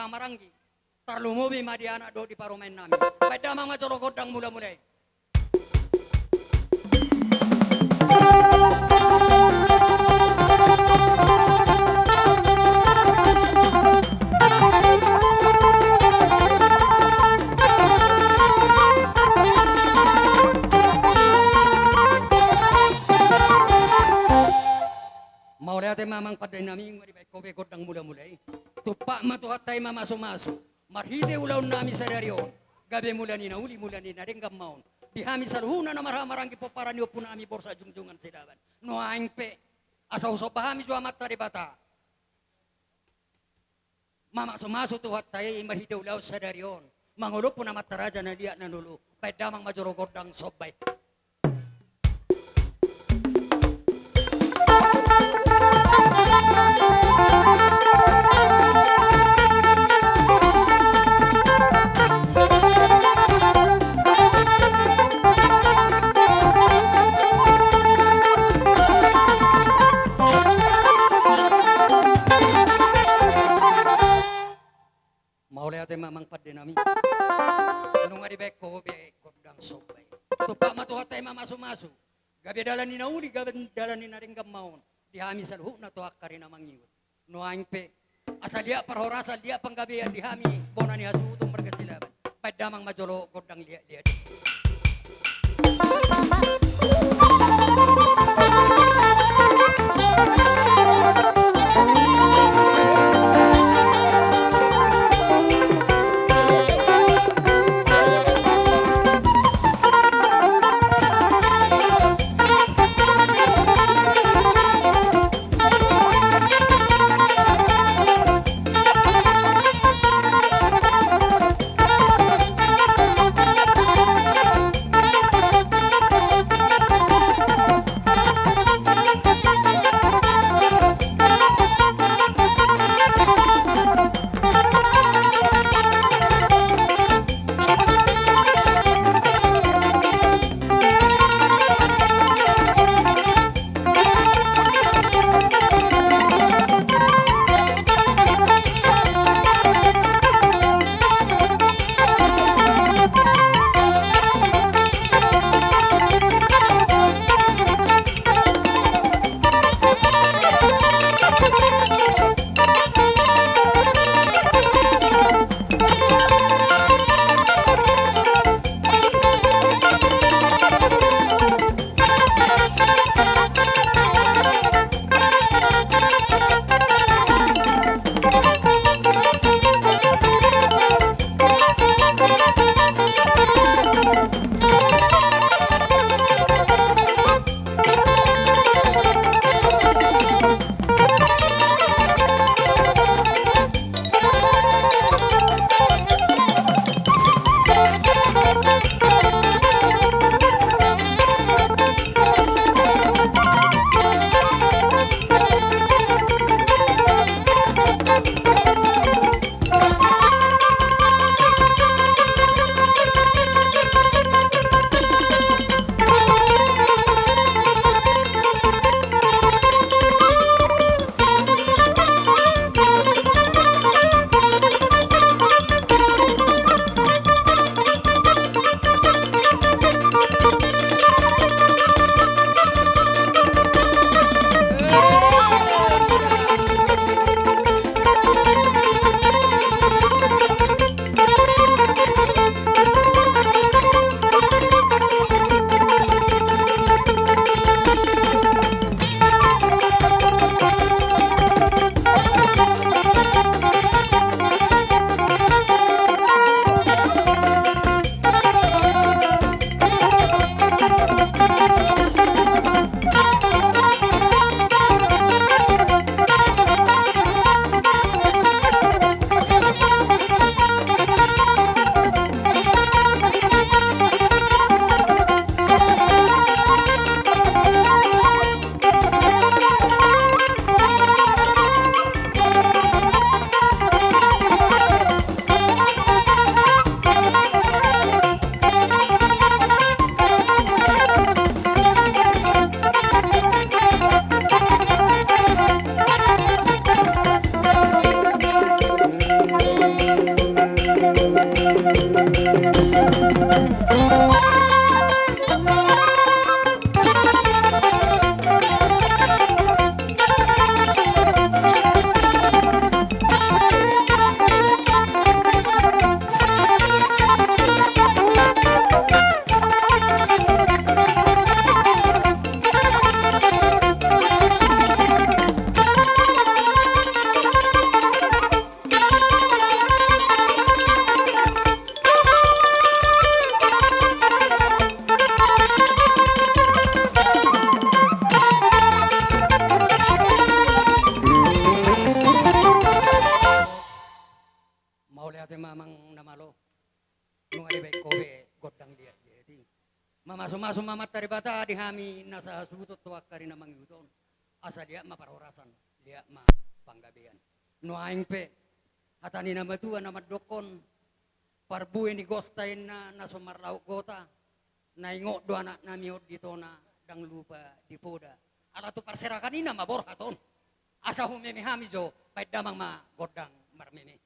maranggi. Tarlumubi madiana do di parumain namin. Pada mga corogodang mula-mulay. Maulay ate mamang paday namin maribay ko begodang mula-mulay. Tupa matuhat tayo mamaso-maso. Marhite ulaw nami sa daryo. Gabi mula ni na uli mula ni na rin gamaon. Dihami sa luhuna na marhamarang kipo para niyo po nami borsa jungjungan silaban. Noaing pe. Asaw-saw pahami jwa mata di bata. Mamaso-maso tuhat tayo marhite ulaw sa daryon. Mangulo po na mataraja na liya na nulo. Paidamang majurogodang sobbay. Maulay ate mamang padde nami. Nung aribek ko kodang sobay. Tupa matuhat tayo mamaso-maso. Gabi dalan ni nauli, gabi dalan ni naring gamaon. Dihami sa luho na tuwak ka rin namang iwot. Nuaing pe. Asalya parhora salya panggabi dihami. Bona ni hasutong margasilaban. Padamang majolo kodang liya-liya. Mauli ate mamang namalo. Nung ari baik kobe godang liat jadi. Mamaso-maso mamat dari bata di hami nasa sutot tuak kari namang yudon. Asa dia maparorasan, dia ma panggabean. No aing pe hatani nama tua nama dokon parbu ni gostain na nasomar lauk gota. Naingo do anak namiot ditona dang lupa di poda. Ala tu parserakan ina mabor haton. Asa humemi hami jo baik damang ma godang marmeme.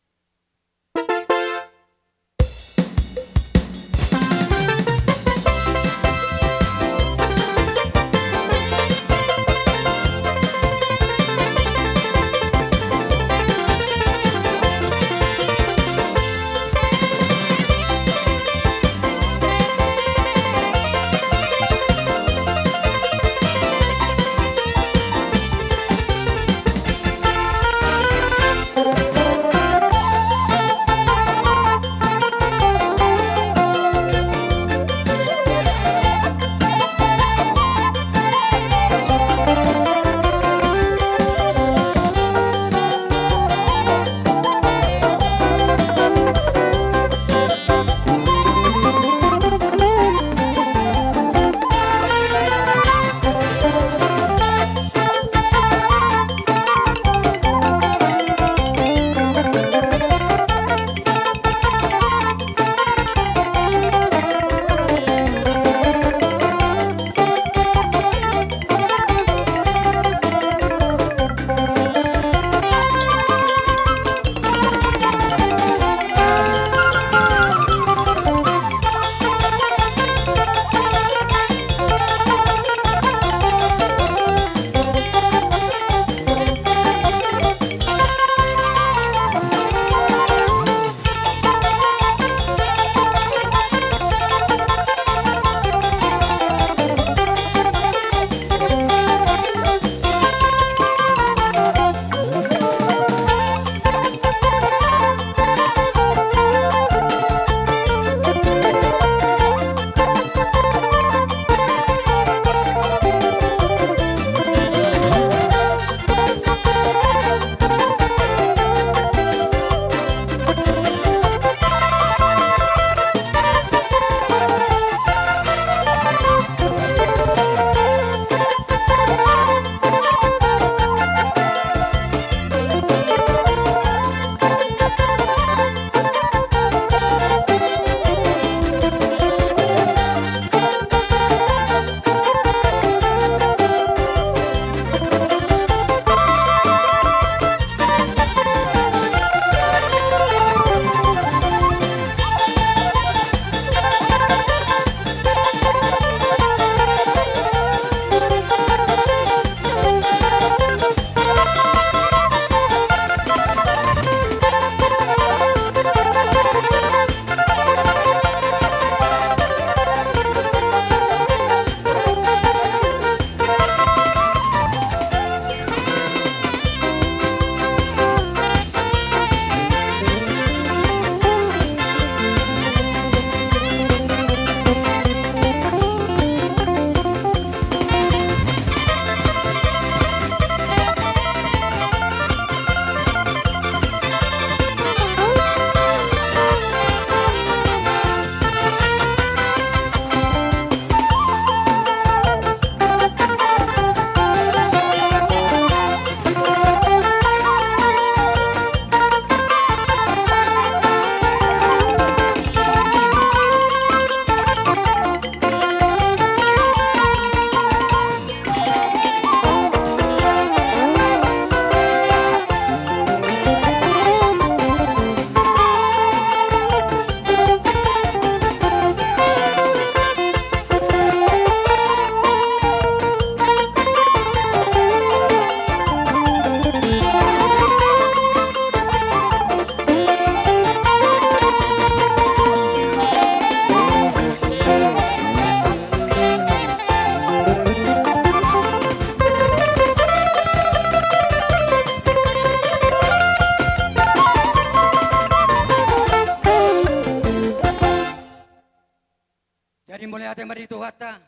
mulai ate marito hata.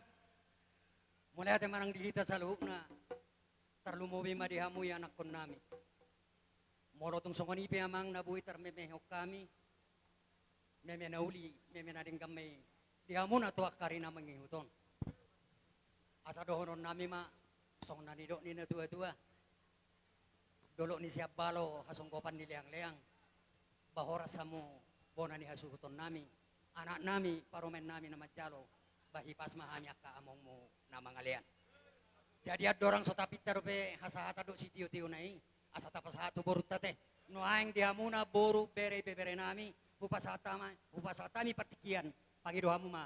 Mulai ate marang dihita sa loob na. Tarlumubi madihamu ya anak kon nami. Moro tong songonipi amang nabuhi tarmemehok kami. memenauli memenaring kami dihamun atau karina mengihuton asa dohonon nami ma song nanidok ni na tua-tua dolo ni siap balo hasungkopan ni leang-leang bahora samu bona ni hasuhuton nami anak nami paromen nami na macalo bahi pas mahami akka among mo na mga lean jadi ada orang sotapit tarupe hasahata do si tiu-tiu nai asa tapas hatu borut tate no aing dihamuna boru bere bebere nami upasatami partikian pangidohamu ma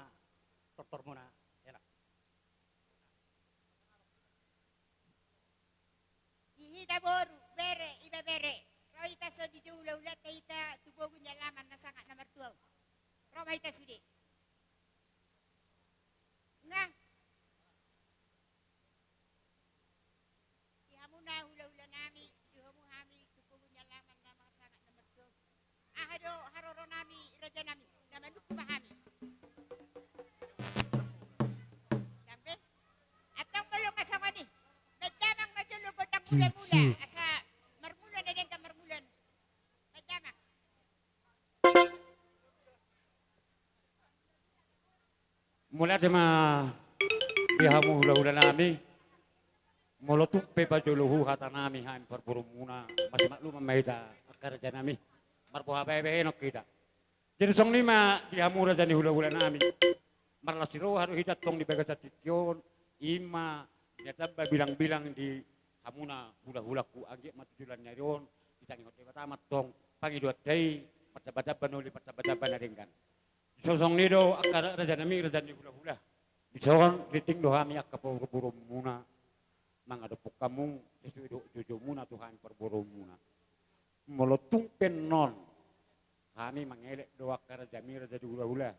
tortor muna enak ihita boru bere iba bere roita so di ula-ula kita tubogunya laman na sangat na mertua roma ita sudi nga ihamuna ula-ula nami ihamu hami tubogunya laman na mga sangat na mertua ahado haroro nami raja nami namanuk pahami sampai atong balong asawa ni medamang majulugod ang mula-mula asa marmulan na din ka marmulan medamang mula sa mga bihamu hula-hula nami molotup pe bajuluhu hata nami hain perburung muna masih maklum mahita akarja nami marbuha bebe enok kita jadi song lima dihamu raja ni hula-hula nami marlasiro haru hidat tong di bagata tikyon ima nyata bilang-bilang di hamuna hula-hula ku agi matujulan nyaron kita ngot pertama tong pagi dua tei percabada nuli percabada naringkan sosong nido akar raja nami raja ni hula-hula disong riting dohami akka perburung muna mangadopuk kamu sesuai jojo muna Tuhan perburung muna molotung penon kami mengelek doa kerja mira jadi hula-hula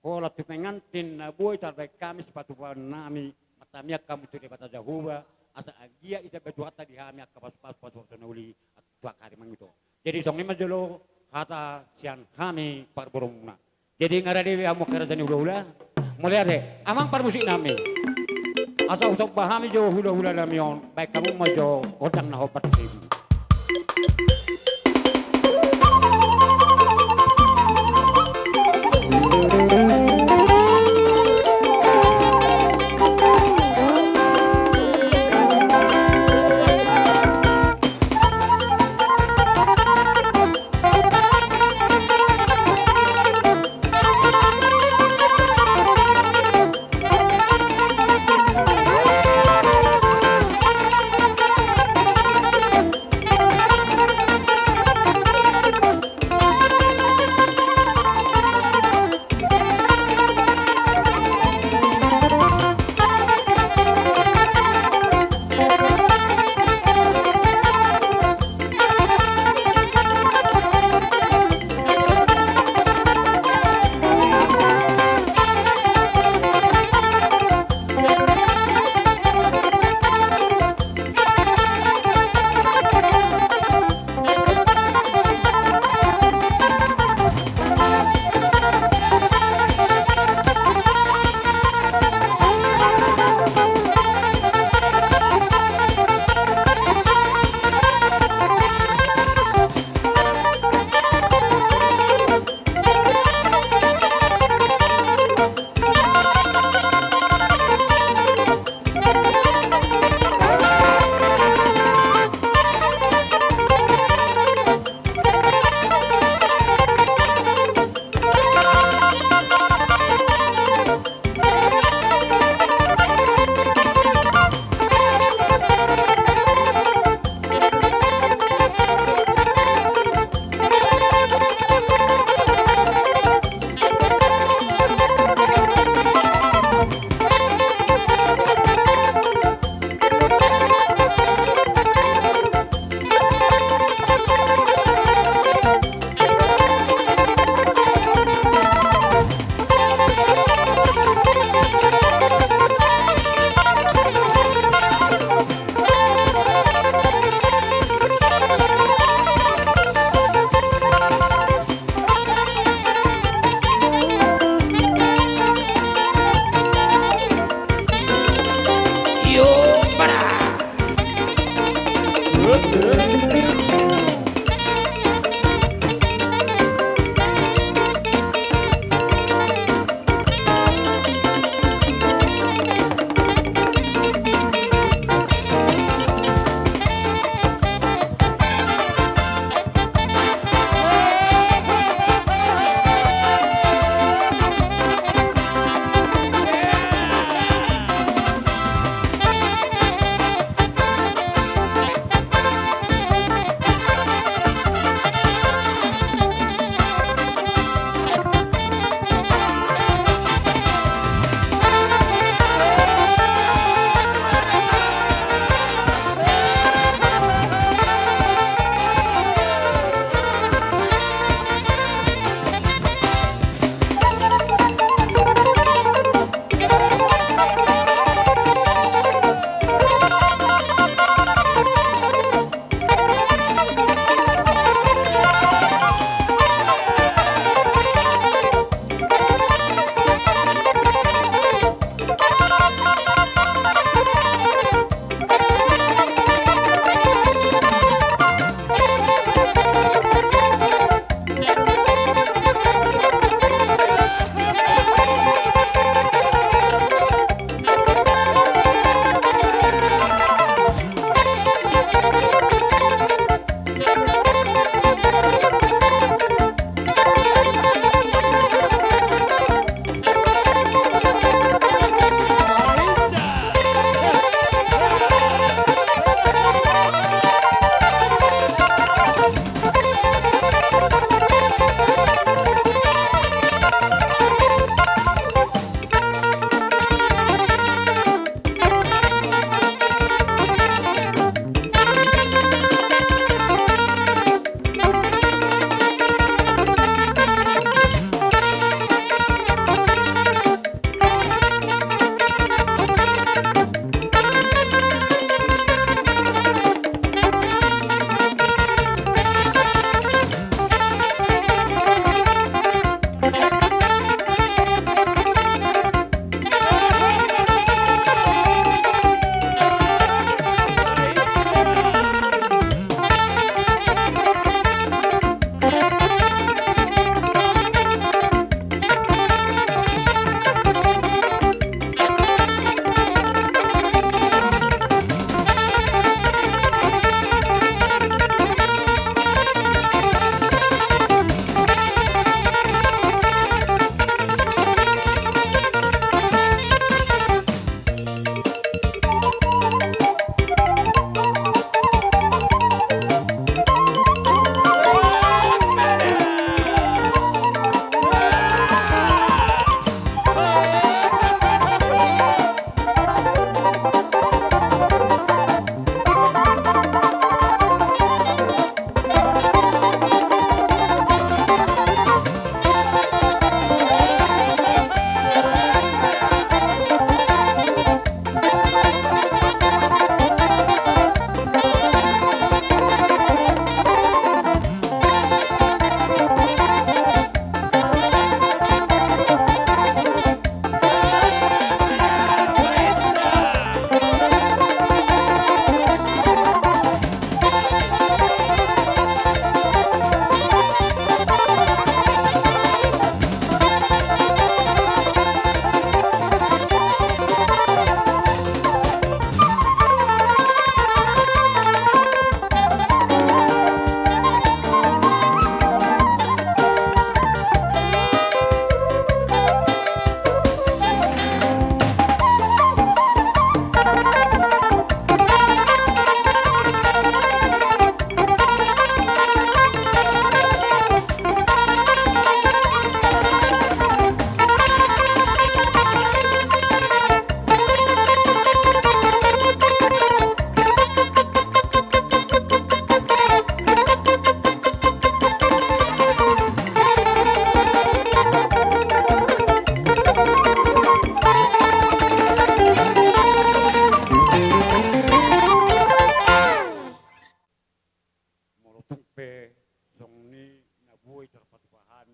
kalau tu pengantin boy terbaik kami sepatu nami matamia kamu tu dapat jahuba asa agia ita bejuata di kami akka pas nuli tua kari mangito jadi song lima jolo kata sian kami perburung muna jadi ngarade amu kerja ni hula-hula mulai ade amang permusik nami asa usok bahami jo hula-hula nami on baik kamu mau jo kodang na hopat ribu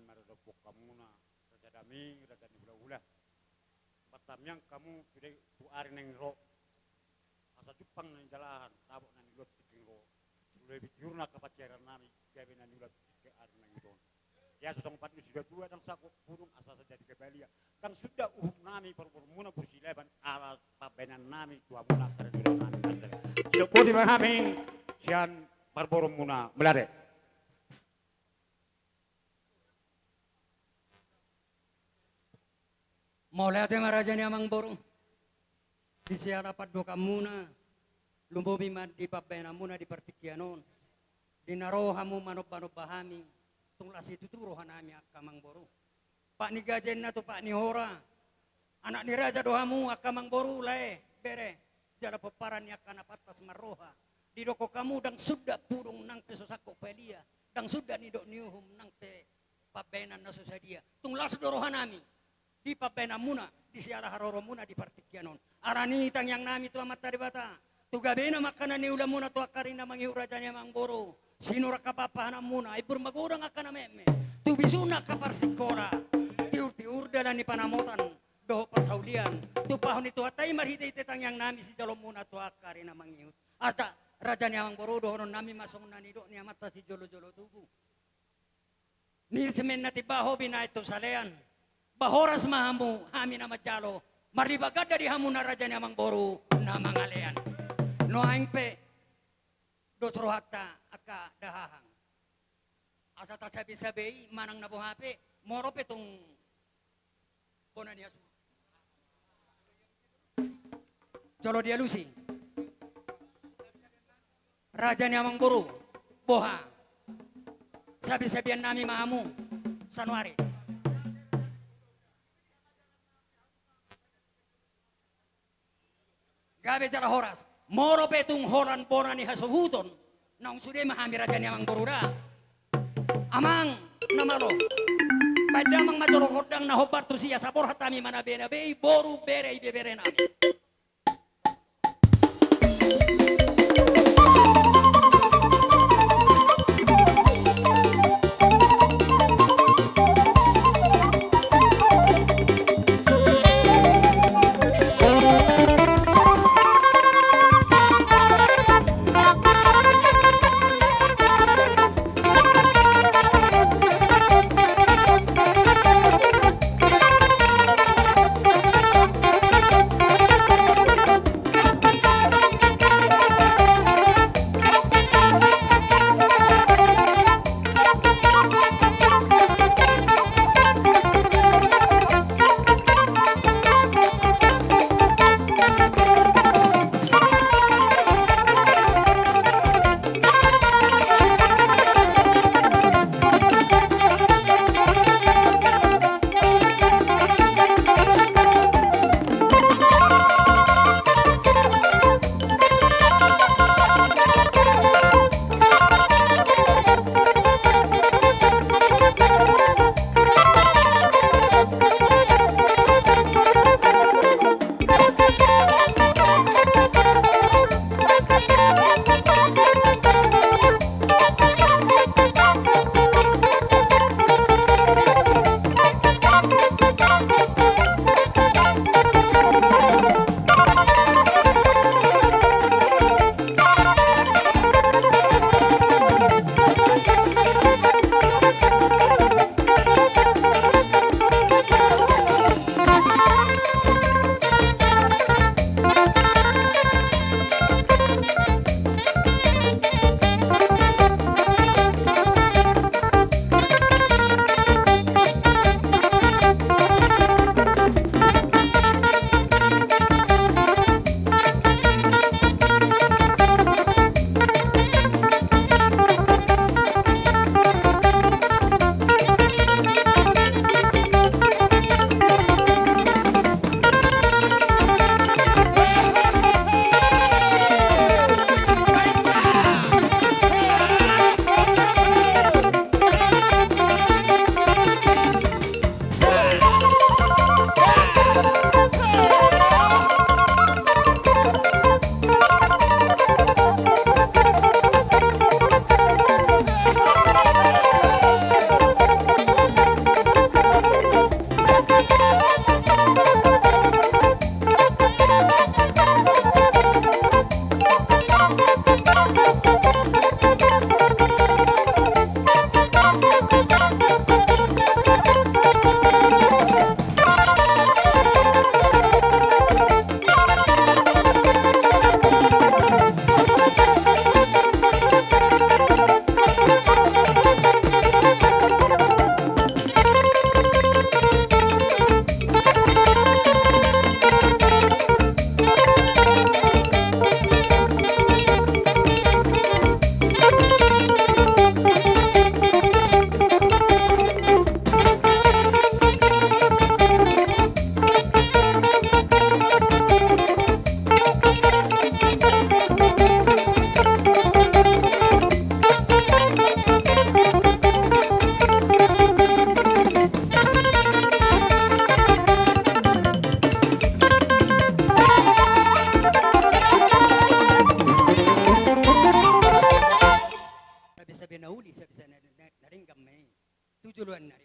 maradabok kamu na raja dami raja ni hula-hula. Batamyang kamu sudah tuarin ng ro. Asa Jepang ng jalahan, tabok na nilot tiking ro. Sudah bitiur na kapaciran nami, gabi na nilot tiking arin ng idon. Ya susong pat ni sudah dua dan sakop purung asa saja di kebalia. Dan sudah uhuk nami permuna bersileban ala pabenan nami tua muna kerja nami. Sudah putih mengaming sian parborum muna melare. Mulai ate maraja ni amang borong. Di siya dapat doka muna. Lumbubi man di pabena muna di partikianon. Di naroha mo manop-manop bahami. Tunglas itu tuh rohan nami akamang borong. Pak ni gajen na to pak ni hora. Anak ni raja dohamu akamang boru lae. Bere. Jala peparan ni akan apatas maroha. Di doko kamu dang sudah purung nang pesosako pelia. Dang sudah ni dok niuhum nang pe pabenan na susadia. Tunglas dorohan nami. Di papena muna, di siala haroro muna di partikianon. Arani tang yang nami tu amat tadi bata. Tu gabena makanan ni ulam muna tu akarina mangiu rajanya mangboro. Sinura kapapahana muna, ibur magurang akan meme. Tu bisuna kaparsikora. Tiur-tiur dalan ni panamotan. Doho persaulian. Tu pahon itu hatai marhite tang yang nami si jalom muna tu akarina mangiu. Ata rajanya mangboro doho nami masong nanido ni amat si jolo-jolo tubuh. Nirsemen na tibaho bina itu salean. Bahoras mahamu hami na majalo maribagad dari hamu na raja ni amang boru na mangalean no aing pe dosro hatta aka dahahang asa ta sabi manang na buhape moro pe tong bona ni asu jolo dia lusi raja ni amang boru boha sabi-sabian nami mahamu sanuari gabe jala horas moro betung horan bona ni hasuhuton nang sude mahami raja ni amang borura amang namalo padamang majoro kodang na hobar tu siya sabor hatami mana bena be boru bere bere nami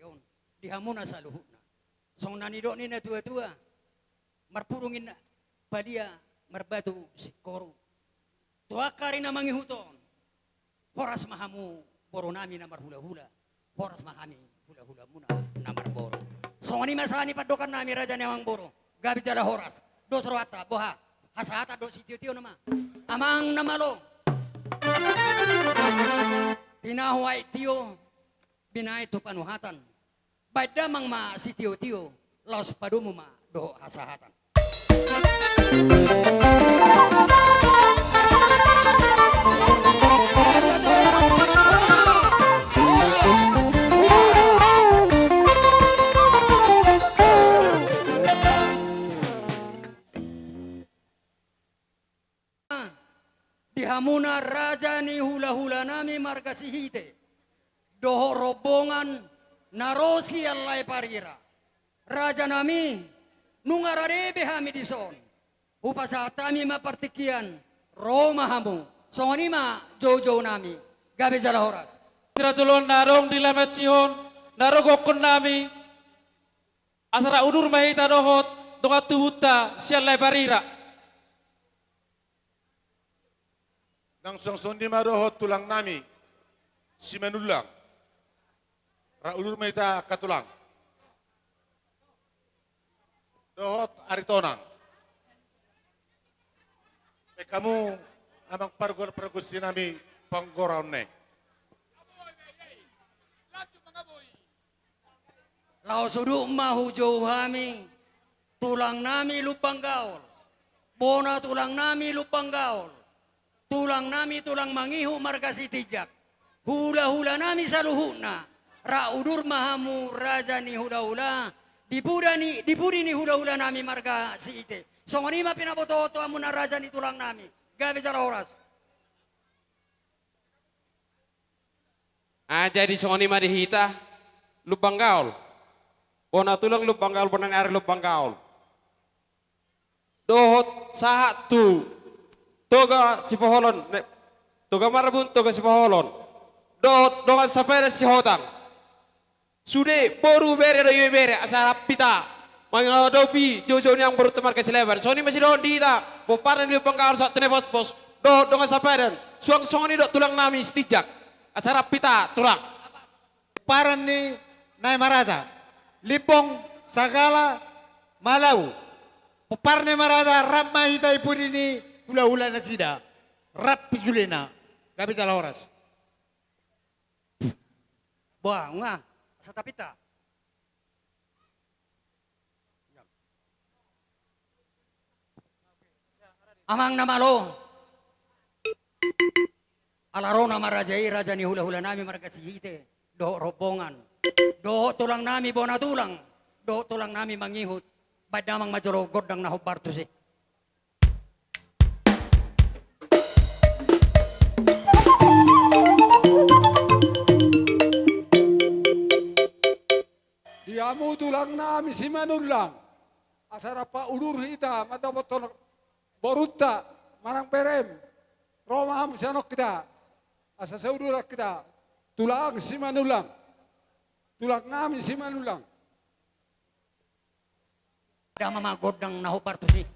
yon. Dihamuna sa luhuna. Song nanido ni na tua-tua. Marpurungin na. Balia, marbatu, sikoro. Tuakari na mangihuton. Horas mahamu, boro nami na marhula-hula. Horas mahami, hula-hula muna na marboro. So ni masani padokan nami raja ni amang boro. Gabi jala horas. Dos roata, boha. Hasahata do sitio-tio nama. Amang namalo. Tinahuay tio. Binay to panuhatan. Baik damang ma sitio-tio. Laos padumu ma do hasahatan. Dihamuna raja ni hula-hula nami margasihite. Doho robongan narosi allay parira. Raja nami nungararebe hami dison. Upasa tami mapartikian Roma hamu. Songanima jojo nami. Gabi jala horas. Rajulon narong dilamat sihon, narogokon nami. Asara udur mahita dohot, dongat tuhuta sialay parira. Nang songsondi marohot tulang nami si manulang raulur maita katulang dohot aritonang kamu amang pargol si nami panggoraw ne Lao sudu mahujo hami tulang nami lupang gaul. Bona tulang nami lupang gaul. Tulang nami tulang mangihu margasi tijak. Hula-hula nami saluhuna. Raudur mahamu raja ni hula-hula. Dipuri ni hula-hula nami marga si ite. Songonima pinaboto amu na raja ni tulang nami. Gabi jara horas. Jadi songonima dihita lubang gaul. Bona tulang lubang gaul, bona ari lubang gaul. Dohot sahat tu. Toga si poholon, toga marabun toga si poholon. Doga sapere si hotang. Sude boru bere do yue bere asara pita. Mga dopi jojo ni ang baru temar kasi lebar. So ni masih doon dita. Poparan ni pangkaor sa tene bos. Doga sapere. Suang ni do tulang nami stijak. Asara pita tulang. Paran ni Nay Marada. Lipong Sagala Malau. Poparne Marada ramah hita ipuni ni hula-hula na sida, rap pisulena, gabi jala horas. Wah, nga, sa tapita. Amang namalo. Alaro na marajai, raja ni hula-hula nami margasihite. Doho robongan. Doho tulang nami bona tulang. Doho tulang nami mangihut. Badamang majorogod ng nahubarto si. Diamu tulang nami si manulang. Asara pa ulur hita matapot boruta manang perem. Roma ham sanok kita. Asa saudara kita. Tulang si manulang. Tulang nami si manulang. Ada mamagod ng nahubarto si.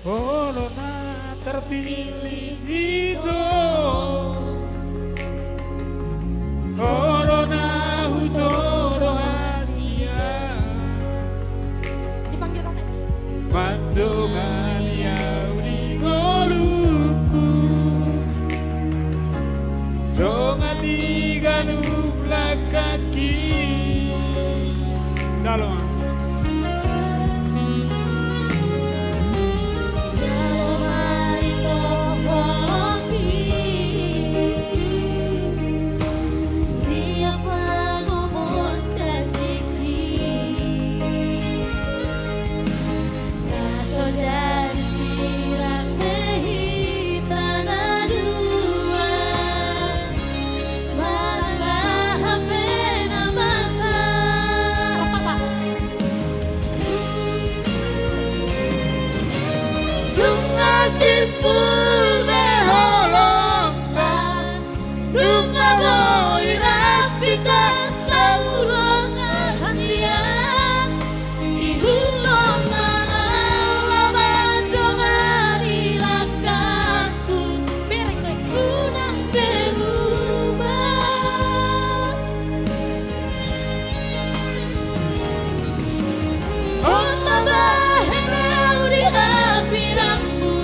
Corona terpilih itu Corona hujoro Asia Dipanggil kakak. Matungan yau di ngoluku Dongan di ganublah kaki Dalam Simpul beholongkan Dunga moi rapita sauros hasia Ihulong na alaman dongan ilakanku Unang berubah Oma bahenau di hapirangmu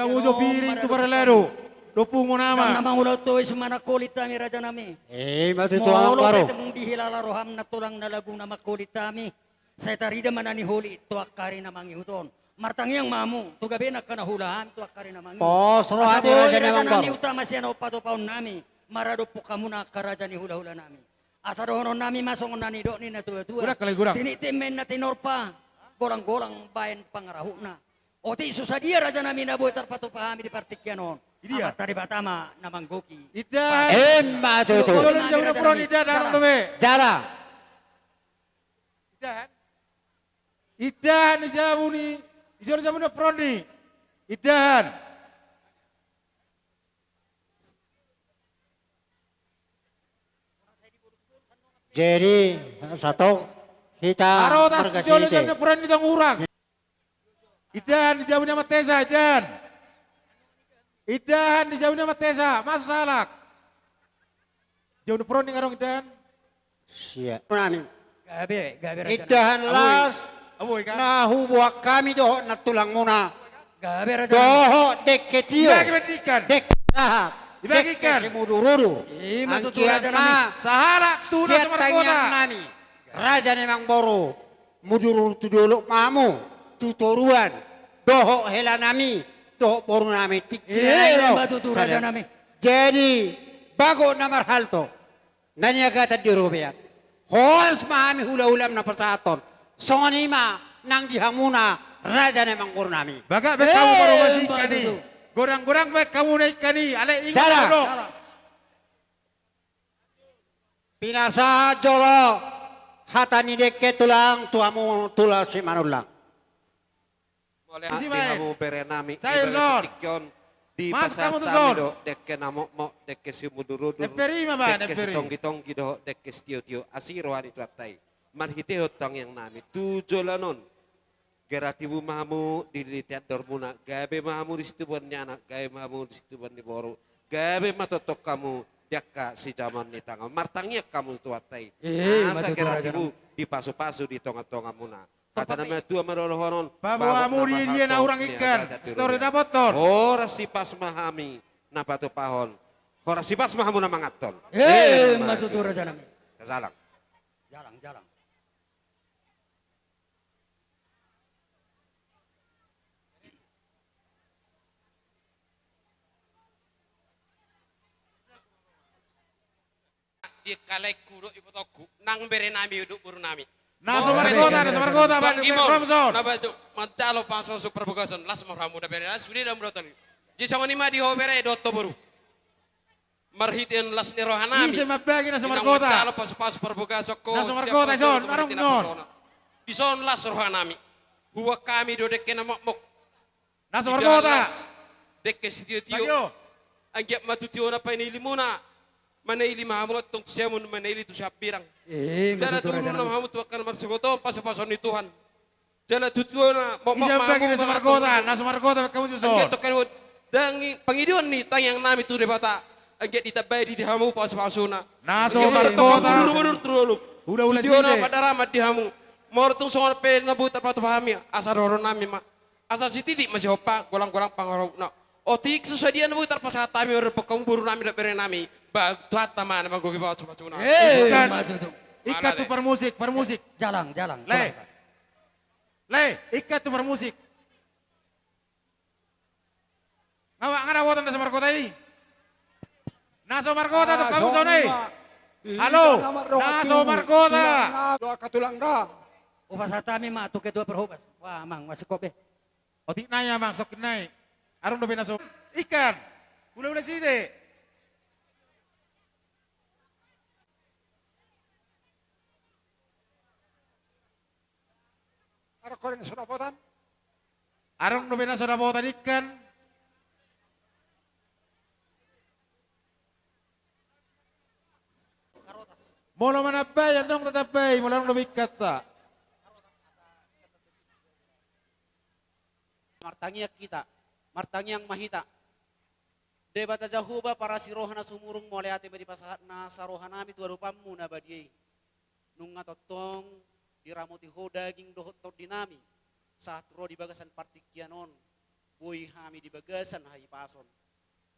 kamu jo piring tu para lado. Dopungo Nang nama. namang ulo to sumana kulit kami raja nami. Matutuang Molo paro. pwede mong dihilala roham na tulang na lagu na makulit kami. Sa tarida manani huli, tuwak kari na mangihuton. Martangyang mamu, tu gabi na kanahulahan, tuwak kari na mangi. Pos, rohan ni raja na nami baro. utama siya na upatopaw nami. Marado po kamu na karaja ni hula-hula nami. Asa rohonon nami masong nani do ni na tuwa-tuwa. Gurak, kalay, gurak. Tinitimen na tinorpa. Golang-golang bayan pangarahu na. O ti susadia raja nami na buhay tarpatupahami di partikyanon. Idia. Amat tari batama na manggoki. Idan. matutu. Jolon jauh na pron idan arang dome. Jala. Idan. Idan ni jamu ni. Jolon jamu na pron ni. Idan. Jadi satu kita Aro tas jolon jamu na berkasih pron ni tang urang. Idan ni jamu na matesa idan. Idan di jauhnya matesa, mas salak. Jauh na pron ni ngarong idan. siap. Gabi raja nami. Idahan las Aboy kan. na hubuak kami doh na tulang muna. Gabi raja nami. Doh deketio. Ibagi bedikan. Dek tahap. Dibagikan. Dek simudururu. Matutu raja nami. Sahala tuna sa Siatang yang markota. nami. Raja memang boro. Mudururu tu dulu mamu. Tutoruan. Doh hela nami. Doh boru nami. Matutu raja nami. Jadi bago na marhalto. Naniagata di Robert. Hols mahami hula-hulam na pasaton. Sonima nang dihamuna raja nemang nami. Baga bek kamu baru masih Mbak kani. Tutu. Gorang-gorang bek kamu naik kani. Ale ingat Jala. dulu. Pinasa jolo hatani deke tulang tuamu tula si manulang. Oleh Isi hati main. kamu berenami. Saya, ibarat Zon. cetikyon, Di Mas, kamu tuh, pasar Zon. do dekke namok dekke si mudurudur. Neperi, Mama, dekke neperi. si tonggi-tonggi do dekke si tio-tio. Asiro ani tuatai. Marhite hotang yang nami. Tujolanon. Geratibu mahamu dilitiat dormuna. Gabe mahamu di situ nyana. Gabe mahamu di situ ni boru. Gabe matotok kamu. Diakka si zaman ni tangan. Martangnya kamu tuatai. Asa geratibu di pasu-pasu di tonga-tonga muna. Kata nama tua marorohonon. Bawa amuri dia na orang ikan. Story dapat ton. Ora si pas mahami napatu pahon. Ora si pas mahamu na mangaton. Matutura dyan namin. Kasalang. Jalang. Di kalay kudo ipotoku nang bere nami uduk buru nami. Nasa markota, Bang Gimon, Ramson. nabaju mantalo paso super bukason las mahramu da bere nas sudi da mroton. Jisong ni ma di hobere dotto buru. Marhitin las ni rohanami. Isi mabagi nasa Inang markota. mantalo paso bukaso ko. Nasa markota, Son. Arong non. Di son las rohanami. Huwa kami do dekke na mokmok. Nasa markota. Dekke si tio Bagyo. Anggap matutio na painili muna. Manaili mahamot tong siyamun manaili tu sapirang. Jala Matutura turun dyan na namin. mahamot wakan marsagoto paso-paso ni Tuhan. Jala tutyo na Isi mabagi nasa markota. Nasa markota kamu tu Anggap son. to kanwo dangi pangidiwan ni tayang nami tu de bata. Anggap ditabay di hamu paso-paso na. Nasa Anggap markota. Buru-buru turulog. Hula-hula Tutyo na side. padaramat di hamu. Mortong songon pe na buta pato pahami. Asar roron nami ma. Asar si titik masih hopa golang-golang pangarau na. O tik susadian bu terpaksa tami orang pekong buru nami dak bere nami. Ba tuat tama nama gogi bawa cuma-cuma. Ikan. Matutu. Ikat tu per musik. Jalang. Le. Ikat tu per musik. Ngara wotan nasa markota ini. Nasa markota tu kamu son eh. Halo. Nasa markota. Doa katulang dah. Upas hatami matuk ketua perhubas. Wah, mang masuk kopi. O di naya mang sok naik. Arong do naso. Ikan. Hula-hula side. Ada koreng Surabotan. Arong do naso na botan ikan. Molo manapay, anong tatapay, mula nung lumikat ta. Martangiak kita, martangiang mahita. Debata jahuba para si rohana sumurung mulai ati beri pasahat na sa rohanami tu arupamu na badiyay. Nung ngatotong diramuti ho daging dohot to dinami. Saat roh di bagasan partikyanon. boy hami di bagasan hai pason.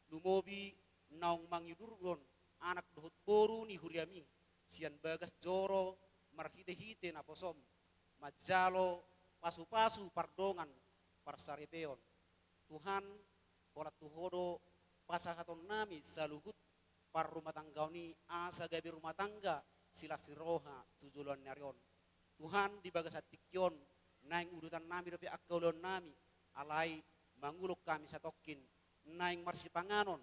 Lumobi naung mangyudurgon anak dohot boru ni huriami. Sian bagas joro marhite-hite na posom. Majalo pasu-pasu pardongan parsaripeon. Tuhan pola tuhodo pasahaton nami saluhut par rumah tangga ni asa gabi rumah tangga sila siroha tujulan nyarion. Tuhan di bagas atikyon naing urutan nami dopi akaulon nami alai manguluk kami satokin naing marsi panganon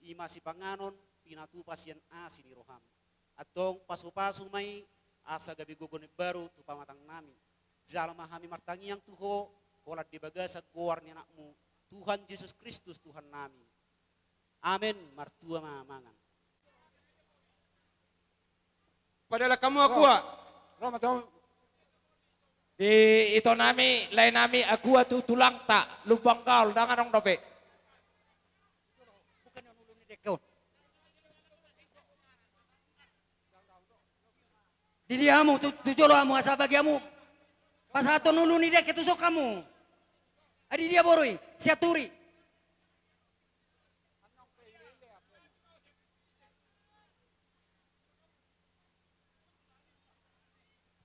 ima si panganon pinatu pasien asi di roham atong pasu-pasu mai asa gabi gogon baru tu pamatang nami jalma hami martangi yang tuho kolat di bagasa goar ni anakmu Tuhan Yesus Kristus Tuhan nami amin martua mamangan Padahal kamu aku Roma tahu Di ito nami, lain nami, aku tu tulang tak, lubang kau, dangan dong dobe. Bukan yang ulun ni dekau. Di diamu, tujolo amu asa bagiamu. Pas ato nulu ni dek tusuk kamu. Adi dia boroi, siaturi.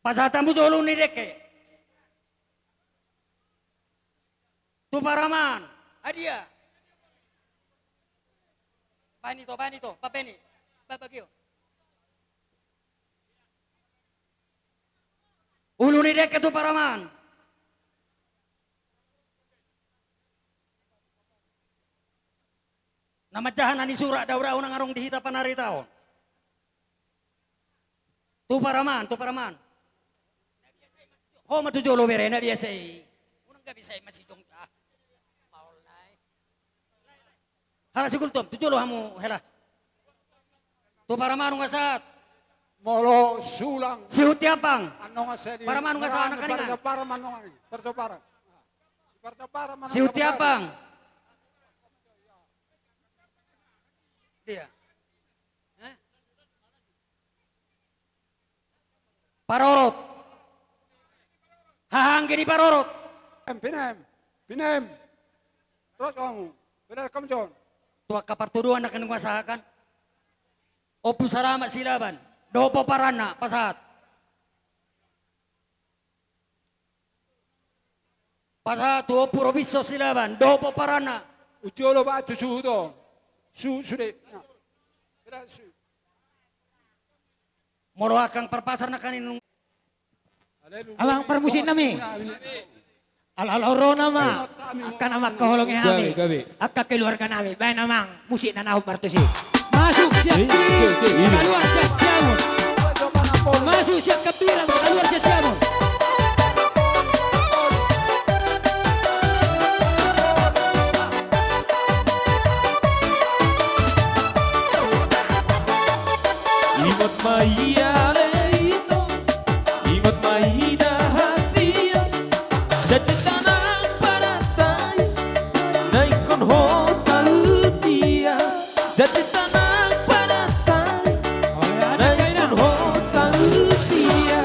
Pas atamu jolo ni dek. Tu paraman, adia. Bani to, papeni, babagyo. Ulu ni dek tu paraman. Nama jahan ani surak daura unang arong dihita panari taon. Tu paraman. Ho matu jolo bere na biasa unang gabi say masih jong Hala si kultom, tujulo hamu hela. Tu para manu ngasat. molo sulang. Si Hutiapang. Ano nga sa di. Para manu ngasat anak kaningan. Para manu nga. Para manu. Si Hutiapang. Dia. Parorot. Hahang gini parorot. Pinem. Terus kamu. Benar kamu John. Tua kapartuduan na kanungasahakan. Opu salamat silaban. Dopo parana pasat. Pasat opu robiso silaban. Dopo parana. Ujiolo ba itu suhu dong. Sudah. Moro akang perpasar na kaninung. Awang permusin nami. Al-aloro nama. Akan amak keholongnya kami. Akan keluarga nami. Baik namang musik na nahu partusi. Masuk siap kiri. Keluar siap siamon. Masuk siap kepirang. Keluar siap siamon. Imot maiyale ito, imot maidahasya, dati tanang para tayo, na ikon ho sa lutia. Dati tanang para tayo, na ikon ho sa lutia.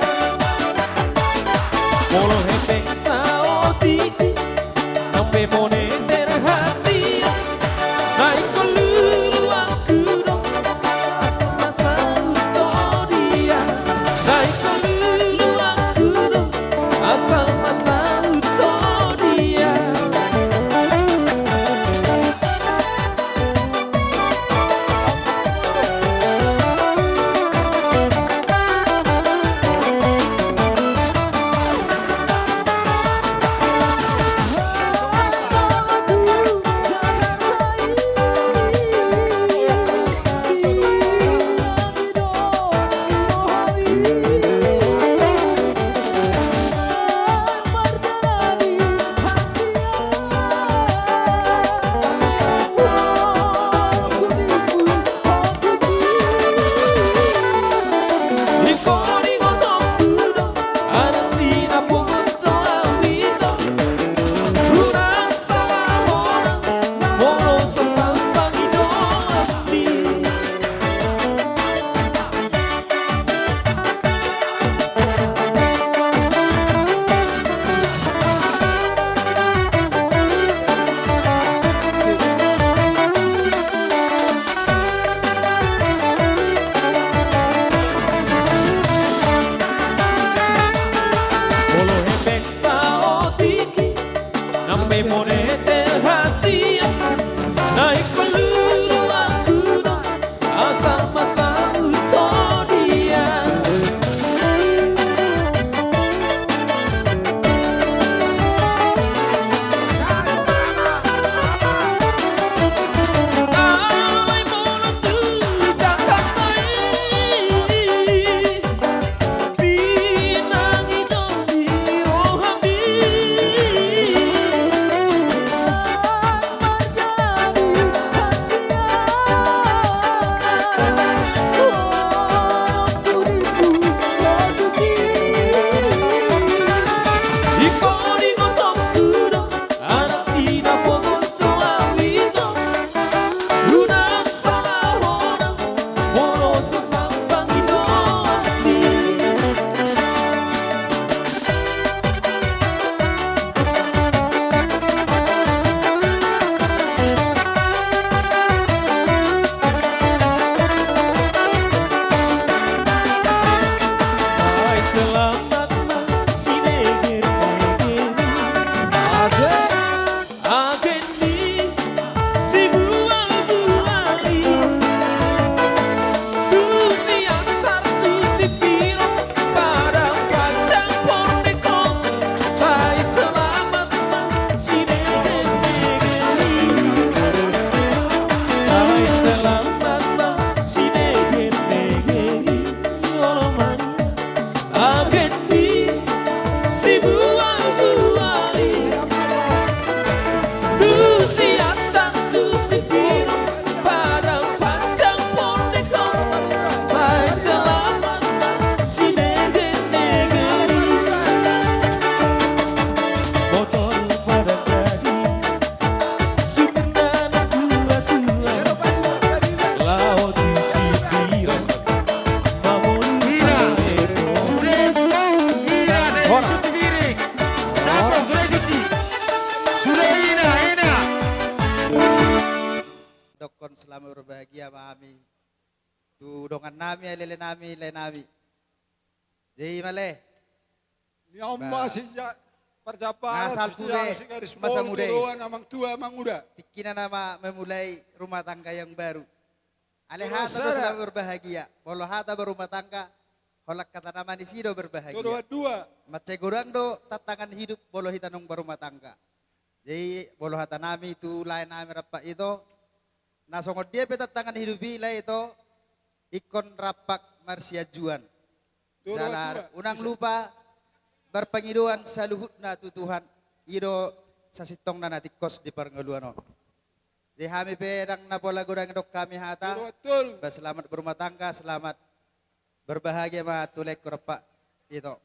Tu dongan nami lele nami le nami. Jadi male. Nyamma sejak perjaparan Ngasal kube, masa muda. Amang tua amang muda. Tikina nama memulai rumah tangga yang baru. Terus, Alehata selalu berbahagia. Bolo hata berumah tangga. Holak kata nama di sido berbahagia. Dua-dua. Macai gorang do tatangan hidup bolo hitanong berumah tangga. Jadi bolo hata nami itu lain nami rapak itu. Nasongod dia tatangan hidup bila itu. Ikon rapak marsiajuan. Jalan unang lupa berpengiduan saluhut na tutuhan. Ido sasitong na natikos di parngaluan. Jadi kami pedang napola godang dok kami hata. Selamat berumah tangga, selamat berbahagia ma tulek kurapa itu.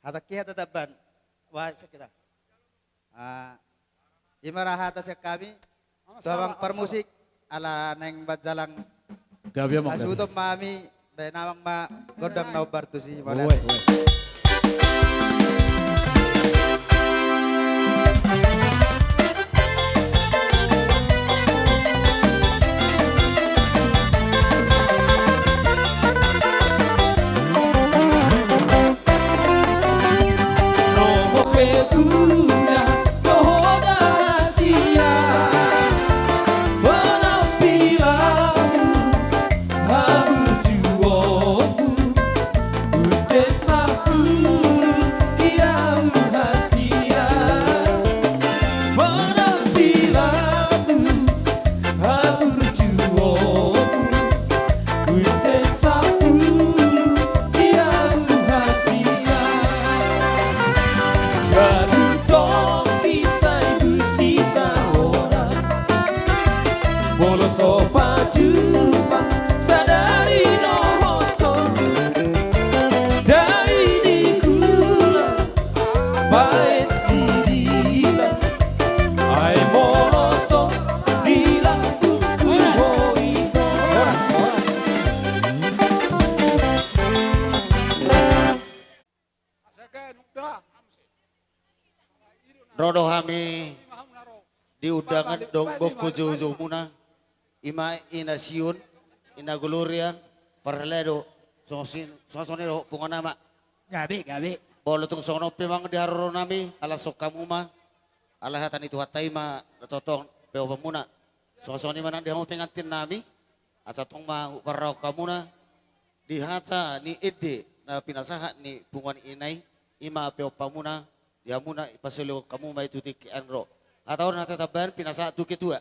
Hata kia tetapan wah kita. Imara hata sa kami. Tuang permusik ala neng bajalang. Gabi mo. Asudom mami benawang ma godang na bartusi. Rodo kami di undangan dong boko jojo muna ima inasiun ina gloria parledo sosonero pungan nama Gabi. bolo tung sono pemang di haroro nami ala sokamu ma ala hatan itu hatai ma totong peo muna sosoni mana di hamu pengantin nami asa tong ma parau kamuna di hata ni ede na pinasahat ni pungan inai ima peo pamuna ya muna ipaselo kamu may tutik anro. Atau natataban pinasa tu ketua.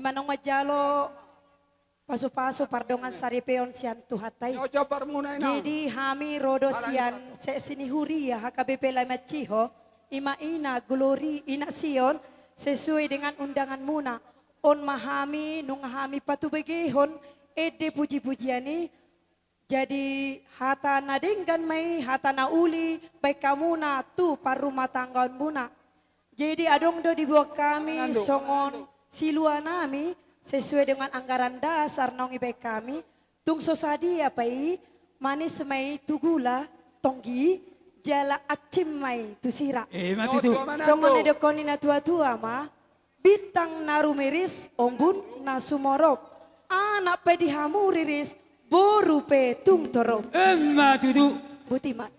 Imanong majalo pasu-pasu pardongan saripeon sian tuhatai. Ojo permunai na. Jadi hami rodo sian se sinihuri ya HKBP Lai Maciho ima ina glory ina sion sesuai dengan undangan muna on mahami nungahami patubegehon ede puji-pujiani jadi hata nadenggan mai hata nauli baik kamuna tu parumah tanggaon muna. Jadi adong do dibuat kami songon siluanami sesuai dengan anggaran dasar nong ibaik kami tung sosadi apa manis mai tugula tonggi jala acim mai tusira. Mati tu. Songon edo konina tua-tua ma bitang narumiris ombun nasumorop anak pedihamu riris boru pe tung torop. Mati tu. Butiman.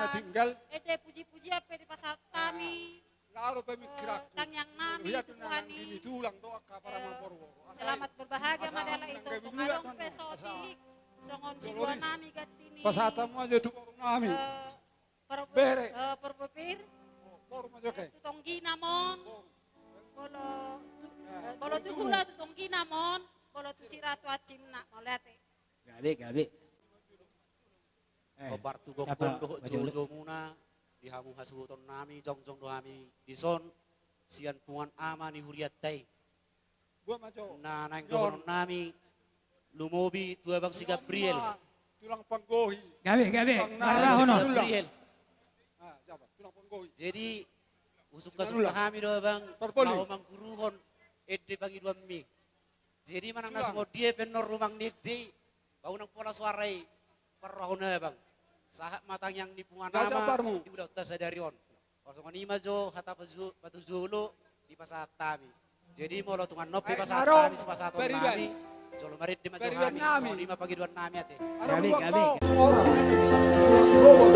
tinggal. Ede puji-puji apa di pasar kami. Lalu pemikiran. Tang yang Lihat itu nang Tuhan gini tulang doa ka para maporwo. selamat berbahagia Asa madala nang itu gabi kung bulan anong nang peso asa. tilik songon si Doloris. nami gatini Pasata mo aja tu nami. bere Bere. perpepir Por mo joke. tutong ginamon bolo tu gula tutong ginamon bolo tu siratu acimna molete Gabi. Obar tu apa, gokon doh baju jojo muna dihamu hasuton nami jong dohami dison sian tuan ama ni huriat tay Gua maco. na nang dohon nami lumobi tua bang si Gabriel Tulang panggohi. Gabi. Ah, si Gabriel Ah, siapa? Tulang panggohi. jadi usuk Sinanula. kasuk kami doh bang Parpoli. mau mangguruhon edde bangi dua mi jadi manang nasungo dia penor rumang nede bau nang pola suarai parahona bang sahak matang yang nipungan Gajah nama parmu. di udah tasadarion kosong ima jo hata batu zulu di pasat tami jadi mau tungan nop di pasat Naro, tami sepasat beriban. nami jolo marit di majo Beriban kami nami. so lima pagi dua nami ate Ada Gabi. dua kau orang. Tulang robo.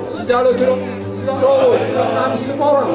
Si jalo tulang robo. Nami si orang.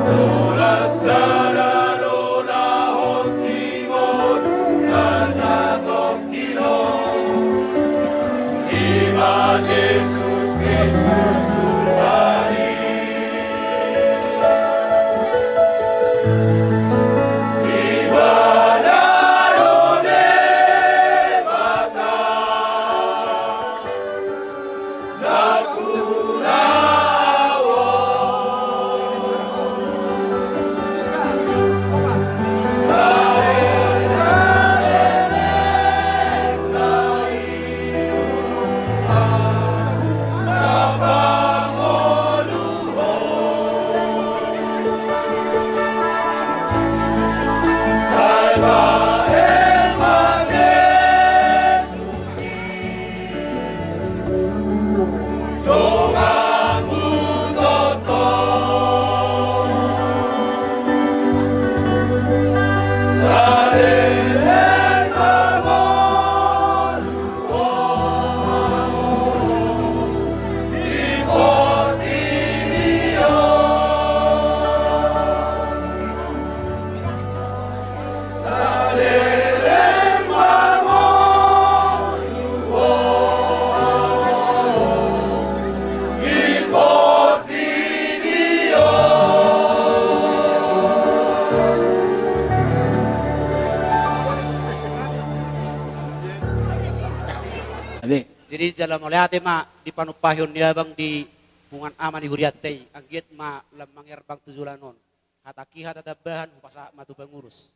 Oras Jadi jalan melihat ma di panupahyon niya bang di bungan aman di huriatay. Ang giat ma lamang erbang tuzulanon. Hataki hatadabahan upasa matu bangurus.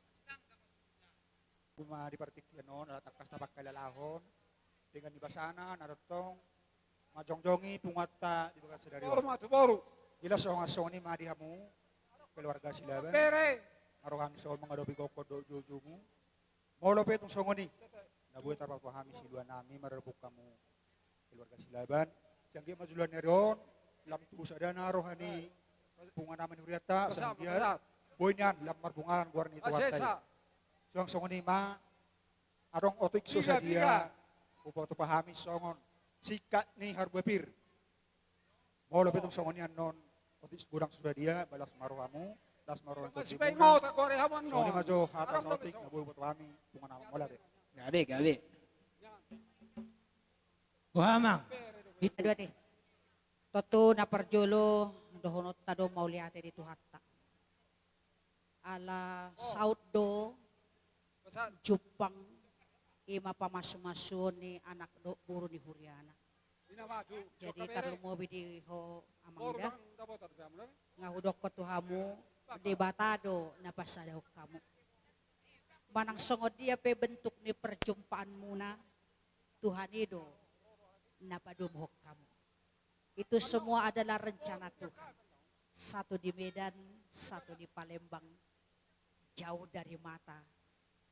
Kuma di partikyan noon, atakas na pagkalalahon, dengan di basana, narotong, majongjongi, pungata, di bagas dari Baru matu baru. Gila songasong ni madihamu, keluarga silaban, Pere. arohan soal mengadobi koko dojumu, molo pe itong songoni, nabuhay tapapahami siluan nami, marabuk kamu, keluarga silaban, siyanggi majulan neron, lamtu sada narohani, bunga namin huriata, sanggian, boy niyan, lamar bungaran guar ni tuwatay. Asesa. Suang songon ni ma, arong otik so sa dia, upo to pahami songon, sikat ni harbapir. Molo betong songon niyan non, otik gurang sa dia, balas maruhamu, las maruhan to Masibay mo, takore hamon no. Songon ni majo, hatas otik, nabuhay po pahami, bunga naman wala de. Gabi. Buhamang. Dua te. Toto na parjolo dohonot tado mauliate di tuhatta. Ala sauddo Jupang ima pamasu-masu ni anak do buru ni Huriana. Jadi tarlumobi di ho amangda. Ngahudok ko tuhamu di batado na pasadahok kamu. Manang songod dia pe bentuk ni perjumpaan muna Tuhan itu napadumhok kamu. Itu semua adalah rencana Tuhan. Satu di Medan, satu di Palembang. Jauh dari mata.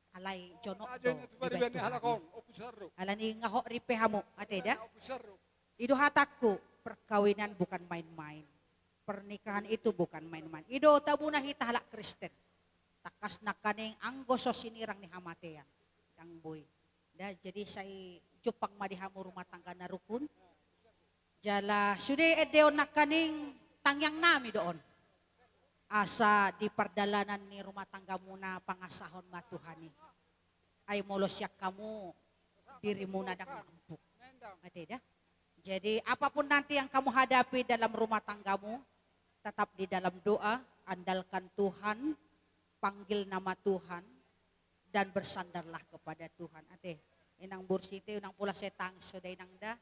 Alay jonok do. Alani ngahok ripe hamu. Ateda? Ido hatakku. Perkawinan bukan main-main. Pernikahan itu bukan main-main. Ido tabuna hita halak Kristen. Takas nakaning anggoso sinirang ni hamatean. Yang boy. Jadi saya jupang madihamu rumah tangga na rukun. Jala sudah edeo nakaning tangyang nami doon. Asa di perdalanan ni rumah tangga muna pangasahon matuhani. Ay molosyak kamu dirimu nadang mampu. Tidak? Jadi apapun nanti yang kamu hadapi dalam rumah tanggamu, tetap di dalam doa, andalkan Tuhan, panggil nama Tuhan, dan bersandarlah kepada Tuhan. Ate, inang bursite, inang pula setang, sudah inang da.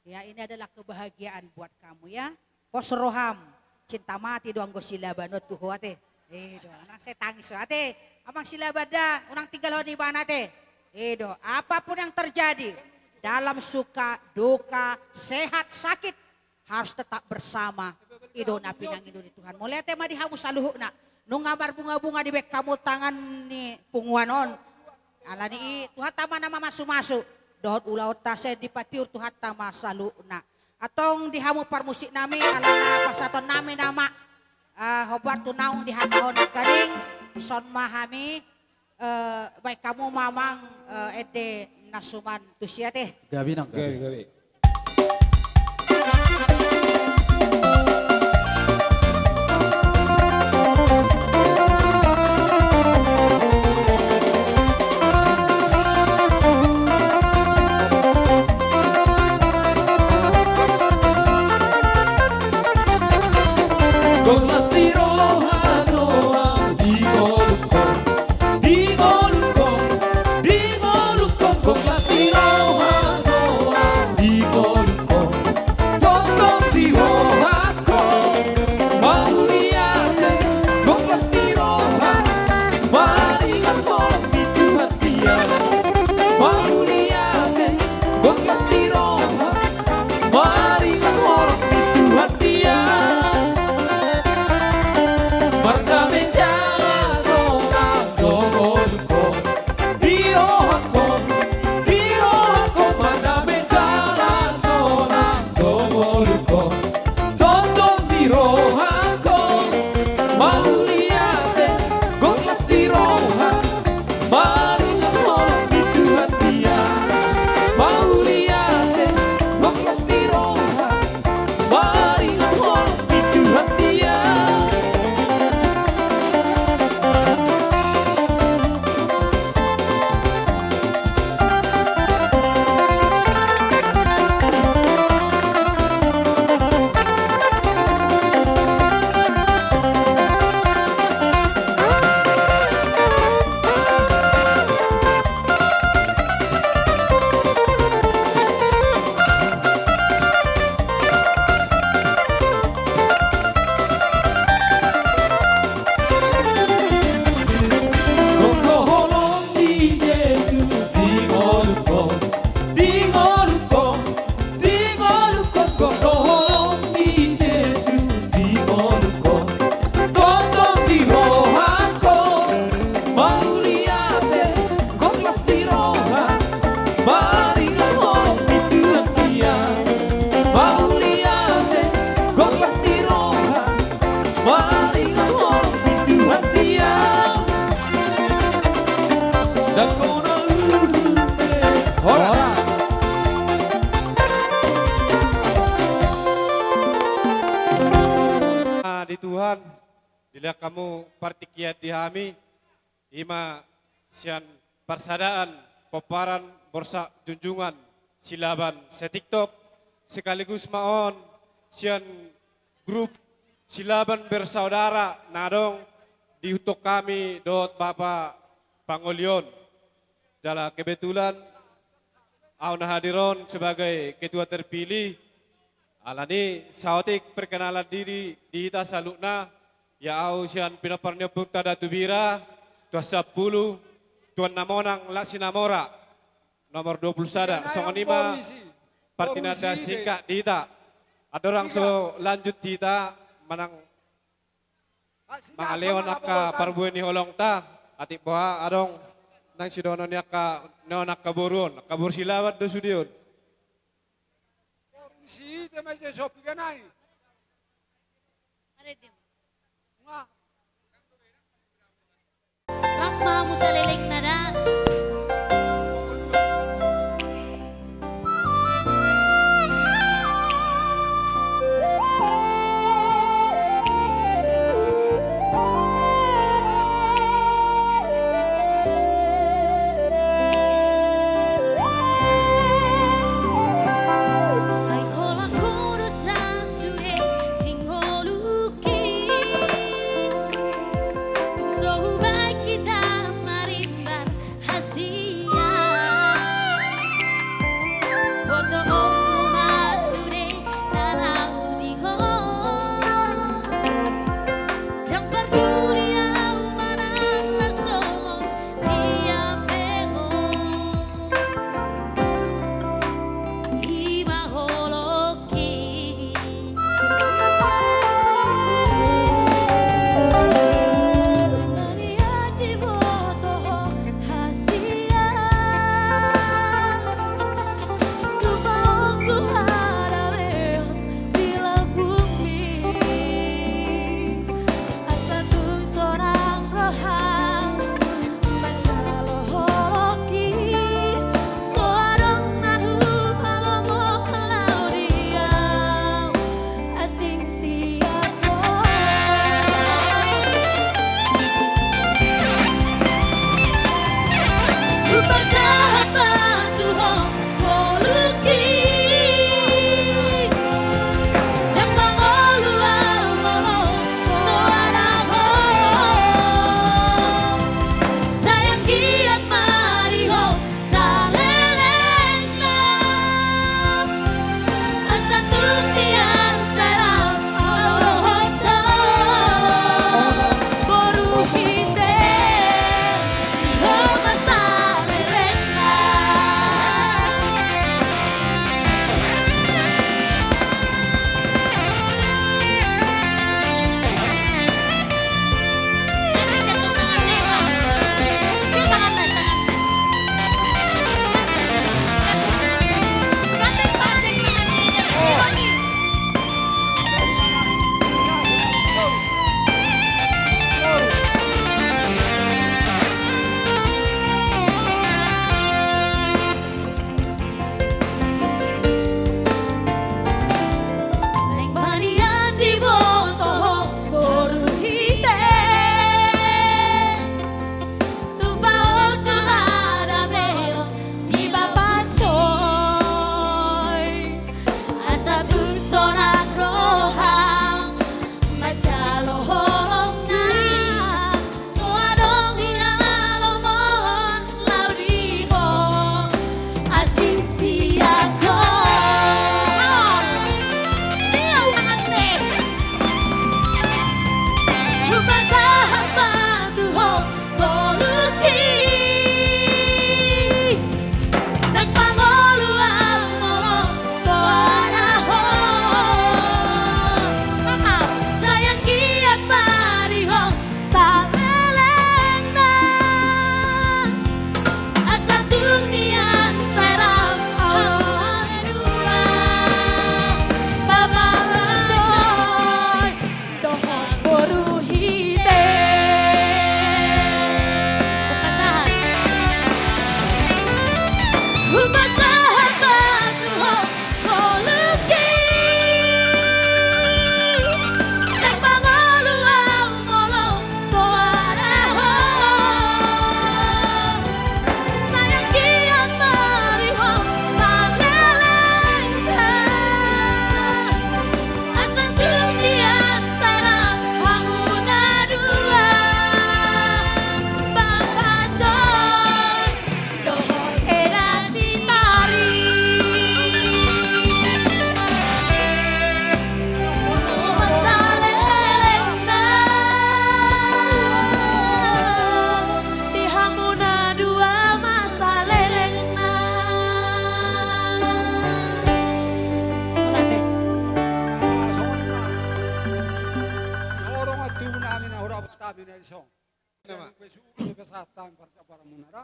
Ya ini adalah kebahagiaan buat kamu ya. Pos roham. Cinta mati doang go silabanot tuh ate. Nang saya tangis ate. Amang silabada, unang tinggal di mana ate. Apapun yang terjadi dalam suka, duka, sehat, sakit harus tetap bersama. Ido na pinang ido di Tuhan. Mulai tema di hamu saluhu na. Nung ngabar bunga-bunga di bek kamu tangan ni punguanon. Alani Tuhan tama nama masu-masu. Dohot ulaut tase di patiur Tuhan tama saluhu na. Atong dihamu parmusik nami alana pasaton nami nama hobar tunaung dihamahon karing son mahami baik kamu mamang ede nasuman tusia teh. Gabi nang gabi. Di sila kamu partikiat dihami, ima sian persadaan, paparan, borsa junjungan, silaban sa TikTok, sekaligus maon, sian grup silaban bersaudara, nadong diutok kami dot Bapak Pangolion. Jala kebetulan, aku hadiron sebagai ketua terpilih, alani sautik perkenalan diri di ita salukna, ya au sian pinaparnyopung tada tubira, tua 10, tuan namonang laksinamora, nomor 20 sada, songonima, partinada singkat di ita. Ada orang so lanjut di ita, manang mangaleon akka parbueni holong ta, atik boha adong nang sidono ni akka nonak kaburun, kabur silawat do sudion. Si te mai so piganai. Rakma mo sa liling na na. Ay kola kono sa sure tingholuki. Tung so hubay kita mari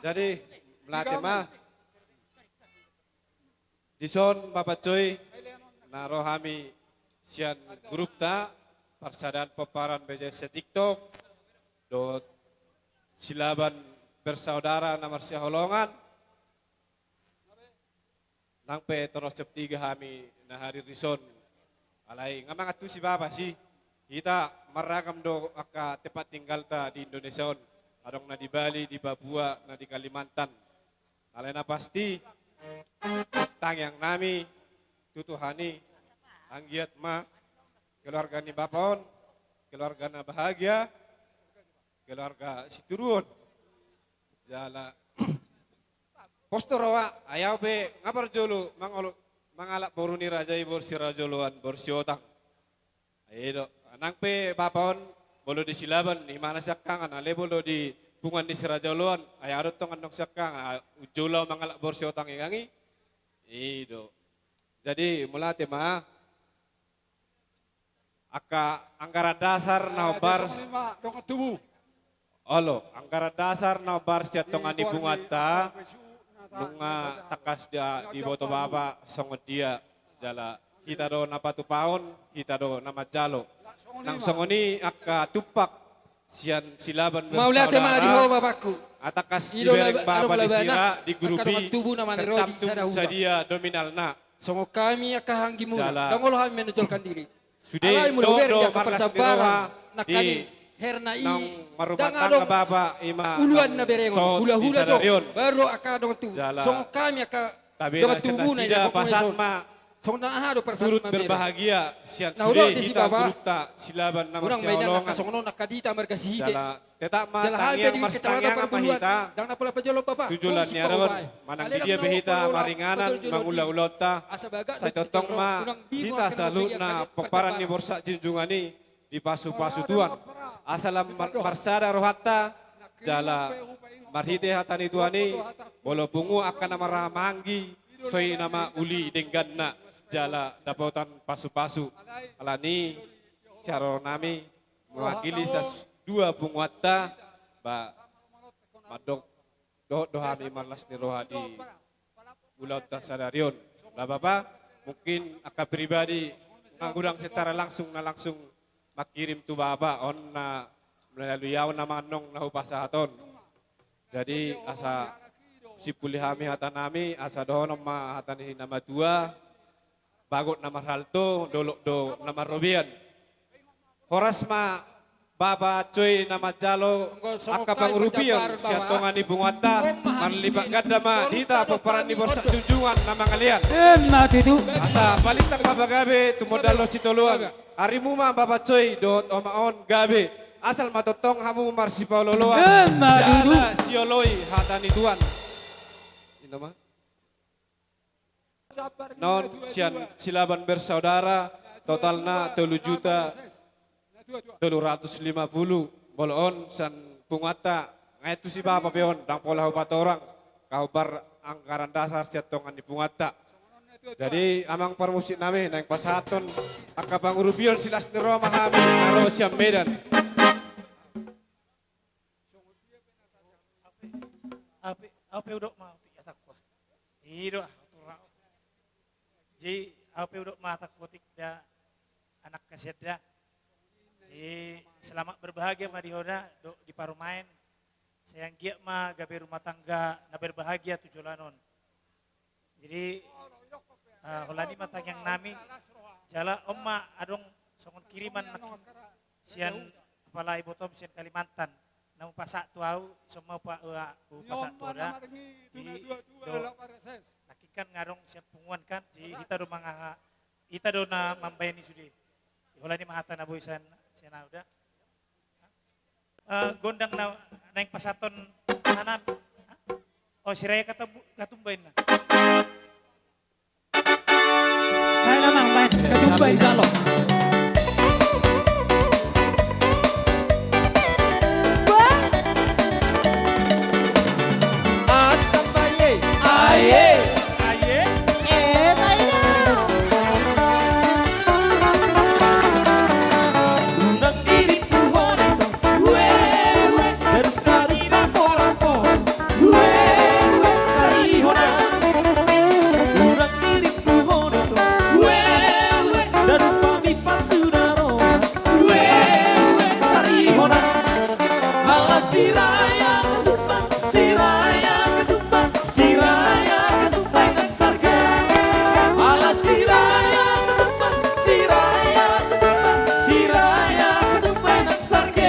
Jadi melatih mah dison Bapak Coy narohami sian grup ta persadaan peparan BJS TikTok dot silaban bersaudara nomor siholongan nang pe terus cep 3 kami na hari rison alai ngamang atu si Bapak sih kita merakam do aka tempat tinggal ta di Indonesia adong na di Bali, di Papua, na di Kalimantan. Alena pasti tang yang nami tutuhani anggiat ma keluarga ni bapon, keluarga na bahagia, keluarga siturun. Jala postorowa ayaw be ngapar jolo mangalak boruni raja ibor si rajoluan bor si otang. Ayo nang pe bapon bolo di silaban di mana sakkangan ale bolo di bungan di sirajoluan ay arot tong andong sakkang ujulaw mangalak borsi otang ingangi ido jadi mulate ma aka angkara dasar na bar olo angkara dasar na bar sia tongani bungata nunga takas dia di boto baba songo dia jala kita do napatu paon kita do nama jalo nang songoni aka tupak sian silaban Maulate ma diho bapakku. Atakas di bereng baba di sira di grupi tercantum sadia dominalna. Songo kami akahanggi muna. Dangolo kami menunjukkan diri. Sudah Alai mula ber dia kapertabaran nakani di herna i nang dang marumatan adong na baba ima uluan na berengon hula-hula jo baru akadong tu. Jala. Songo kami aka Tabira dong tubuh na sida pasatma Songo na ahado turut berbahagia sian Nah, sudah di si kita Baba. grup ta silaban nama Urang mainan siolongan nakasongono nakadita margasihite. jala tetak ma Dalam hal tangiang jadi mas kecamatan tangiang perpuluhan mahita dang napula pajolo papa. tujulan nyaron manang dia behita maringanan mangula-ulota saya totong ma kita salut na peparan ni borsa junjungani di pasu-pasu tuan asalam marsada rohatta jala marhite hatani tuani bolo bungu akan nama ramanggi soi nama uli dengganna jala dapatan pasu-pasu alani syaro nami mewakili dua bunguata ba madok dohami malas ni rohadi ulau tasadarion lah bapak mungkin akan pribadi ngagudang secara langsung makirim tu bapak on na melalui yaw na manong na hupasahaton jadi asa si pulihami hatanami asa dohonom ma hatanihin nama dua bagot nama halto dolok do nama robian horas ma baba coy nama jalo aka bang rupian siatongan ibu ngata manlipak gada ma dita peperan ni borsak junjungan nama ngalian Enak itu. asa balitak baba gabe tumodalo sitoluan harimu ma baba coy dot omaon gabe asal matotong hamu marsi pauloloan jala sioloi hatani tuan ini mah non sian silaban bersaudara totalna 3.350.000 bolon san pungata ngaitu si bapa peon dang pola hupat orang kaubar anggaran dasar siatongan di pungata jadi amang permusik nami nang pasaton akabang rubion silas nero mahami naro siam medan Ape udok mau atak ko. Iro Ji ape udok ma atak kotik da anak kasedda. Ji selamat berbahagia ma dihoda do di parumain. Sayang giat ma gabe rumah tangga na berbahagia tujulanon. Jadi holani matang yang nami jala omma adong songon kiriman sian kepala ibu tom sian Kalimantan. Namu pasak tuau semua pak pasak tuada jadi do nakikan ngarong siap punguan kan jadi kita do mangaha kita do na mambayani sudi holani mahata na boisan siana udah gondang na naing pasaton tanam oh siraya katumbain na Main namang main ketumbai jalo. Unang diriku honito, wewe, dari Ala siraya ketupat, siraya ketupat, siraya ketupat dan sarga. Ala siraya ketupat, siraya ketupat, siraya ketupat dan sarga.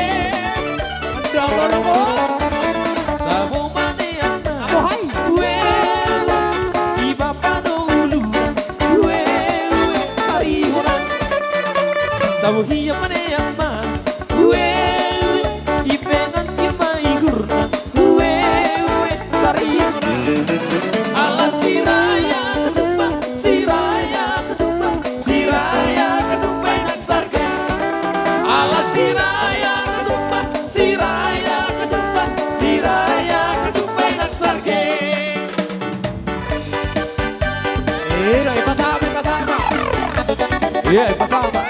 Tabo maniana, iba padulu, sarihona. Tabo hiya maniana, ipengan imaigurna, sarihona. Ala siraya ketupat, siraya ketupat, siraya ketupat dan sarga. Ala siraya ketupat, siraya ketupat, siraya ketupat dan sarga. Ipasama. Iya, ipasama.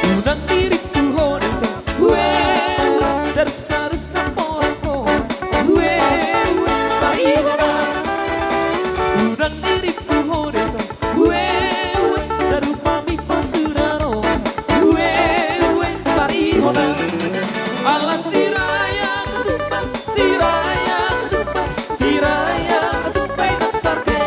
Unang diriku honito, darusa-rusa porako, sarihona. Unang diriku honito, darupami pasurano, sarihona. Ala siraya ketupat, siraya ketupat, siraya ketupat dan sarga.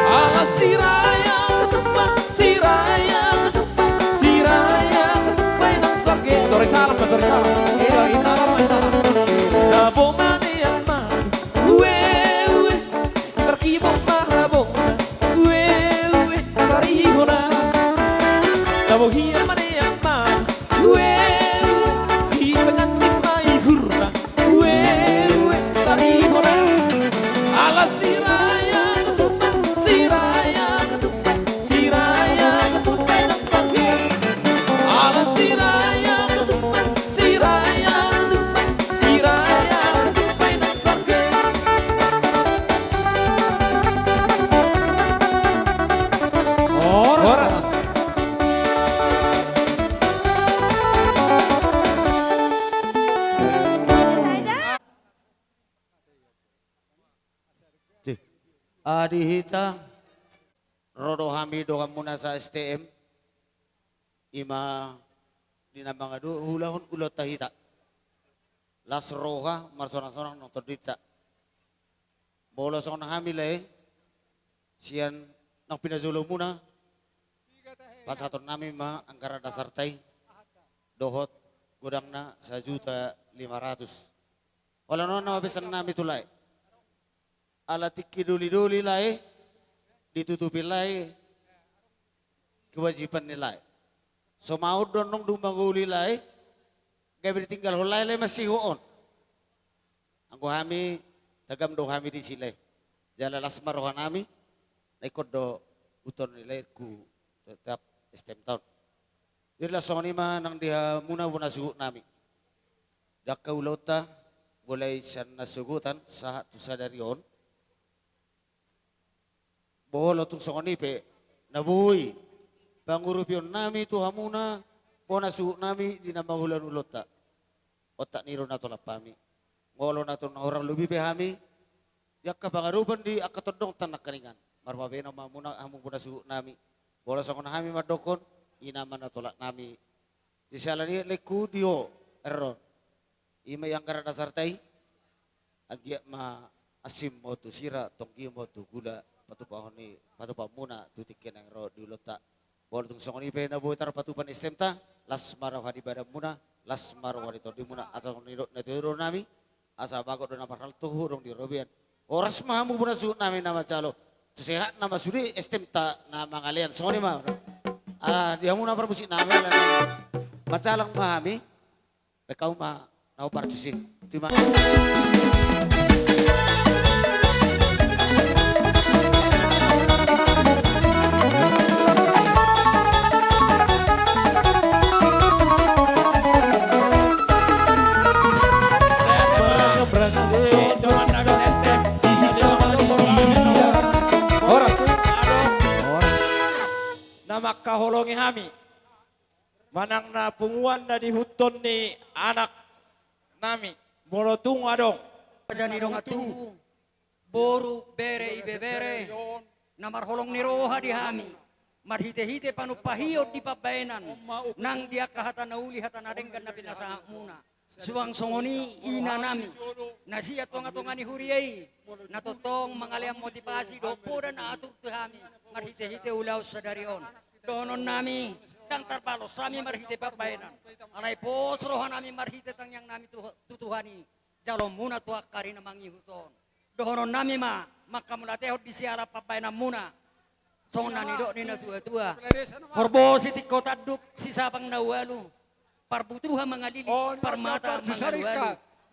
Ala siraya ketupat, siraya ketupat, siraya ketupat dan sarga. Tori salam, tori salam. Dabo manian man, terkibong mahabong, sarihona. Dabo hiya manian man, ipengan imaigurna, sarihona. Ala siraya ketupat, siraya ketupat, siraya ketupat dan sarga. Ala siraya ketupat, siraya ketupat, siraya ketupat dan sarga. Horas. Adihita rodo hami doa muna sa STM ima dinamangadu hulahun ulot tahita las roha marsorang-sorang nonton dita bolos on hamile sian nang pinazulo muna pasaton nami ma angkara dasar tay dohot gudang na 1.500.000 wala no na mabisan nami tulay ala tiki duli-duli lai ditutupi lai kewajiban nilai so mau donong dumanguli lai gabri tinggal hulai lai masih hoon anggo hami tagam do hami di sile jala lasmar rohan hami naikot do uton nilai ku tetap STM tahun dirla soni ma nang dia muna suhu nami dakka ulota boleh sian nasugutan sahat tu sadarion bolo tung soni pe nabui pangurupion nami tu hamuna bona suhu nami di nama hulan ulota otak niro nato lapami ngolo nato na orang lebih pe hami yakka pangarupan di akatodong tanak kaningan marmabena mamuna hamu bona suhu nami bola sokon hami madokon inaman na tolak nami di salani leku dio erron ima yang karena dasar tai agia ma asim motu sira tongki motu gula patupahoni patupamuna tutiken yang ro diulota bola tung sokon ipe na boitar patupan istemta las marawani badam muna las marawani todi muna asal niro netiro nami asa bagot dona parhal tuhurong di robian oras mahamu muna su nami nama calo sehat nama sudi estemta nama ngalian soni mah dia muna permusik nama macalang mahami bekau mah nau partisi terima nama kaholongi hami manang na punguan na di huton ni anak nami molotung adong Jani dong atu boru bere ibe bere namar holong ni roha di hami marhite-hite panupahiyo di pabayanan nang dia kahata nauli hata narenggan na pinasa muna suang songoni ina nami nasiya tonga-tonga ni huriyay natotong mangaliang motivasi dopo dan atur tu hami marhite-hite ulaw sa darion donon nami dang tarpalos sami marhite pabayanan alay po suruhan nami marhite tang yang nami tutuhani jalom muna tuak kari na mangihuton dohonon nami makamulatehot di siara pabayanan muna song nanido ni na tua-tua horbo sitik kota duk sisapang nawalu parbutuha mengalili parmata mengalu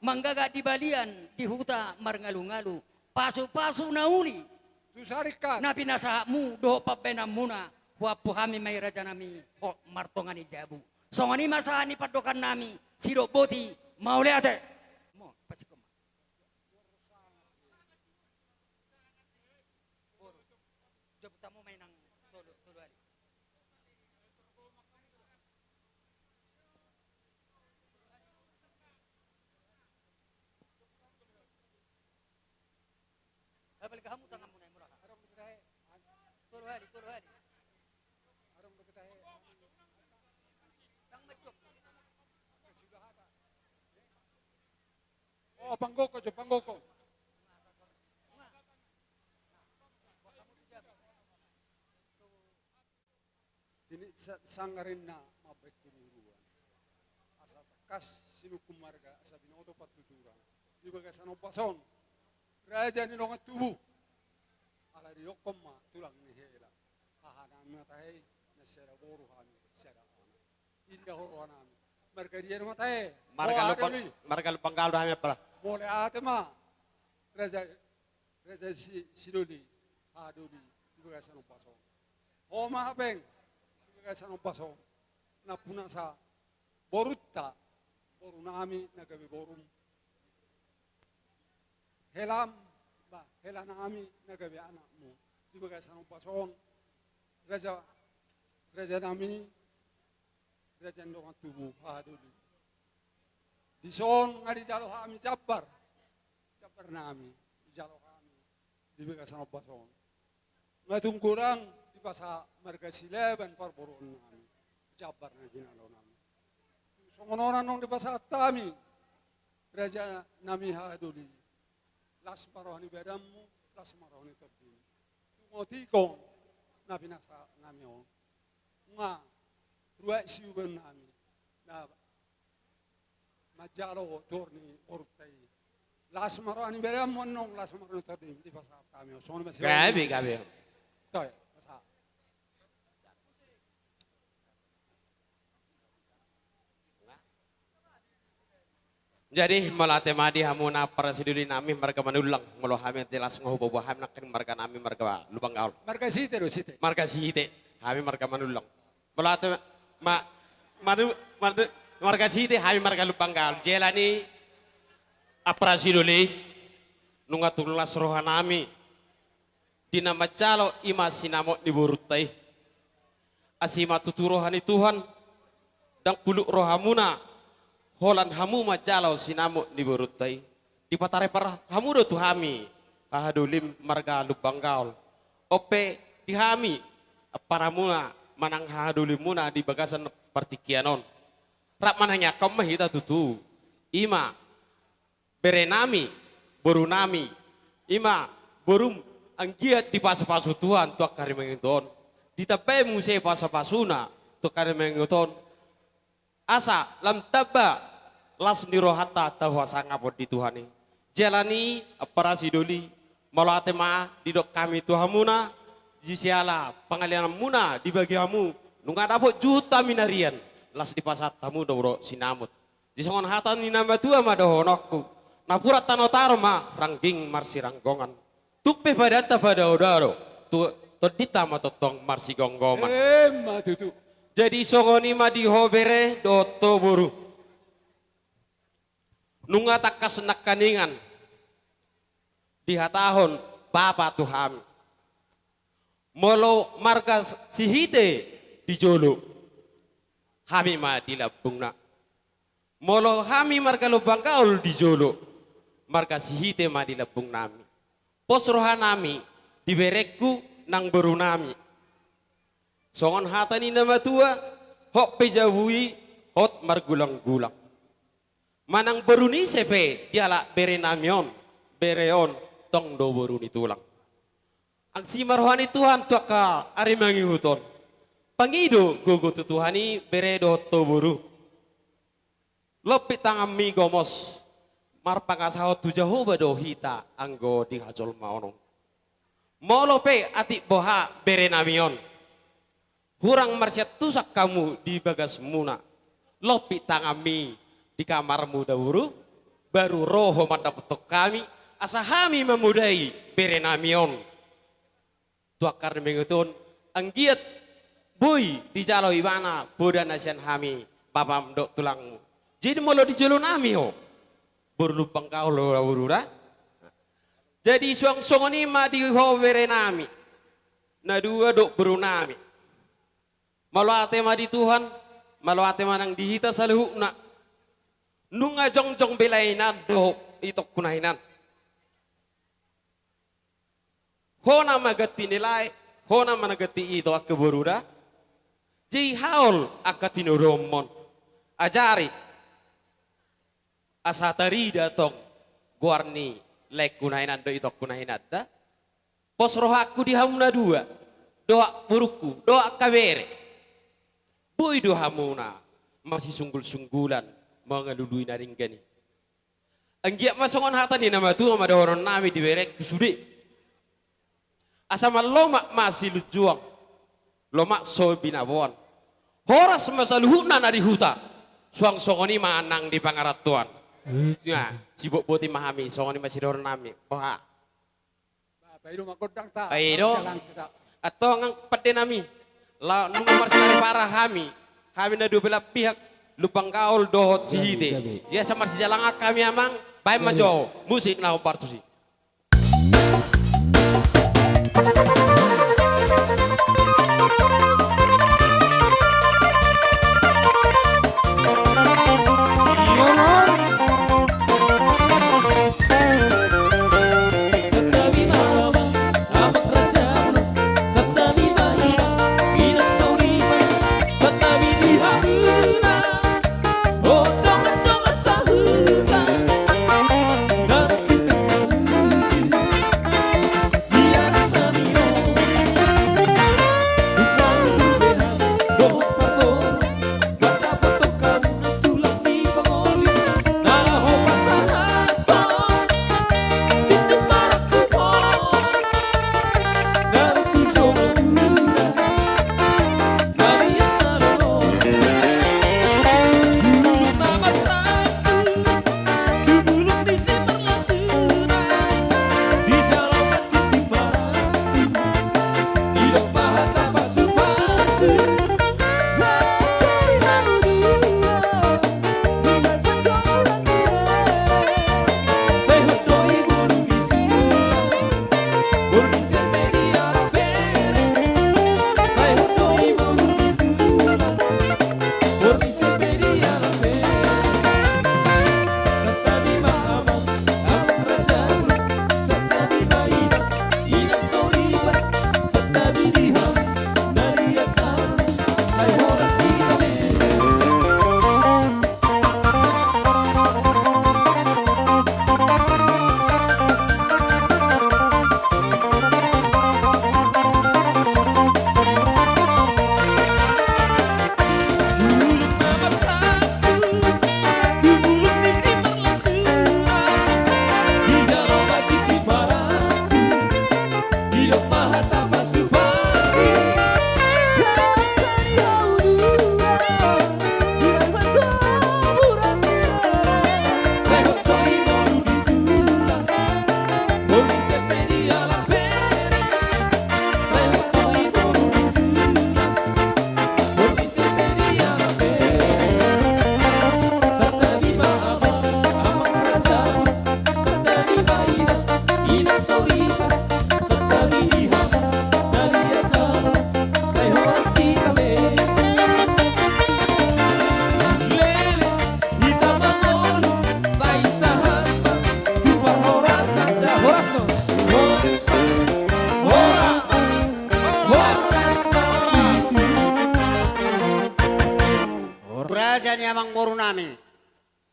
manggaga di balian di huta marngalu-ngalu pasu-pasu nauli na pinasahamu doho pabayanan muna wapuhami may raja nami martongani jabu songani masahani padokan nami sidok boti maule ate mo pasikom jabu tamu may nang tolo ali habal kamu tangan mo na mura tolo ali Oh, panggoko, jo, panggoko. Ini sangarin na mabait tinuruan. Asa takas sinukum marga asa binoto patuturan. Di bagas ano pason. Raja ni nongat tubuh. Ala di ma tulang ni hela. Hahanam na tahay na sera boru hani sera ana. Indah horwanami. Marga dia rumah tahay. Marga lupang kalau kami apa? Boleh atema Raja Sidoli Adoli di bagasan paso. Homa habeng di bagasan paso. Na punasa borutta boru nami nagabi borum. Helam hela nami nagabi anakmu di bagasan paso. Raja nami Raja ndongan tubuh Adoli. Di son ngadi jalo kami jabar nami jalo kami di bagasan pason ngatung kurang di pasa marga sileban parboron nami jabar na ginalo nami songonoran nong di pasa tami raja nami haduli las marohani bedamu las marohani terdini ngotikong na binasa nami on nga ruwet siuban nami na majalo torni ortai las marani beram monong las marani torni di pasar kami sono masih Gabi toy pasar jadi melatih madi hamuna para siduli nami mereka menulang melo hami telas ngohu bobo hami nakin mereka nami mereka lubang gaul marga site hami mereka menulang melatih madu marga site hami marga lubang gaul jelani para siduli nunga tulas rohanami dina macalo ima sinamo diburutai asima tuturohani Tuhan dan puluk rohamuna holan hamu macalo sinamo diburutai di patare para hamu do tuhami ahadulim marga lubang gaul ope dihami para muna manang hadulimuna di bagasan partikianon rak mananya kau mahita tutu ima berenami borunami ima borum anggiat di pasu-pasu Tuhan tuak kari mengiton ditapai musai pasapasuna tuak kari mengiton asa lam taba las nirohata tahu sangapot di Tuhan ini jalani para sidoli malatema di dok kami Tuhamuna jisiala pengalian muna di bagi kamu nunga dapot juta minarian las di pasat tamu doro sinamut disongon hatan ni nama tua madahonokku napurat tanotaro ma rangging marsi ranggongan tukpe pada odaro tu todita matotong marsi gonggoman tutu jadi songoni ma di hobere doto buru nunga takas nak kaningan di hatahon bapa Tuhan molo marga sihite di jolo hami ma di labungna molo hami marga lubang kaul di jolo markasihite ma di lebung nami. Pos roha nami diberekku nang beru nami. Songon hatani nama tua hok pejawui hot margulang-gulang. Manang beruni sepe diala bere namion bereon tong do beruni tulang. Ang si marhani Tuhan tuaka ari mangihuton. Pangido gogo tutuhani beredo to buru. Lopit tangan mi gomos marpangasahot tujaho bado hita anggo di hajol maonong. Molope ati boha bere namion. Hurang marsiat tusak kamu di bagas muna. Lopi tangami di kamarmu dahulu. Baru roho mandapetok kami. Asahami memudai bere namion. Tuakar mengutun anggiat boy di jalo ibana boda nasian hami papam dok tulangmu. Jadi molo di jalo nami ho. Berlupang kau lo urura. Jadi suang songoni ma di ho bere nami. Na dua dok berunami. Malu ate ma di Tuhan, malu ate manang dihita saluhukna. Nunga jong-jong belainan do itok kunainan. Hona magati nilai, hona managati ito akaburuda. Jai haul akatino romon. Ajari. Asatari datong guarni lek kunainan do itok kunainan da. Pos rohaku di hamuna dua. Doa buruku, doa kabere. Boy dohamuna masih sunggul-sunggulan mengalului naringgani. Anggiak masongon hata ni nama tu ama doron nami diberek kusudi. Asama lomak masih lujuang, lomak so binawon. Horas masaluhuna nadi huta, suang songoni manang di pangaratuan. Ya, sibuk boti mahami songoni masih doron nami. Wah. Paido magodang ta. Paido. Atau ngang pade nami. La nungu marsari parah kami na dua belah pihak lupang kaul dohot sihite. Dia sama si jalang kami amang baik majo musik na opartusi.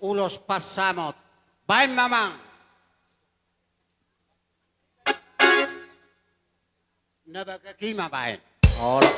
ulos pasamot. Baik mamang. Nabagakima baik. Olo.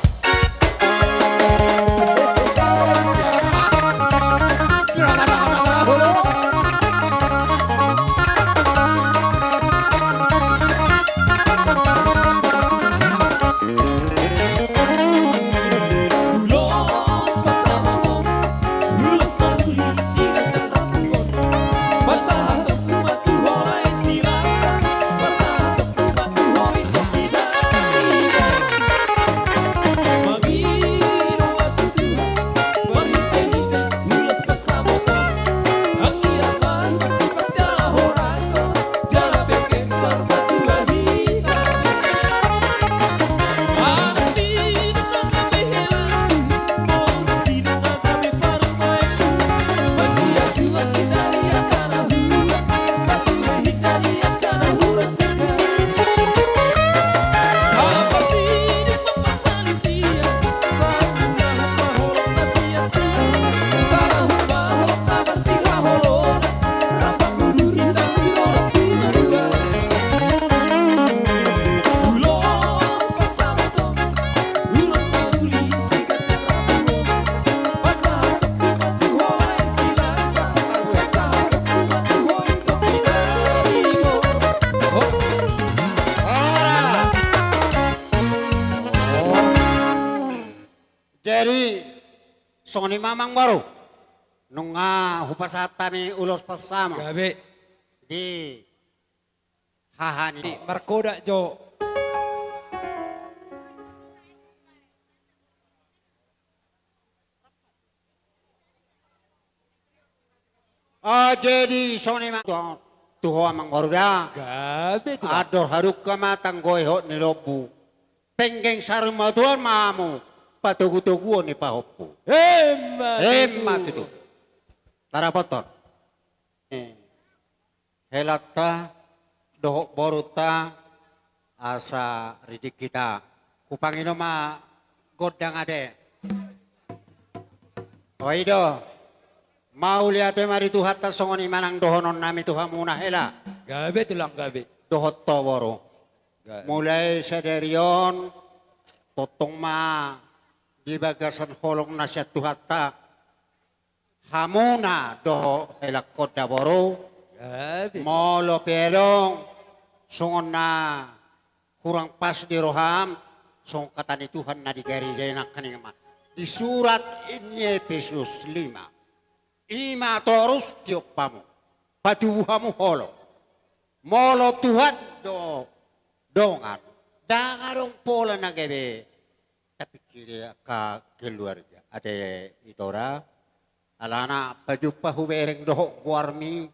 Jadi, soni mamang baru. Nunga hupasatami ulos pasama. Gabe. Di hahani. Markoda jo. Jadi soni mamang. Tuho amang baru dah. Gabe. Ador haruk kamatang goyhot ni lobu. Penggeng sarung matuan mamu. Patugu-tuguan ni pahopu. Hemat itu. Para poton. Helata, dohok boruta, asa ridik kita. Kupangino ma godang ade. Oido, mau lihat mari tuhat ta songoni manang dohonon nami Tuhan muna hela. Gabe tulang gabe. Dohot to boro. Mulai sederion, totong ma di bagasan holong nasya tuhata hamuna doho helak koda boro molo perong songon na kurang pas di roham song kata ni Tuhan na di gereja enak kaning ma di surat ini Efesus 5 ima torus tiopamu patuhamu holo molo Tuhan do dongan dangarong pola na gebe tapi kiri ka keluarga ada itora alana pajupa hubereng dohok guarmi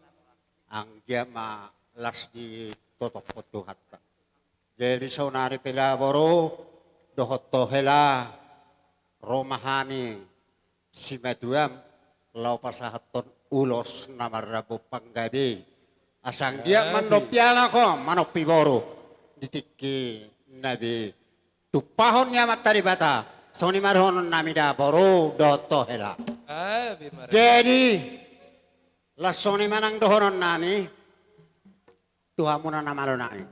ang dia ma las di totop potu hatta jadi saunari pela boro dohot tohela romahami simaduam lau pasahaton ulos namarabu panggabi asang dia mandopiala ko manopi boro ditiki nabi tupahon nyamat tadi bata soni marhonon namida boro doto hela jadi la soni manang dohonon nami tuhamuna namalo nami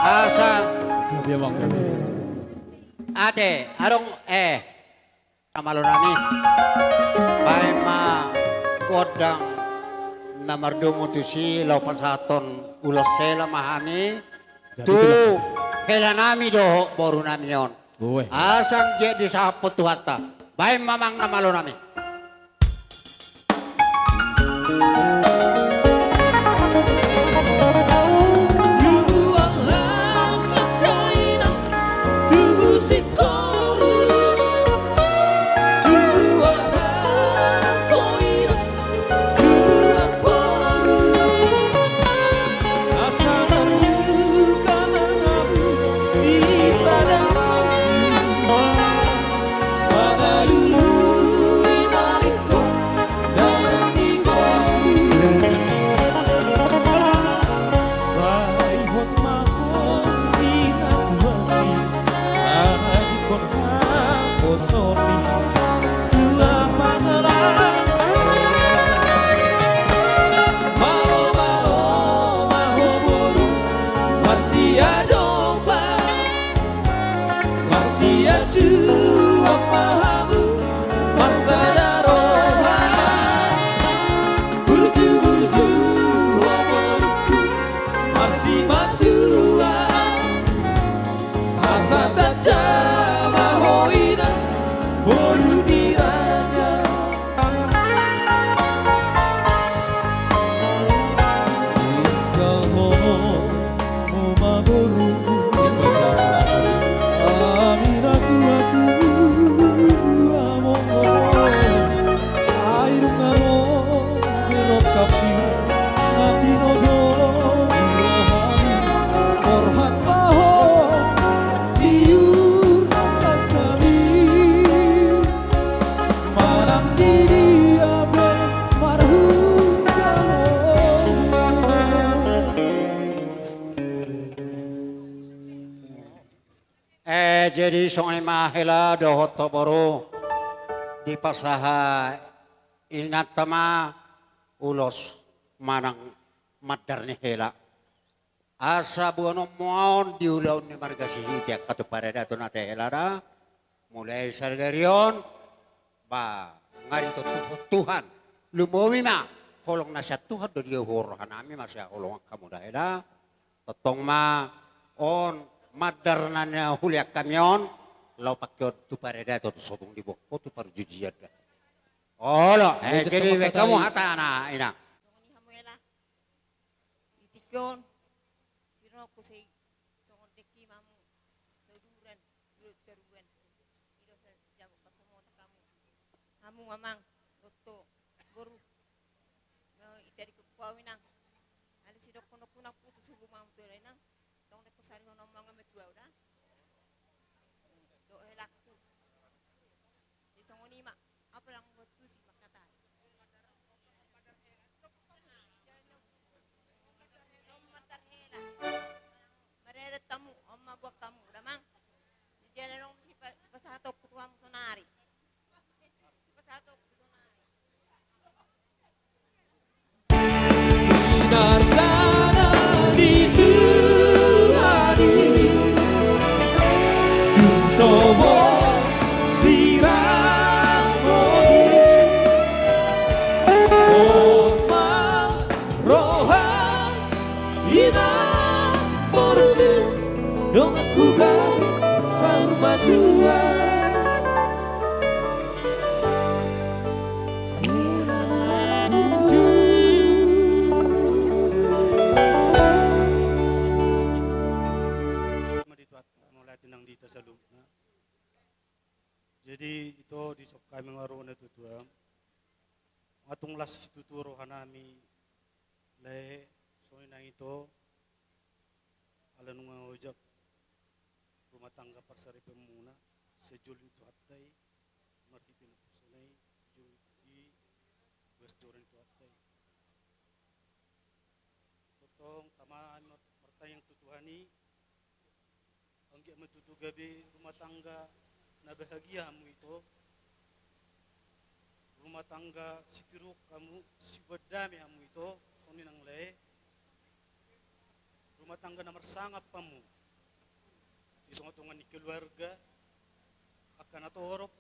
asa ade arong namalo nami baima godang namardumo tusi lau pasaton ulos sela mahami tu hela nami doho boru nami yon. Asang je di sapot tuhata. Baik mamang namalo nami. Dulu Jadi song mahela dohot toboro di pasaha ingat tama ulos manang madar ni hela asa buano mohon diulaw ni margasihi tiak katupare dato na hela na mulai sargarion ba ngari to Tuhan lumowi ma holong na siya Tuhan do dia horohan nami masya holong kamu dah hela totong ma on madar nanya huliak kamyon lau pakyod tu pareda tu sotong di boko tu parjujian dah. Oh lo, jadi kamu hata na ina. Itikyon, sino ko say songon deki mamu sauduran durut teruan ilo sa jago pasamota kamu hamu mamang lotto goru no itari ko pawinang ali sidok kono kuna putu subu mamu to nang tong de pasari hono manga metua udah do helakku di songoni mak apa lang betu si makata Marere tamu, oma buat kamu, damang. Jadi nong si pasato kutuam sonari. Pasato kutunari. Binar sana dituhani Dung sobo sirang modi Osman rohan inang pordu Dong aku kami sama Tuhan mulai tinang di tasalubna. Jadi itu di sok kami ngaruh na tutua. Atong las tuturo hanami le soy na ito ala nung ojak rumah tangga parsari pemuna sejulin tu hatay marhitin pusunay juli westjorin tu hatay. Totong tamaan martayang tutuhani anggi matutu gabi rumah tangga na bahagiamu itu rumah tangga sitiruk kamu sibadami kamu itu soni nang le rumah tangga na marsangap kamu hitung-hitungan ni keluarga akan atorok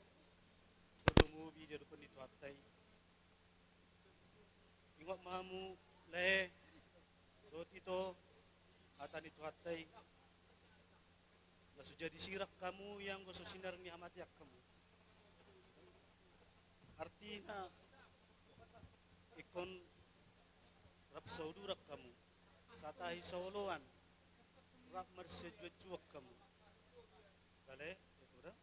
berumubi di depan itu atai ingok mamu le dot itu atan itu atai lalu jadi sirak kamu yang gosok sinar ni amatiak kamu artinya ikon rap saudurak kamu satahi soloan rap mersejujuak kamu kale itu dah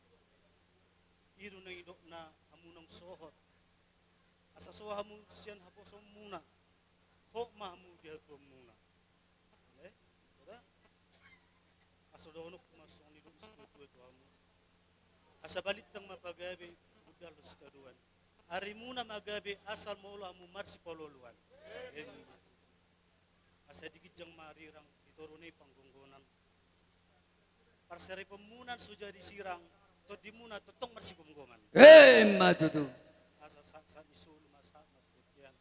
iru na idok na amunang sohot asa sohamu sian haposom muna hok mahmu dia muna kale itu dah asa donok masong idok iskutu itu amu asa balit tang mapagabe budal staduan hari muna magabe asal maulamu marsi pololuan asa digijang marirang dituruni panggunggonan parsari pemunan suja disirang to dimuna totong marsi gomgoman Matutu. asa saat isul masa matutian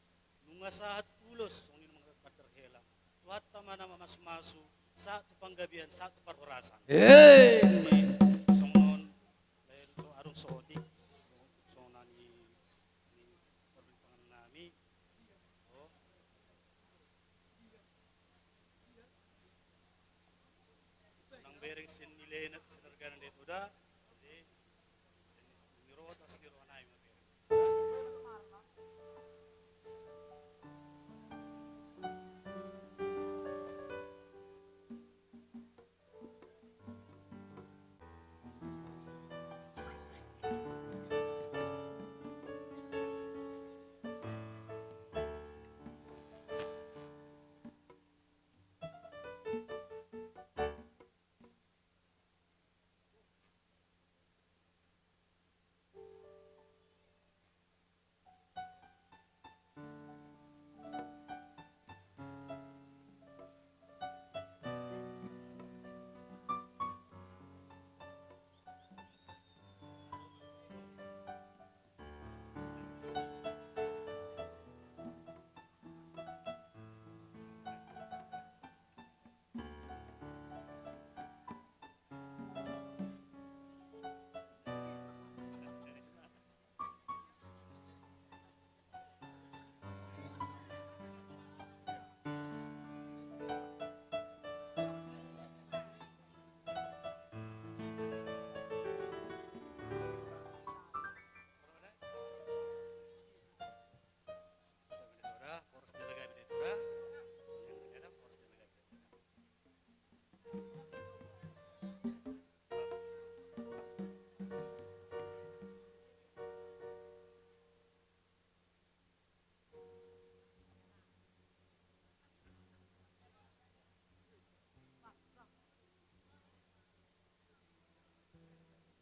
nunga saat ulos songin mga paterhela tuhat tama na masu saat tu panggabian saat tu parhorasan songnon lain to arung sodik sonani ni perbincangan nami oh nang bereng sin nilai na sinerganan dito da jadi nirot as nironay mabereng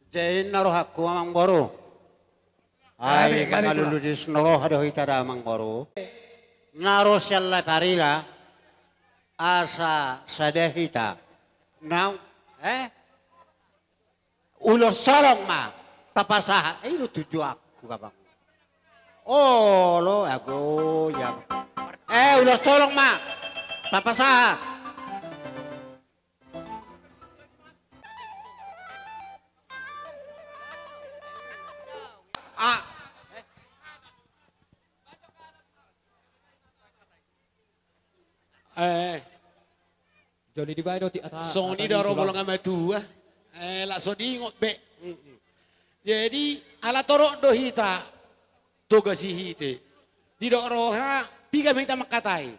Jain naruh aku amang baru. Ay, mangaluludis naruh ada hitada amang baru. Naruh syalla parila asa sadahita. Now, ulos sorong ma tapasa. Lu tuju aku kabang. Oh, lo aku ya. Ulos sorong ma tapasa. Joli di bayo ti ata. Sony daro bolong ama tua. La so di ngot be. Jadi ala torok do hita toga si hite. Di do roha piga hita makatai.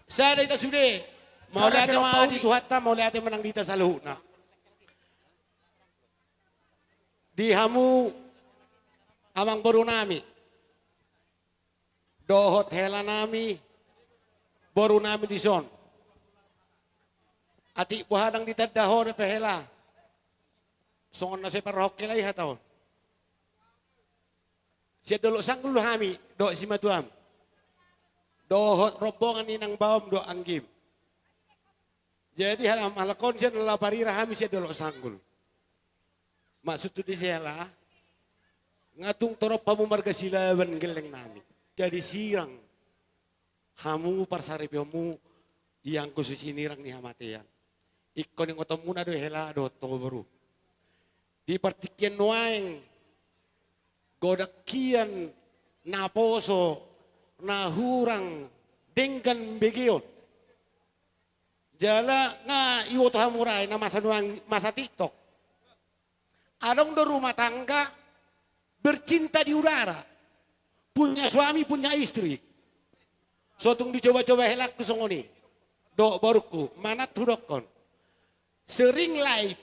Saya ita sudah. Mau lihat ma di tuhatta mau lihat menang dita saluhna. Di hamu amang baru nami. Dohot hela nami, baru nami di son. Ati buhadang di tadahor pehela. Songon na si parhokke lay hataw. Siya dolo sanggul hami, do si matuam. Dohot robongan inang bawam do anggim. Jadi halam halakon siya nalaparira hami siya dolo sanggul. Maksud tu di siya lah. Ngatung torop pamumarga silaban geleng nami. Jadi sirang hamu parsaripyomu yang khusus inirang ni hamatean. Ikon yang otom muna do hela do tobaru. Di partikian nuaeng godakian naposo nahurang dengkan begion. Jala nga iwoto hamurai na masa TikTok. Adong do rumah tangga bercinta di udara. Punya suami, punya istri. Sotung dicoba-coba helak ku songoni. Dok baruku, mana tudokon. Sering live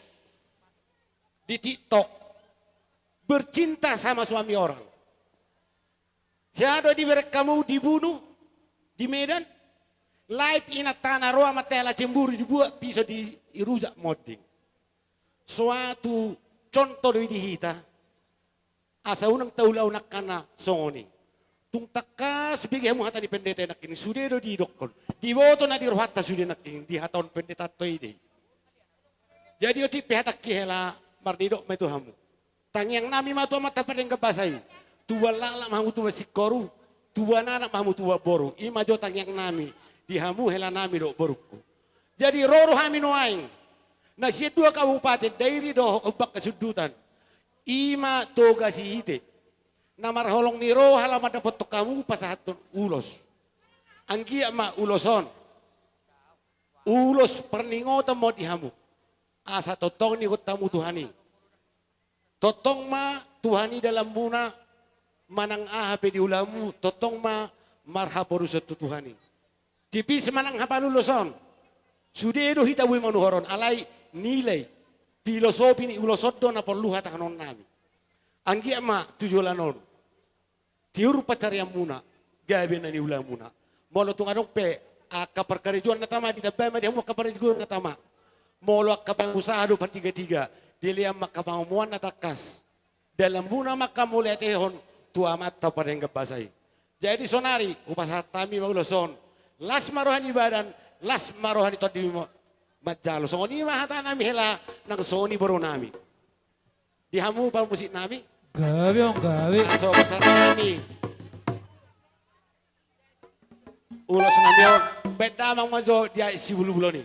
di TikTok. Bercinta sama suami orang. Ya do diberek kamu dibunuh di Medan. Live ina tanah roa matela cemburu dibuat bisa dirujak modding. Suatu contoh dari hita. Asa unang taulaw nakana songoni. Tung takas bigay mo hata di pendeta nak ini sudah di dokon. Di boto na di rohata sudah nak ini di haton pendeta to ide. Jadi oti pehatak kihela mardidok metu hamu. Tangyang nami matu mata padeng kabasai. Tua lala mamu tua sikoru, tua anak mamu tua boru. Ima jo tangyang nami di hamu hela nami dok boruku. Jadi roro hami noaing. Na siya dua kabupaten dairi do ubak kesudutan. Ima toga si hite. Namar holong niro halaman dapat kamu pasahatun ulos. Anggi ama uloson. Ulos perningo tamo dihamu. Asa totong ni tamu Tuhani. Totong ma Tuhani dalam muna manang ahape di ulamu. Totong ma marhaporusat Tuhani. Tipis manang hapan uloson. Sudah edo hitawi manuhoron alai nilai filosofi ni ulosoddo na perlu hatanon nami. Anggi ama tujulanon. Tiur pacarian muna, gabi na ni ulang muna. Molo tung anong pe, kaparkarijuan na tama, di tabay ma di mo kaparkarijuan na tama. Molo kapangusaha do pantiga-tiga, diliam makapanguan na takas. Dalam muna makamuli atehon, tuamat tau pada yang basai. Jadi sonari, upasat tami mauloson, las marohani badan, las marohani todi majalo. Soni mahata nami hela, nang soni baru nami. Dihamu pa musik nami. Gabi ang gabi. So pasat nami. Ulos nami on. Beda mang majo dia isi bulu-bulu ni.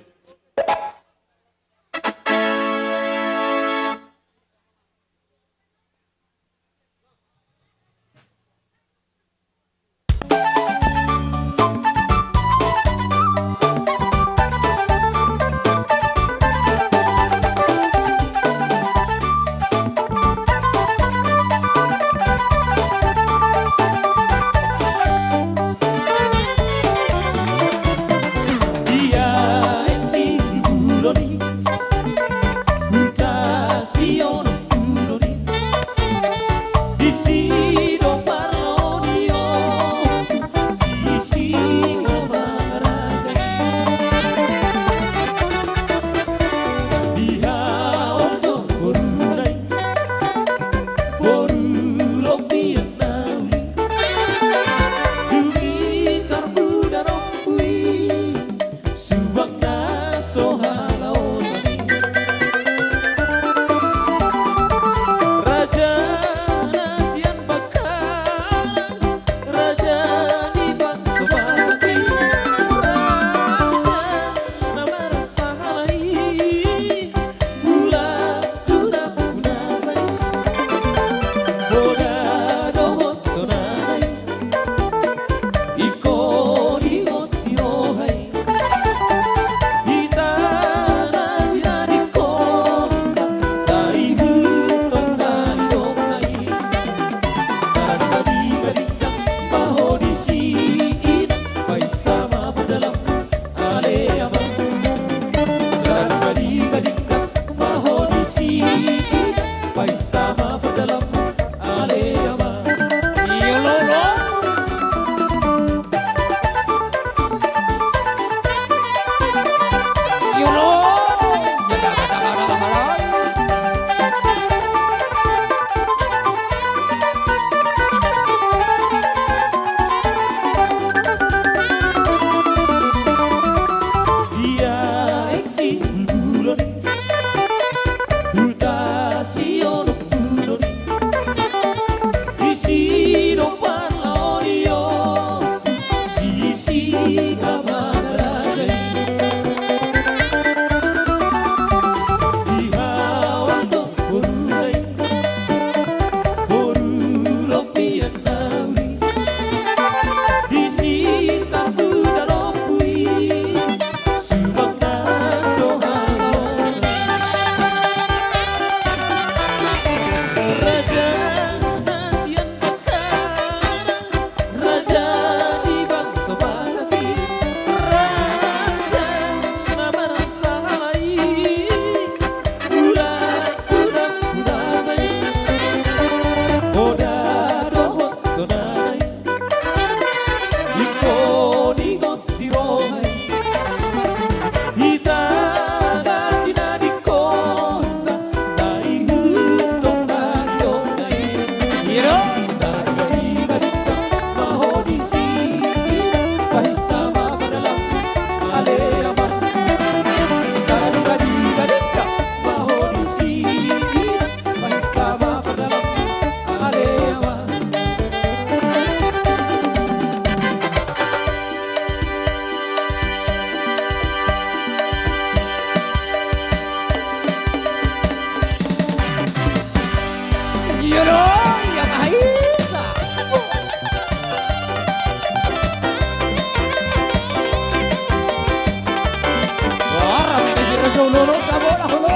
lolo kabo la holo.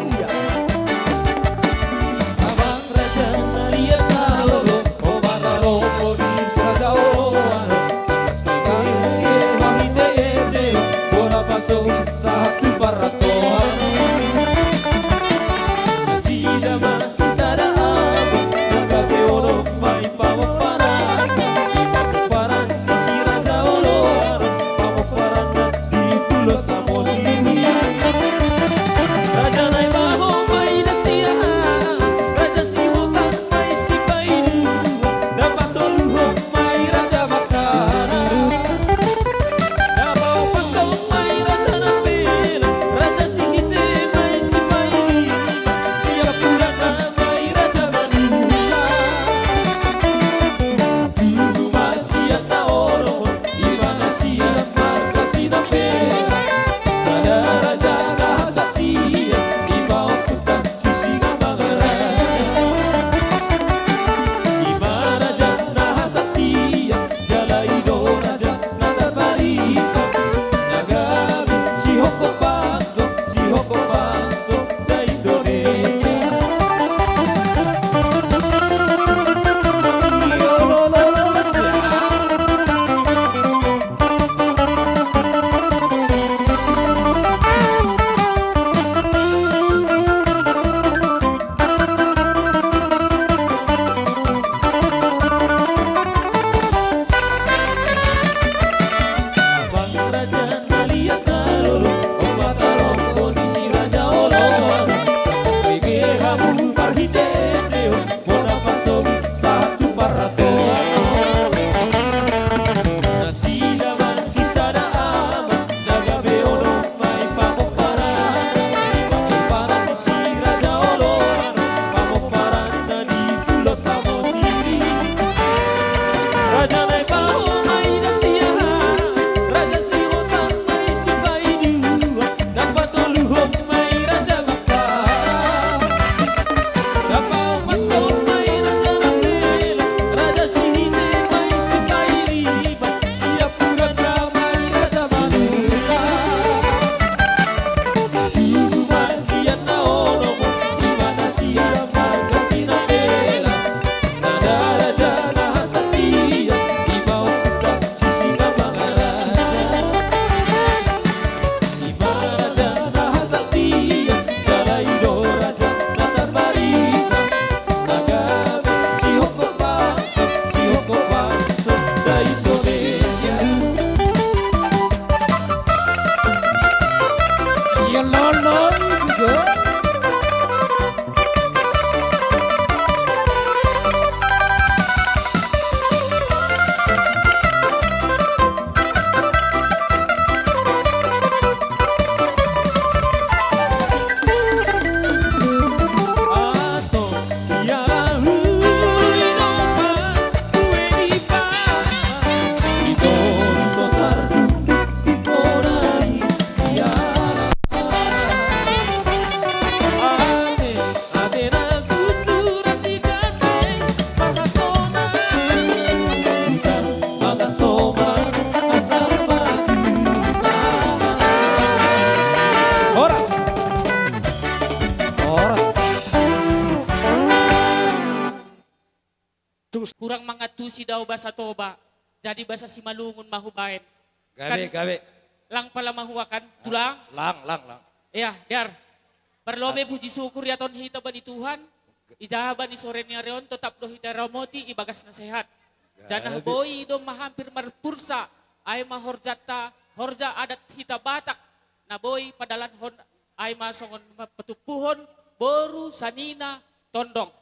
Iya. Abang raja naria kalolo, obata lolo di Raja Oloano. Kasih mahite ede, bola paso satu paratoan. Sida masih sada abu, naga keono mai pawa paran. Paran di Raja Oloano, pawa paran di Pulau Samosir. Raja nai baho mai nasia, raja si hutan mai si paidu, dapat toluho mai raja bakana. Dapat pantau mai raja napela, raja si hite mai si paidu, siap purana mai raja manula. Dulu masih ta oro, imana siap marga si napela, sada raja rahasatia, ibau putar sisi gambaran. Imana jana hasatia, jala ido raja nata barita, nagabi si hoko bangso da Indonesia. Yo lolo lolo. Abang raja nalia kalolo, obata lompo di si Raja Oloano. Kege hamu parhite deo, mona pasogi satu paratoano. Nasida mansi sada ama, naga beono mai pamok paran. Pakai paran di si Raja Oloano, pamok paran di Pulau Samosir. Raja nai baho mai nasia, raja si hutan mai si paidu, dapat toluho mai raja bakara. Dapat pantau mai raja napela, raja si hite mai si pairiba, siap purana mai raja manula. Dulu masih ta oro, imana siap marga si napela, sada raja rahasatia, ibau putar sisi gambaran. Imana jana hasatia, jala ido raja nata barita, nagabi si hoko bangso da Indonesia. Yo lolo juga. Aso siara huli dopa kue di pas, itu sotar duduk di korai siara. Ate na kuturan di kandeng, makasoma asal bagus sama. Horas. Kurang mangatusi daw basa toba. Jadi basa si malungun mahubain. Gawe. Lang pala mahuakan, tulang. Lang. Iya, dar. Perlobe puji syukur ya ton hita bani Tuhan. Ijahaban ni sore ni areon tetap doh hita ramoti ibagas na sehat. Janah boy dom mahampir marpursa. Ay mahorjata, horja adat hita Batak. Na boy padalan hon ay masongon petupuhon boru sanina tondong.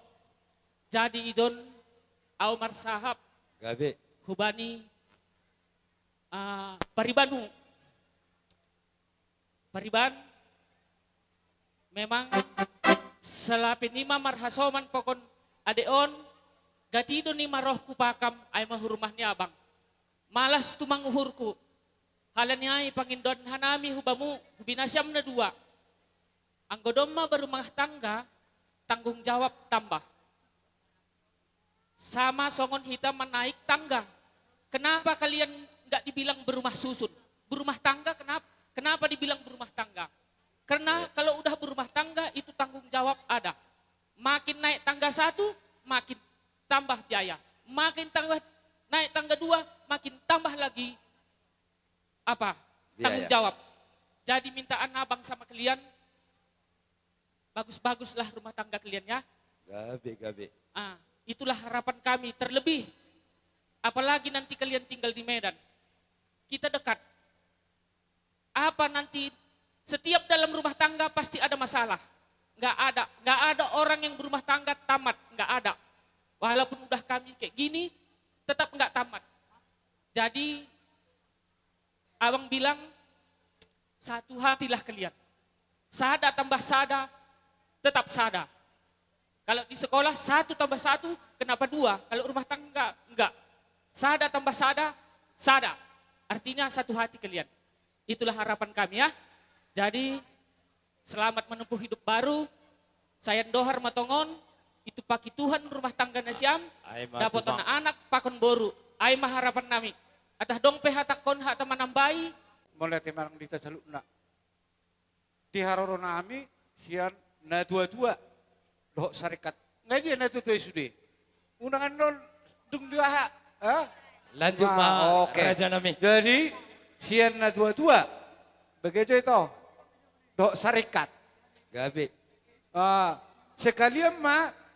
Jadi idon Aumar Sahab Gawe. hubani paribanu. Pariban memang selapin nima marhasoman pokon adeon gatido ni maroh kupakam ay mahurumah ni abang. Malas tumanguhurku. Halanya ay pangindon hanami hubamu hubinasyam na dua. Ang godoma berumah tangga tanggung jawab tambah. Sama songon hitam menaik tangga. Kenapa kalian nggak dibilang berumah susun? Berumah tangga kenapa? Kenapa dibilang berumah tangga? Karena kalau udah berumah tangga itu tanggung jawab ada. Makin naik tangga 1, makin tambah biaya. Makin naik tangga 2, makin tambah lagi apa? Tanggung jawab. Jadi mintaan abang sama kalian, bagus-baguslah rumah tangga kalian ya. Gabe. Itulah harapan kami. Terlebih, apalagi nanti kalian tinggal di Medan. Kita dekat. Apa nanti, setiap dalam rumah tangga pasti ada masalah. Nggak ada orang yang berumah tangga tamat. Nggak ada. Walaupun udah kami kayak gini, tetap nggak tamat. Jadi, abang bilang, satu hatilah kalian. Sada tambah sada, tetap sada. Kalau di sekolah 1 tambah 1, kenapa 2? Kalau rumah tangga, enggak. Sada tambah sada, sada. Artinya satu hati kalian. Itulah harapan kami ya. Jadi, selamat menempuh hidup baru. Saya Dohar Matongon, itu paki Tuhan rumah tangga nasiam, dapat anak pakon boru. Aima harapan nami. Atah dong pehatakon hata manambai. Mulai teman dita salukna. Di haroro nami sian na dua-dua doh syarikat. Nggak dia na tutoy sude. Unangan non dung dua Lanjut Raja Nami. Jadi sian na dua-dua. Begitu itu. Doh syarikat. Gabe. Sekalian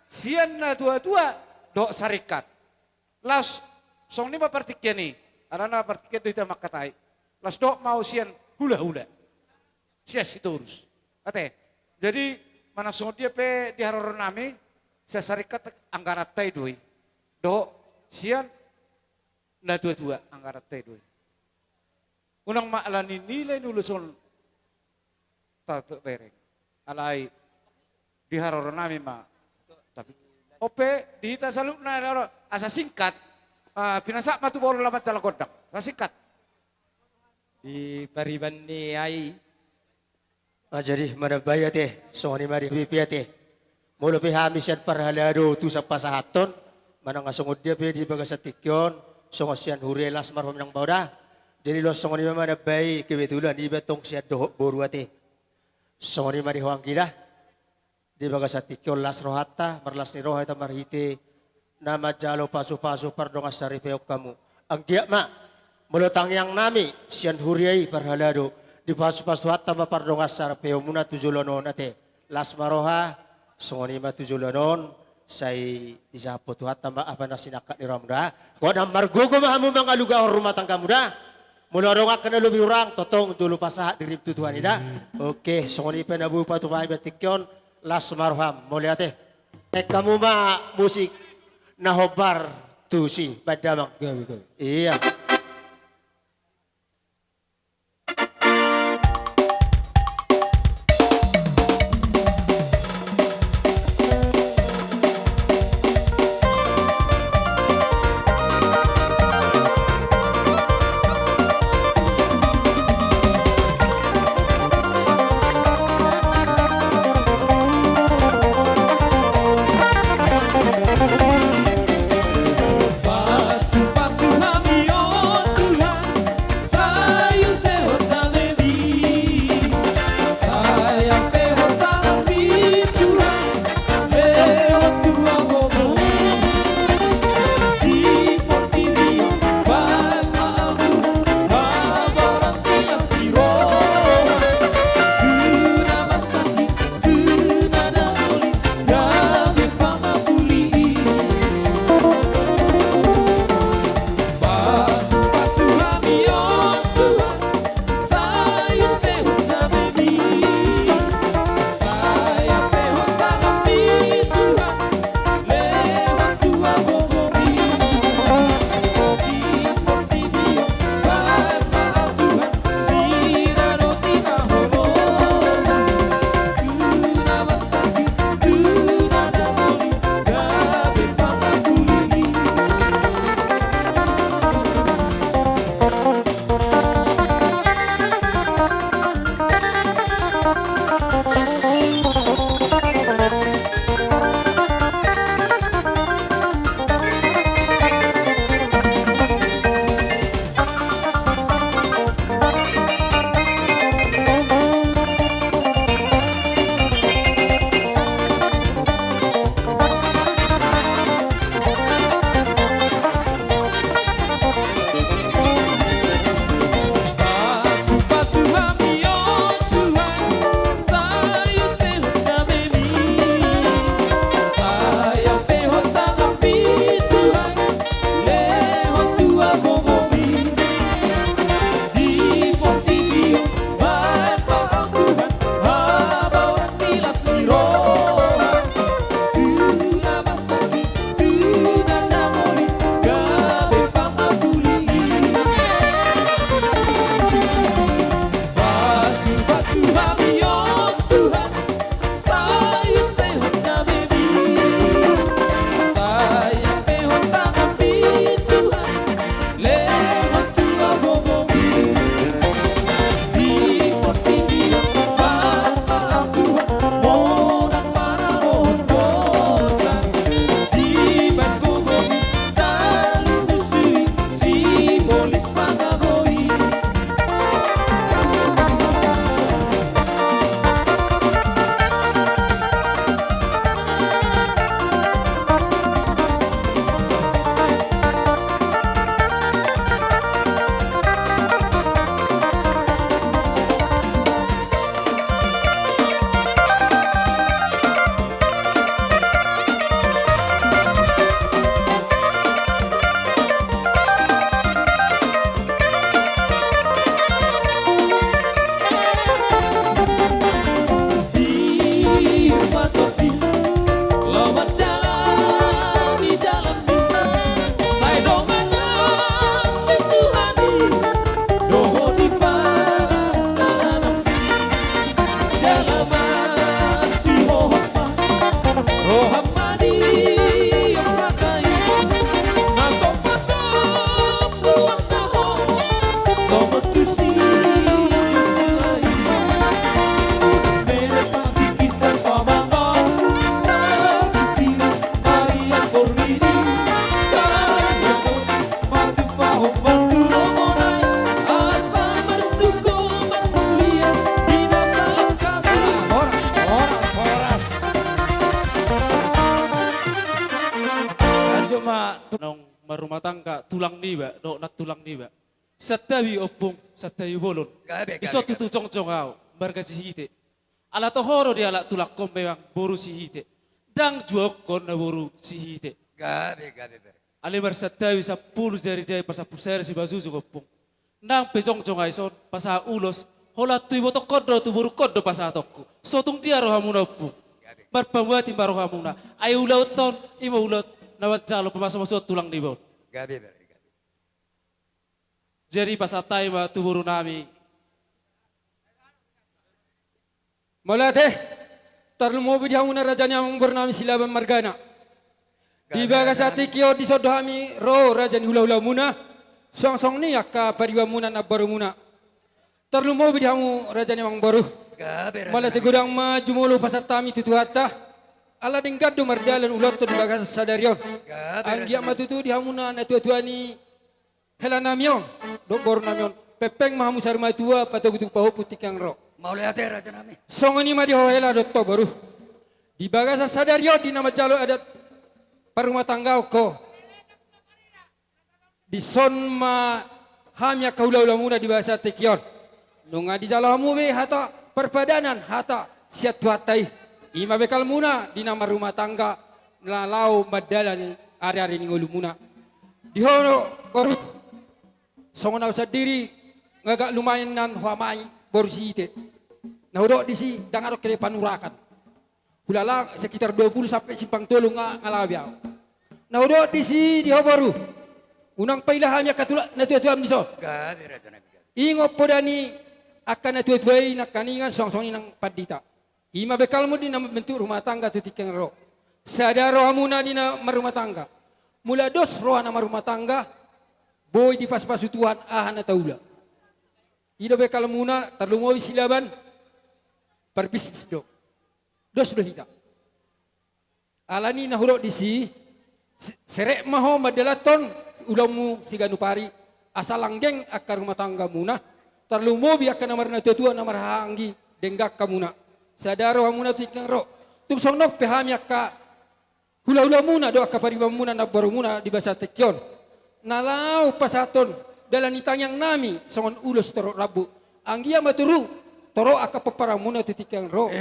sian na dua-dua doh syarikat. Las song ni mapartikya ni. Arana partikya dita makatai. Las dok mau sian hula-hula. Sias itu urus. Ate. Jadi mana song dia pe di haroro nami saya syarikat anggarat tay doi. Dok sian na dua-dua anggarat tay doi. Unang maalani nilai nuluson tato bereng. Alai di haroro nami tapi ope di hita saluk na asa singkat pinasak matu bolu lamat cala kodang. Asa singkat. Di pariban ni ai. Jadi mana bayar teh, soalnya mari bipia teh. Mula pihamisan parhalado tu sa pasahaton, mana ngasungod dia di bagas satikyon, songosian hurelas marhum ng bawda. Jadi lo soalnya mana bayi kebetulan di betong siya dohok boru ate. Soalnya mari huang kita, di bagas satikyon las rohata, marlas ni rohata marhite, nama jalo pasu-pasu pardongas sari peok kamu. Ang giyak melutang yang nami sian huriai parhalado di pasu-pasu hatta mapardongas sar peomuna tujulonon ate las maroha songoni ma tujulonon say isapo tu hatta ma apa nasinakat ni ramda ko namar gogo mahamu mangaluga rumah tangga muda mulorong akan lebih orang totong dulu pasahat dirib tutuan ida oke songoni penabu patu pai betikyon las maroha moliate kamu ma musik nahobar tu si badamang iya. Pasu-pasu nami tulang niba, do na tulang niba. Satawi opong, satawi bolon. Gabe, Iso gabe, tutu cong au, marga si hite. Ala to horo dia ala tulak kombe yang boru si hite. Dang juok kon na boru si hite. Gabe, gabe, bere. Ale mar satawi sa pulus dari jay pasa pusere si bazuzu opong. Nang pejong cong ai son pasa ulos. Hola tu boto kodo tu boru kodo pasa tokku. Sotung dia rohamuna opong. Berpambuati baru hamuna. Ayo ulat ton, ima ulat nawat jalo pemasuk tulang di bawah. Gabe, bere. Jadi pas atai ma tuburu nami. Malate, tarlu mo bidi hamuna rajanya mang bernami Silaban Margana. Di bagasati kio di sodohami ro rajani hula-hula muna. Song-song ni akka pariwa muna na baru muna. Tarlu mo bidi hamu rajanya mang baru. Malate gudang ma jumulu pasatami tutuhata. Ala dinggadu marjalan ulat to di bagas sadarion. Anggia matutu di hamuna na tua-tuani hela namion, dok baru namion. Pepeng mahamu sarma tua patugutuk pahu putik yang ro. Mau lihat ya raja nami. Songoni ma di hela dok to baru. Di bagasa sadario di nama jalo adat parumah tangga ko. Di son ma hamya kaula-ula muna di bahasa tekion. Nunga di jalo hamu be hata perpadanan hata siat tuatai. Ima bekal muna di nama rumah tangga lalau madalan ari-ari ningulu muna. Di hono baru songon sa diri ngagak lumayan nan huamai borsite. Nah udah di si dangarok kele panurakan. Hulala sekitar 20 sampai simpang tolong ngalabiaw. Nah udah di si di baru. Unang pailahannya katula na tuwa-tuwa miso. Gabe raja nami. Ingo podani akan na tuwa-tuwai nakaningan song-songi ng padita. Ima bekal mo din na bentuk rumah tangga tutikeng ro. Sadaro amuna din na marumah tangga. Mula dos roha na marumah tangga. Boy di pas-pasu Tuhan ahan na taula. Ida bekal muna tarlungoy Silaban perbisnis do. Dos do hita. Alani nahuro di si serek maho madelaton ulamu siganupari asal langgeng akar rumah tangga muna tarlumobi akan namar na tutua namar hanggi denggak kamuna. Sadaro hamuna tikang ro. Tung songnok pehami akka hula-hula muna do akka paribam muna na baru muna di bahasa tekyon. Nalau pasaton dalam itang yang nami songon ulos toro rabu anggia maturu toro aka papara muna titikang ro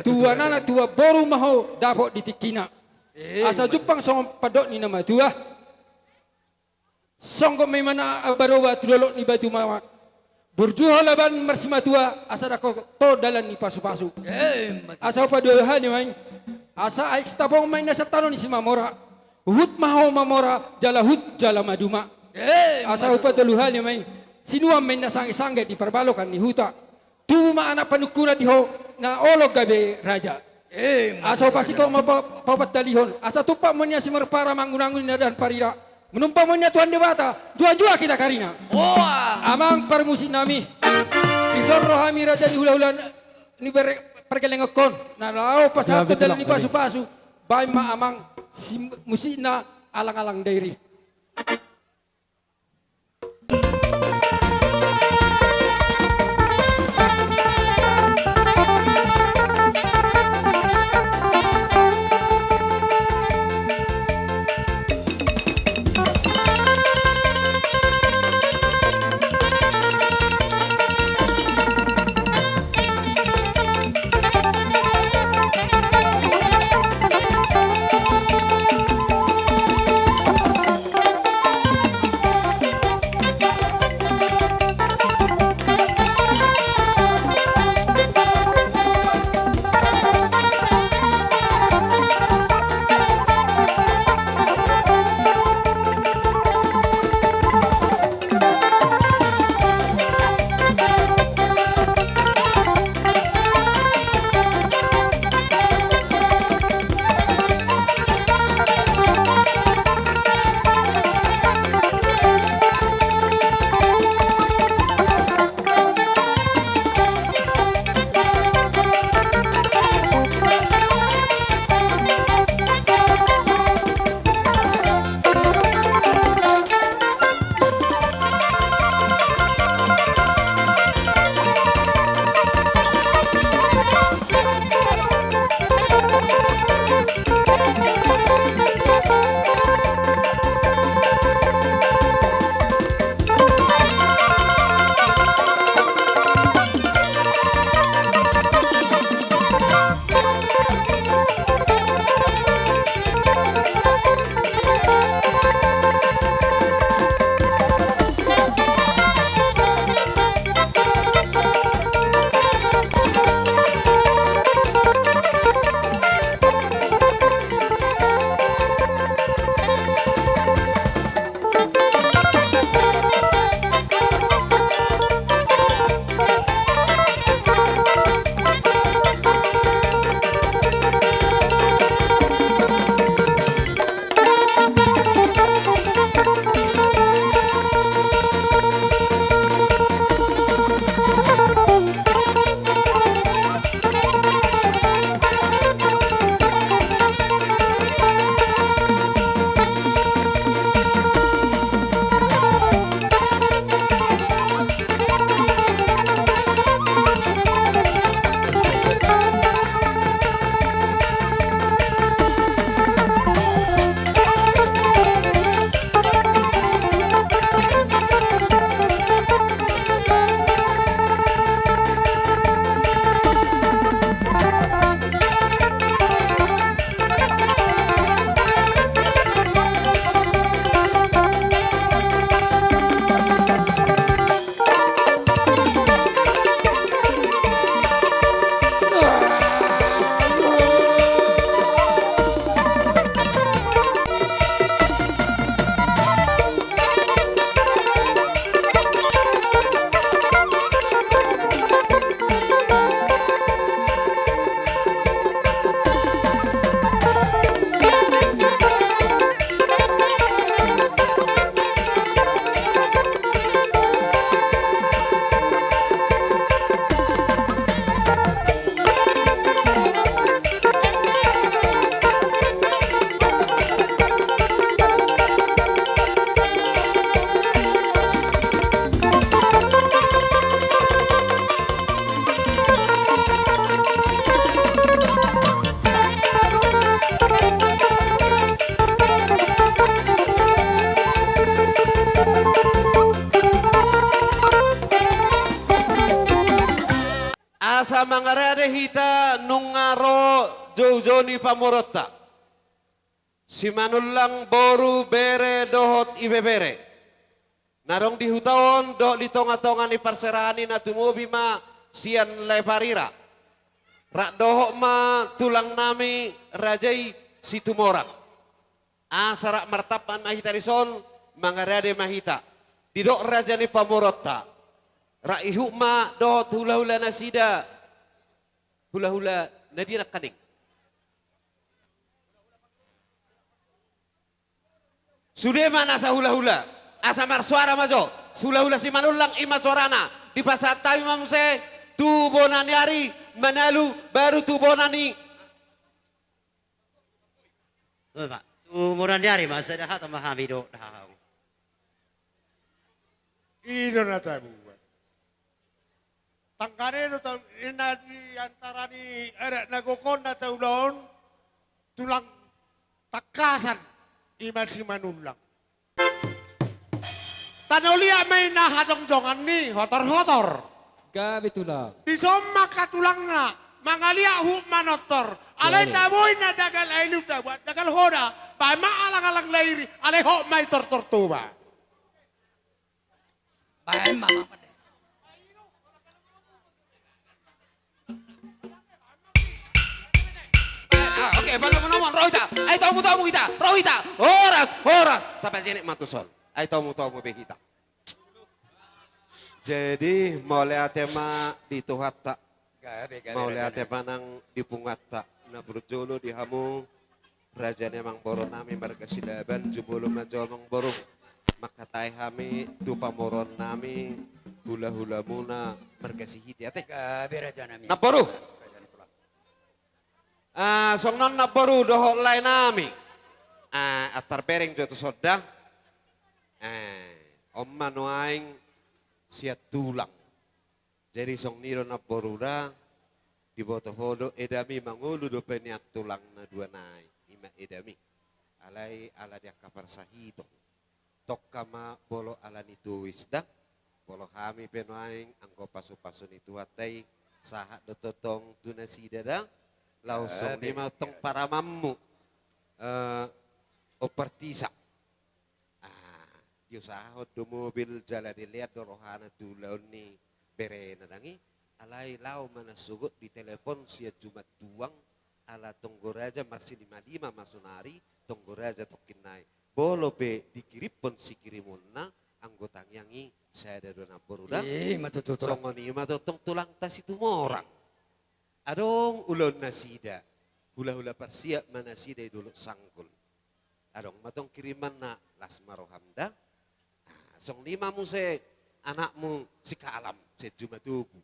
tua nana tua boru maho dapo ditikina asa jupang songon padok ni nama tua songko memana baroba tulolok ni batu mawak burjuho laban marsima tua asa dako to dalam ni pasu-pasu asa padoha ni main asa aik stapong main nasa tano ni si mamora hut maho mamora jala hut jala maduma. Asa upa teluhal ni may sinuam may nasangge-sangge di perbalokan ni huta. Tuma anak panukuna diho na olog gabe raja. Asa upa siko mapapat talihon. Asa tupak mo niya si marpara mangunangun na dan parira. Menumpang mo niya Tuhan debata. Jua-jua kita karina. Amang permusin nami. Isor rohami raja ni hula-hula ni pergelengokon. Na lao pasatu dalam ni pasu-pasu. Baik ma amang si musikna alang-alang dairi. asa mangarade hita nungaro jojoni pamorota. Si manulang boru bere dohot ibebere. Narong di hutawon do di tonga-tonga ni parserani na tumubi ma sian leparira. Rak dohok ma tulang nami rajai si tumorang. Asarak martapan mahita rison mangarade mahita. Didok raja ni pamorota. Rak ihuk ma dohot hula-hula nasida. Hula-hula nadina kaning. Sudah mana asa hula-hula? Asa marsuara majo. Hula-hula si manulang ima suarana. Di pasar tawi mamse. Tubonani hari. Manalu baru tubonani. Pak, umuran dari masa dah atau mahami do dah. Ino na tayo buwan. Tangkanino tayo, ina di antara ni nagukon na tayo doon, tulang takasan, ima si manulang. Tanulia may nahatong-jongan ni, hotor-hotor. Gabi tulang. Di somma katulang na, mangalia hu manotor. Alay taboy na dagal ay lutawa, dagal hoda, pa maalang-alang lairi, alay ho may tortortuba. Bahay mama pa din. Oke, baru menomon Rohita. Ay tamu kita, Rohita. Horas. Sampai sini matusol. Ay tamu kita. Jadi mulai tema di tuhata. Mulai tema nang di pungata. Na berjolo di hamu. Raja nemang boro nami marga silaban jubulu majo mang boro. Makatai hami tupa moron nami hula-hula muna marga sihiti ate. Gabi raja nami. Naporu. Song non naporu dohok lain nami. Atar bereng joto soda. Om manuaing siat tulang. Jadi song niro naporu da di boto hodo edami mangulu do peniat tulang na dua nai. Ima edami. Alai ala dia kapar sahito. Tokkama bolo ala nitu wisda. Bolo hami penuaing angko pasu-pasu nitu hatai. Sahat do totong tunasida da. Lausong lima tong para mammu opertisa. Yo sahot do mobil jalan dilihat do rohana tu laun ni bere nadangi. Alai lau mana sugut di telepon sia Jumat tuang ala Tonggoraja marsi 55 masunari Tonggoraja tokinai. Bolo pe dikiripon si kirimonna anggota yangi saya ada dona boruda. Songoni matutong tulang tas itu morang. Adong ulon nasida. Hula-hula persiap manasida dulu sangkul. Adong matong kiriman na lasmarohamda. Song lima muse anakmu si kalam si jumatubu.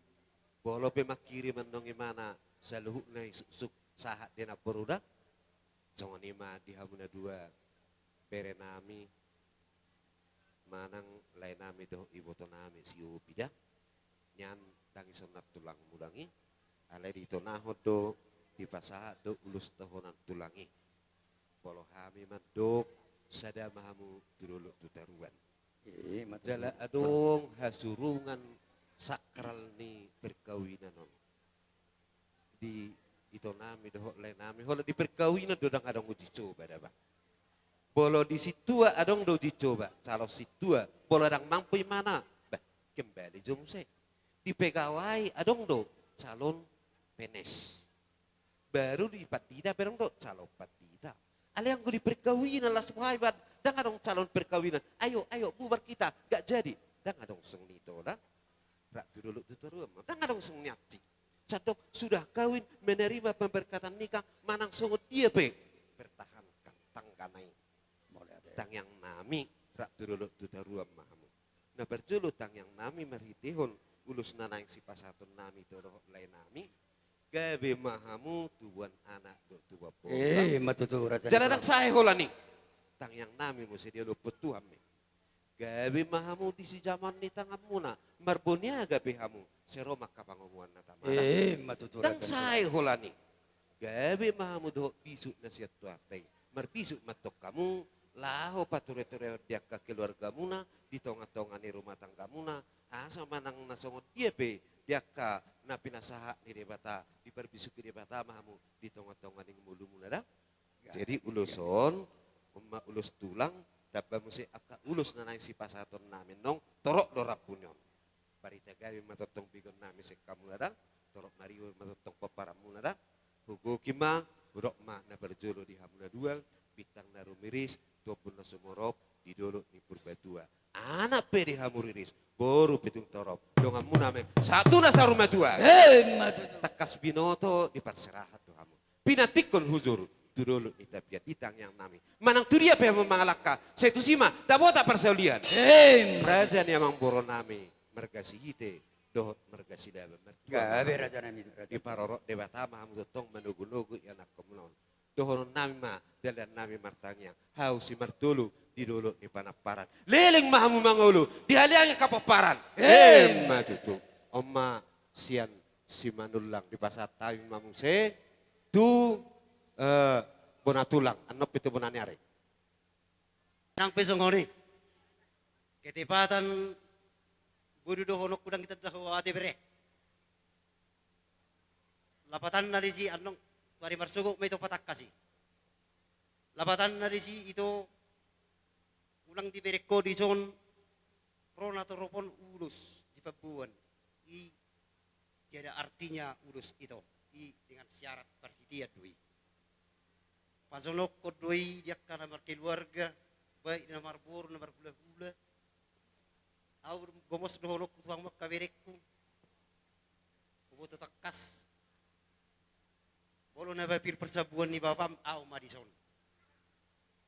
Bolo pe makiriman nong imana sa luhuk na isuk sahat dena boruda. Songoni ma dihamuna dua. Bere nami manang lain nami doh iboto nami si upida nyan dangi sonat tulang mudangi alai di tonahot do di pasahat do ulus tahonan tulangi polo hami mandok sada mahamu dulu tutaruan jala adong hasurungan sakral ni perkawinan di ito nami doh lain nami hola di perkawinan do dang adong uji coba dah bang. Bolo di situ adong do dicoba. Kalau situ bolo adang mampu mana? Bah, kembali jom se. Di pegawai adong do calon PNS. Baru di patida berong do calon patida. Ale yang gue di perkawinan lah semua hebat. Dan adong calon perkawinan. Ayo bubar kita. Gak jadi. Dan adong seng nito dah. Rak dulu tutur dan adong seng nyati. Sadok sudah kawin menerima pemberkatan nikah manang songot dia pe. Pertahankan tangkanai. Tang yang nami rak turuluk tutaruam mahamu. Na berjulu tang yang nami marhitihon ulus nanang si pasatun nami toroh lain nami. Gabe mahamu tuan anak do tua pola. Matutu raja. Jalan saya holani. Tang yang nami mesti dia luput tuhan me. Gabe mahamu di si zaman ni tangam muna. Marbonia gabe hamu. Seroma kapangomuan na tamana. Matutu Tang saya holani. Gabe mahamu do bisuk nasihat tuatai. Marpisuk matok kamu. Laho pature-ture dia ke keluarga muna, di tonga-tonga ni rumah tangga muna, asa manang nasongot dia pe, dia ka na pinasaha ni debata di perbisuki debata mahamu di tonga-tonga ning mulu muna dah. Jadi uluson umma ulus tulang dabba musi akka ulus nanay si pasaton namin nong torok dorap punyon. Barita gawi matotong bigon namin si kamu dah. Torok mariwo matotong paparam muna dah. Hugo kima urok ma na berjolo di hamuna dua bitang narumiris topun na sumorop di dolo ni purbatua. Anak pedi hamuriris boru pitung torop donga muname satu nasa rumah tua takas binoto di perserahat dohamu pinatikon huzur dulu ni tabiat ditang yang nami manang tu dia pe memangalaka saya tu sima tak bota persaulian raja ni amang boro nami mergasi ite dohot mergasi daba mertua raja nami di parorok debata mahamu totong menugu-nugu anak komunon dohon nami ma dalan nami martangnya hausi martulu di dulu ni panaparan leleng mahamu mangulu di haliangnya kapaparan matutu oma sian simanulang di pasar tawi mamung se tu bonatulang anop itu bonanyare nang pesongoni ketipatan budu dohonok kudang kita dah ate bere lapatan narisi anong tuari marsugo may to patak kasi lapatan narisi itu ulang di bereko di zon rona toropon ulus di pabuan i tiada artinya ulus itu i dengan syarat perhitian dui pasonok ko dui dia kana keluarga baik nomor bor nomor gula-gula au gomos dohonok tuang mak kaberekku butuh takas bolo na bapir persabuan ni bapam au madison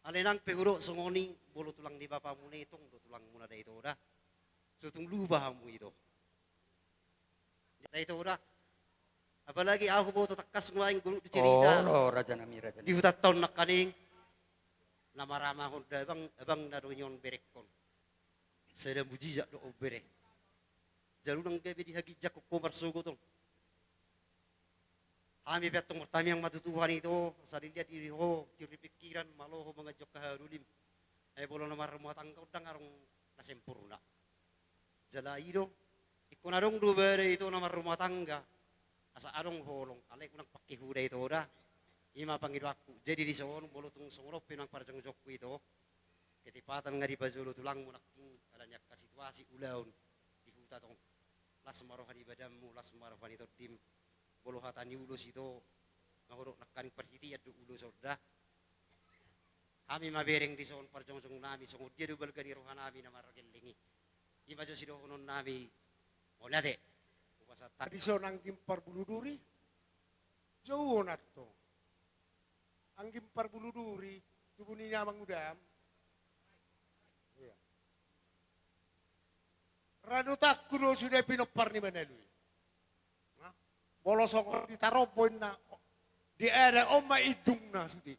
alenang peguro songoni bolo tulang di bapa muna itong do tulang muna da ito dah sutung lubah mu itu da ito dah apalagi aku boto takas nguaing gulu di cerita raja nami di hutat tahun nak kaning nama-rama honda abang nadonyon berekon sedang bujijak do obere jalunang gabe di hagijak ko marsugo tong kami petong pertama yang matutuhan itu, saya lihat diri ciri pikiran malu mengajak keharulim. Bolong nomor rumah tangga udang arung nasempurna. Jala itu, ikut arung dua bere itu nomor rumah tangga. Asa arung holong, alek kunang pakai huda itu dah. Ima panggil aku. Jadi di sana bolu tung songorop pinang parjang jokku itu. Ketipatan ngadi bajulu tulang munaking adanya ke situasi ulaun di hutan tong. Las marohani badamu, las marohani todim. Bolo hatani ulus itu ngahuruk nakani perhitian du ulus sudah kami mabereng di son parjong-jong nami song dia du balgani rohanami na maragelingi ima jo sido honon nami onate upasata di son ang gimpar buluduri jauh nato ang gimpar buluduri tubuni nyamang udam radutak kuno sudah pinopar ni manalui bolos sokor ditaruh poin na di ada oma idung na sudi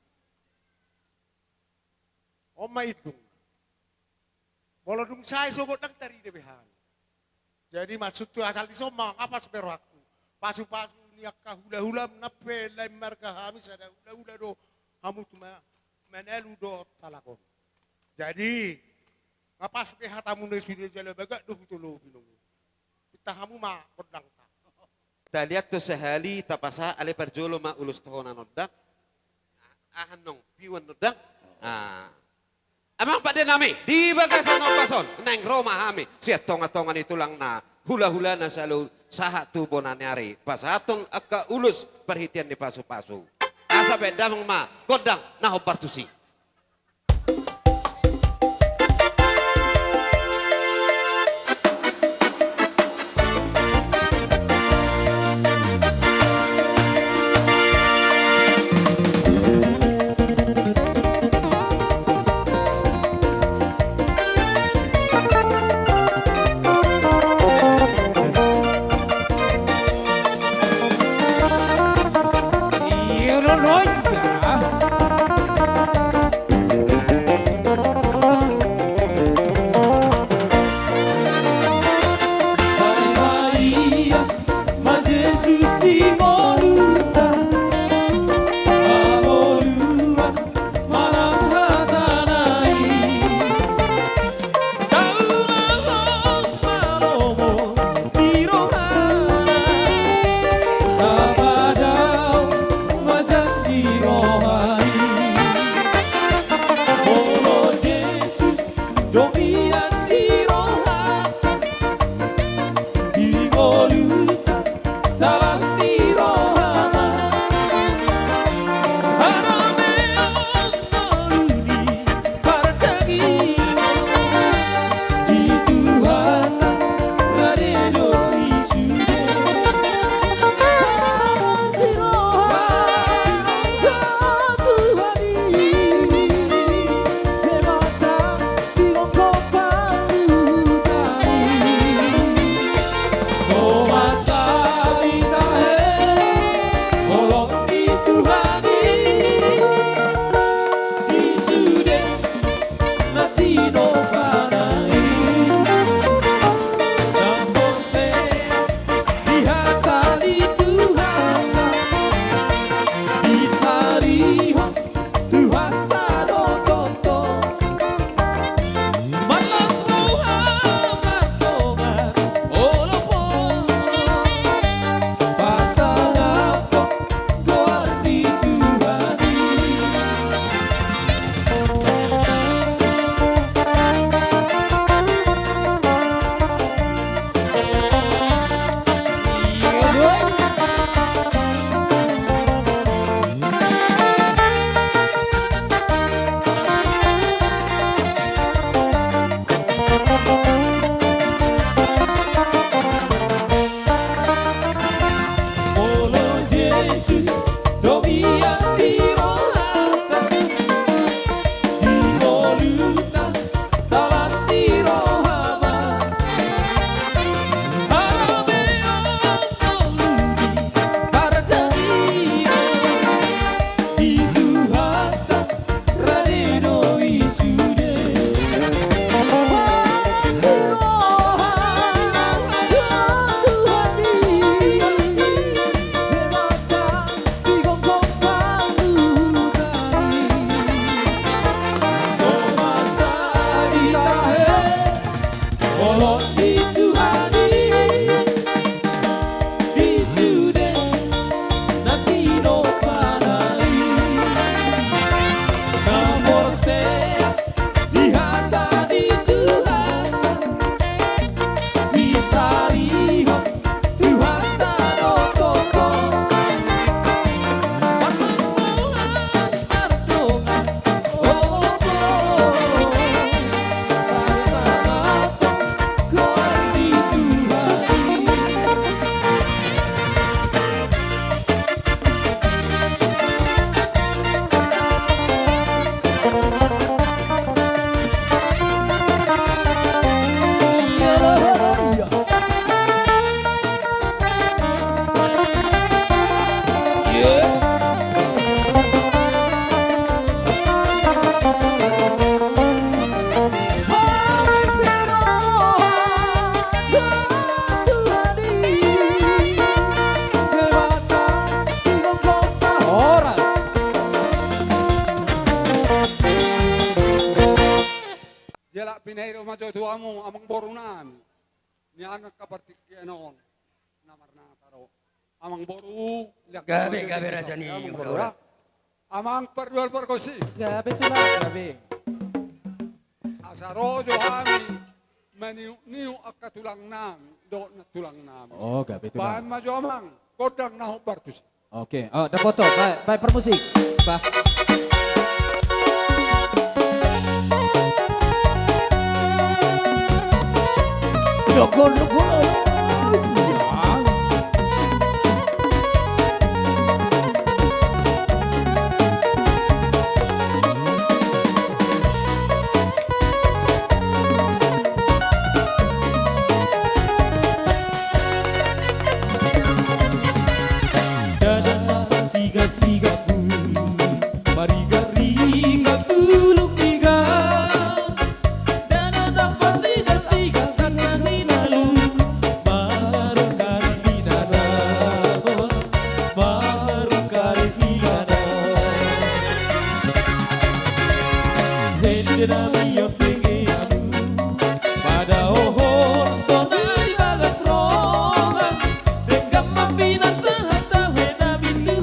oma idung bolo dung saya sokot nang tari debehan jadi maksud tu asal di somang apa sepero aku pasu-pasu niak kahula-hula nape lemar kahamis ada hula-hula do hamu tu menelu do talakon jadi ngapa sepehat hamu ne sudi jala bagak do tulo binung kita hamu ma kodang ta lihat tu sehali tapasa ale perjolo ma ulus tohona nodak ahan nong piwan nodak amang pada nami di bagasan opason neng Roma hami siat tonga-tongan itu lang na hula-hula na selalu sahat tu bonanyari pasatong akka ulus perhitian di pasu-pasu asa bedamang ma kodang na hopartusi niana kabartik yanon namar na taro. Amang boru Gabi raja ni udah. Amang perjual perkosi. Gabi tulang, gabi. Asarojo kami niu akatulang nami do na tulang nami. Oh, gabi tulang. Bahan maju amang kodang naho bartus. Oke, oh, udah foto. Baik permusik. Bah. Logo. Siga mariga riga tulog tiga dana dapat siga kakak hinalu baru kali hidana baru kali hidana hende nami yang pengen pada ohor sonari bagas rongan dengan mambina sehata hena bintu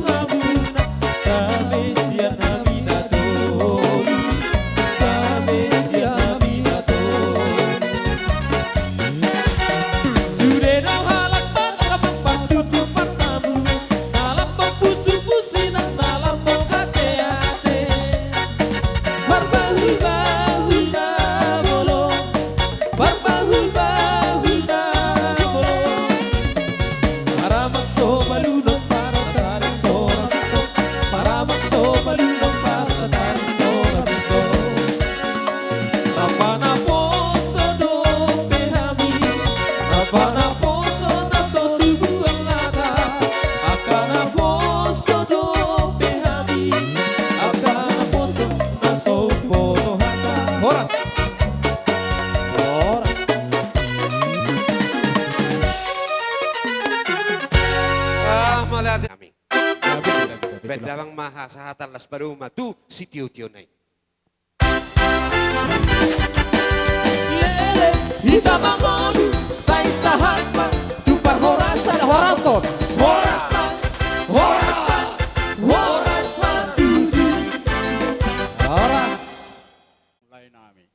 Bedawang maha sahatan las baruma tu sitio tionai. Kita bangun sai sahatma tu par horasan horason horas Lain nami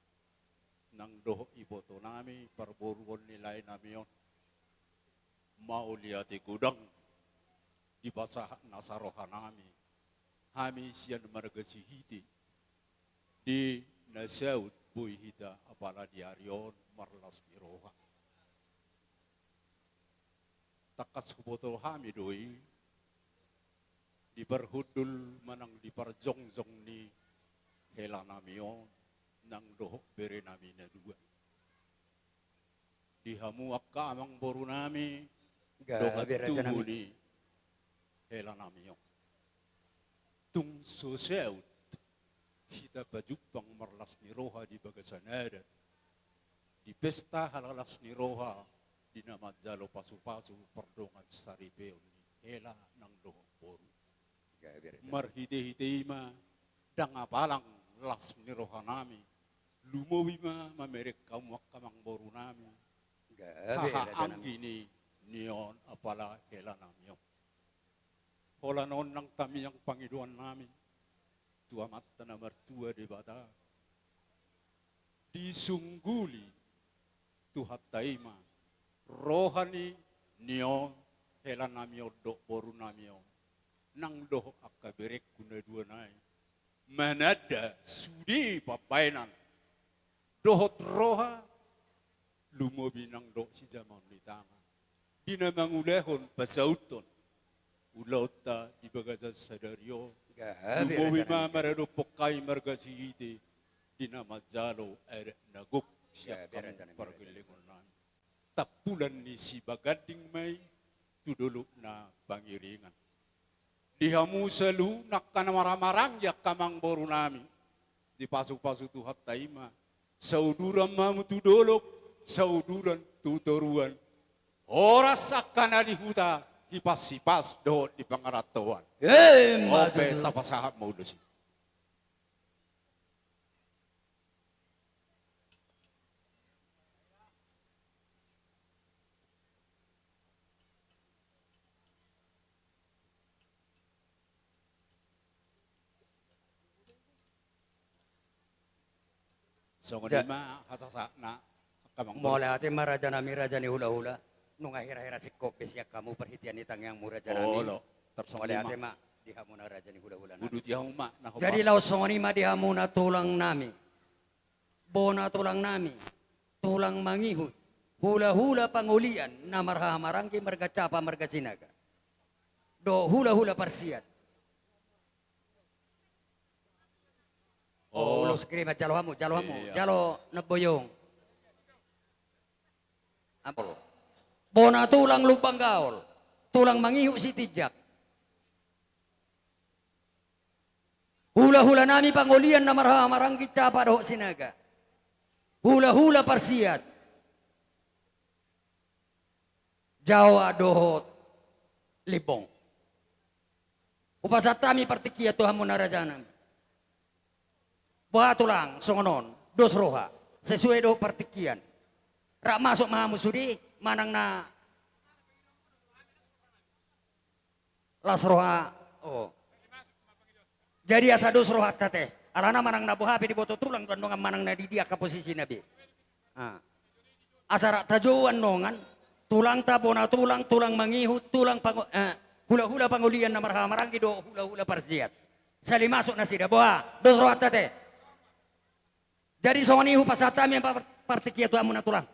nang doho iboto nami perburuan nilai nami yon mau liati gudang di basah nasaroha nami hami sian margasi hiti di nasaut bui hita apala di arion marlas miroha takas kuboto hami doi di perhudul manang di perjongjong ni hela nami yon nang doho bere nami na dua di hamu akka amang boru nami doha tuhu ni hela nami yon tung soseut kita bajupang marlas ni roha di bagasanada di pesta halalas ni roha di nama jalo pasu-pasu perdongan saripeon ni hela nang doho boru marhite-hite ima dang apalang las ni roha nami lumawi ma mamerek kamu kamang boru nami haha angini nion apala hela nami yon hola non nang tami yang pangiduan nami tua mata na mertua di bata disungguli tuhat taima rohani nion hela nami odok boru nami yon nang doh akaberek kuna dua nai manada sudi papainan dohot roha lumobi nang dok si zaman ni tanga dinamangulehon pasauton ulauta di bagasan sadario lumobi ma marado pokai margasi ite dinama jalo ere naguk siap kamu pergelengon nami tapulan ni si bagading may tuduluk na pangiringan dihamu selu nakkan marang-marang ya kamang boru nami di pasu-pasu tuhat taima sauduran mamu tudolok sauduran tutoruan oras akan alihuta hipas-hipas doh di pangaratuan ope tapasahap mau dosi Songoni ma hasasakna kamang Mula ate maraja nami raja ni hula-hula. Nung ahira-hira si kope siya kamu perhitian ni tangyang muraja nami. Olo, tersongoni Mula ate ma. ma diha mo na raja ni hula-hula. Budut yang ma na Jadi law songoni ma diha mo na tulang nami. Bona tulang nami. Tulang mangihut. Hula-hula pangulian na marhamarangki marga capa marga sinaga. Do hula-hula parsiat. Oh, ulo skrima jalo hamu, jalo naboyong. Apol. Bona tulang lubang gaol, tulang mangihu si tijak. Hula-hula nami pangulian na marhamarangki capa do sinaga. Hula-hula parsiat. Jawa dohot libong. Upasatami partikia Tuhan munarajanam. Buah tulang songonon dos roha sesuai do partikian. Rak masuk mahamu sudi manang na las roha. Oh. Jadi asa dos roha tate. Alana manang na buha di boto tulang dan nongan manang na di dia ke posisi nabi. Asa rak tajuan nongan. Tulang tabona tulang mangihut, tulang hula-hula pangulian na marhamarangki do hula-hula parsiat. Sali masuk na sida boha, dos rohat tate. Jadi songonihu pasatami yang partikia tu amuna tulang.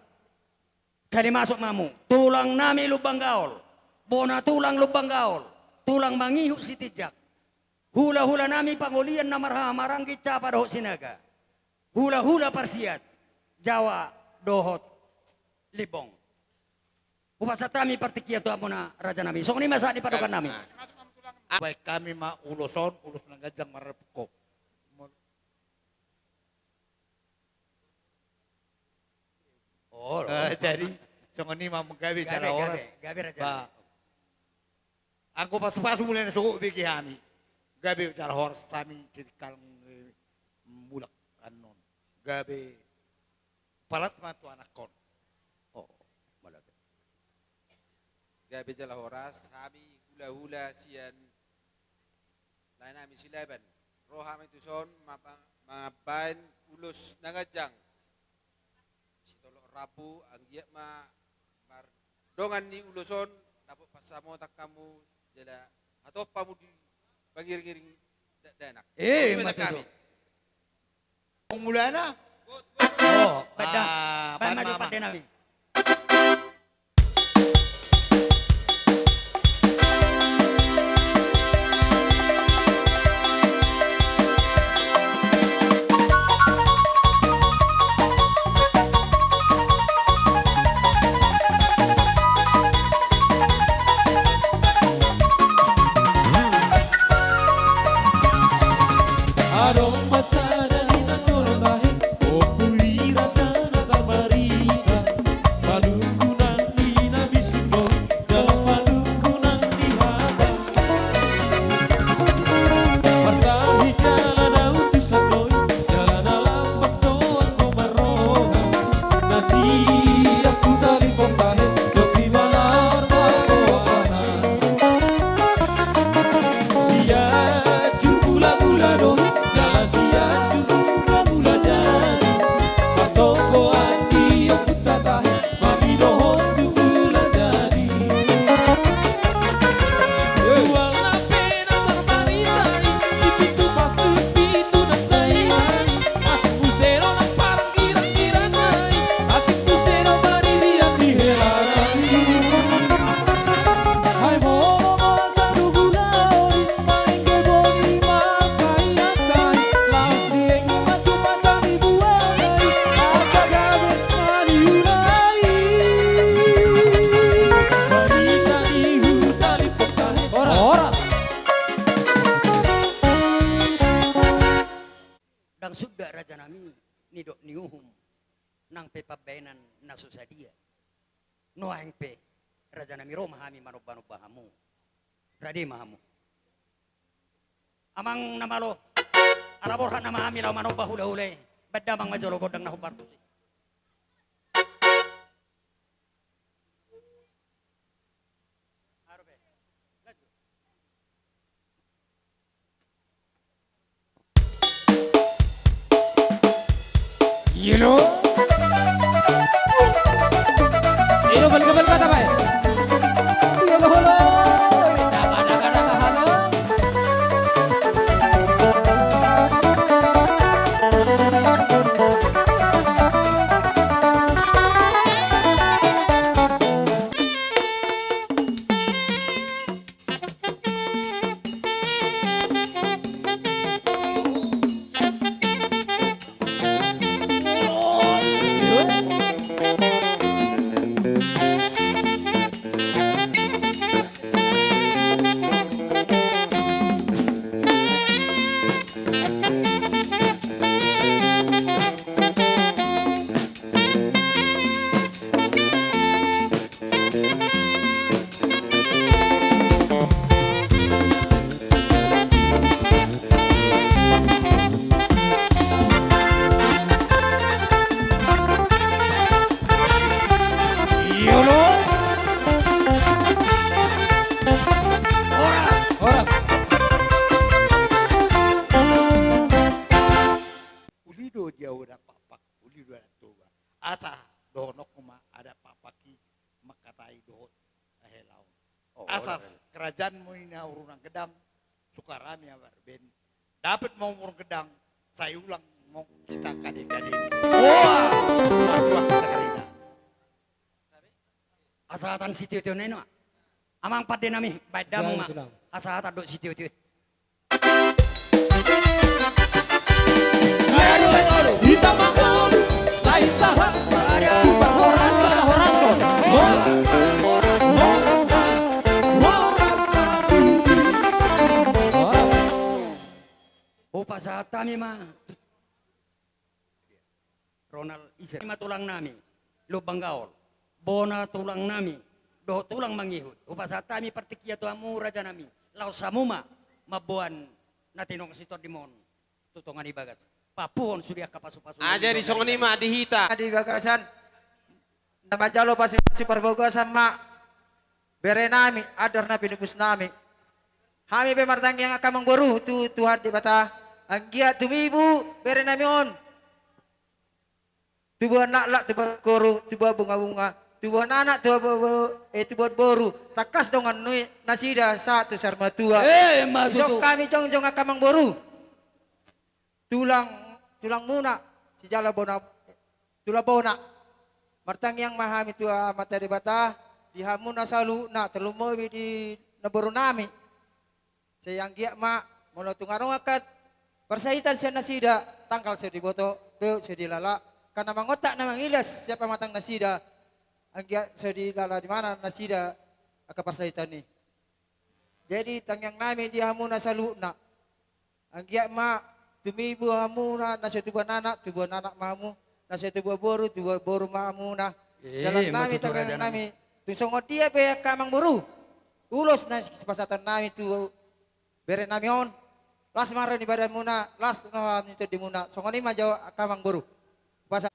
Sali masuk mamu, tulang nami lubang gaol, bona tulang lubang gaol, tulang mangihut si tijak. Hula-hula nami pangulian na marhamarangki capa dohot sinaga. Hula-hula parsiat, Jawa dohot libong. Upasatami partikia tu amuna raja nami. So ini masa di padukan nami. Baik kami ma uloson, ulus ng gajang marepko. Oh, Jadi songoni ma menggawi cara oras. Gabi raja. Angko pasu-pasu mulai suku biki kami. Gabi cara oras sami cerikal mulak anon. Gabi palat matu anak kon. Gabi jala horas, kami hula-hula sian lain kami silaban. Roh kami tuson mabain ulus nangajang. Si tolok rabu anggiak ma dongan ni uluson dapat pasamo tak kamu jala atau pamu di bangiring-giring danak. Matuto. Pengulana? Oh, padang. Pan maju pada nami. Aroma sana lina toro tahe, o pulira sana tamarita. Padukunan lina bisiko, dalam padukunan lihada. Martahi jalan autu sakoi, jalan alam pastoan komaroha. Nasi aku tali pomtahe, joki malar baroana. Sia jubula-bula dong. Dang sudah raja nami nidok niuhum nang pepabenan nasusadia. Noang pe raja nami ro mahami manobano bahamu. Radi mahamu. Amang namalo alaborhan nama ami law manobah hula-hula. Badamang majolo godang nahubartu. Yelo. Ilo balik kata bay. Yelo holo. Daga halo. Ulido jauh ada papak, ulido ada toba. Asa dohonok kuma ada papaki makatai dohot ahelau. Asa kerajaan mo ina urunang gedang sukarami abar ben. Dapat mau urung gedang, saya ulang mau kita kadin-kadin. Wah, dua kita karina. Asahatan si Tio Neno. Amang pade nami baik damang mak. Asahatan dok si Tio. Kita bangun, saya sahat, horason. Upa saat kami mah. Ronald Isa. Lima tulang nami. Lubang gaul. Bona tulang nami. Doh tulang mangihut. Upa saat kami partikia tuamu raja nami. Lau samuma. Mabuan natinong sitor dimon. Tutongan ibagat. Papuhon sudah kapasu-pasu. Aja di songoni mah dihita. Di bagasan. Nama jalo pasi-pasi perboga sama berenami adar na pinubus nami. Kami pemartang yang akan mengguru tu Tuhan di bata. Anggia tumibu berenami on. Tubuh nak tubuh guru, tubuh bunga-bunga, tubuh anak, tubuh boru. Takas dengan nui nasida satu sarma tua. Besok kami jong akan mengguru. Tulang muna si jala bona tulang bona martang yang mahami tua materi bata dihamuna salu na telumowi di naboru nami sayang gia ma monotung arong akat persaitan siya nasida tangkal siya diboto peu siya dilala karena mangotak na mangilas siapa matang nasida ang gia siya dilala di mana nasida aka persaitan ni jadi tangyang nami dihamuna salu na ang gia ma tumibu hamuna nasa tubuh nanak mamu nasa tubuh boru mamuna dalam nami tangan nami tusongot dia pe kamang boru ulos na sepasatan nami tu bere nami on las mara di badan muna las no itu di muna songoni majo kamang boru pas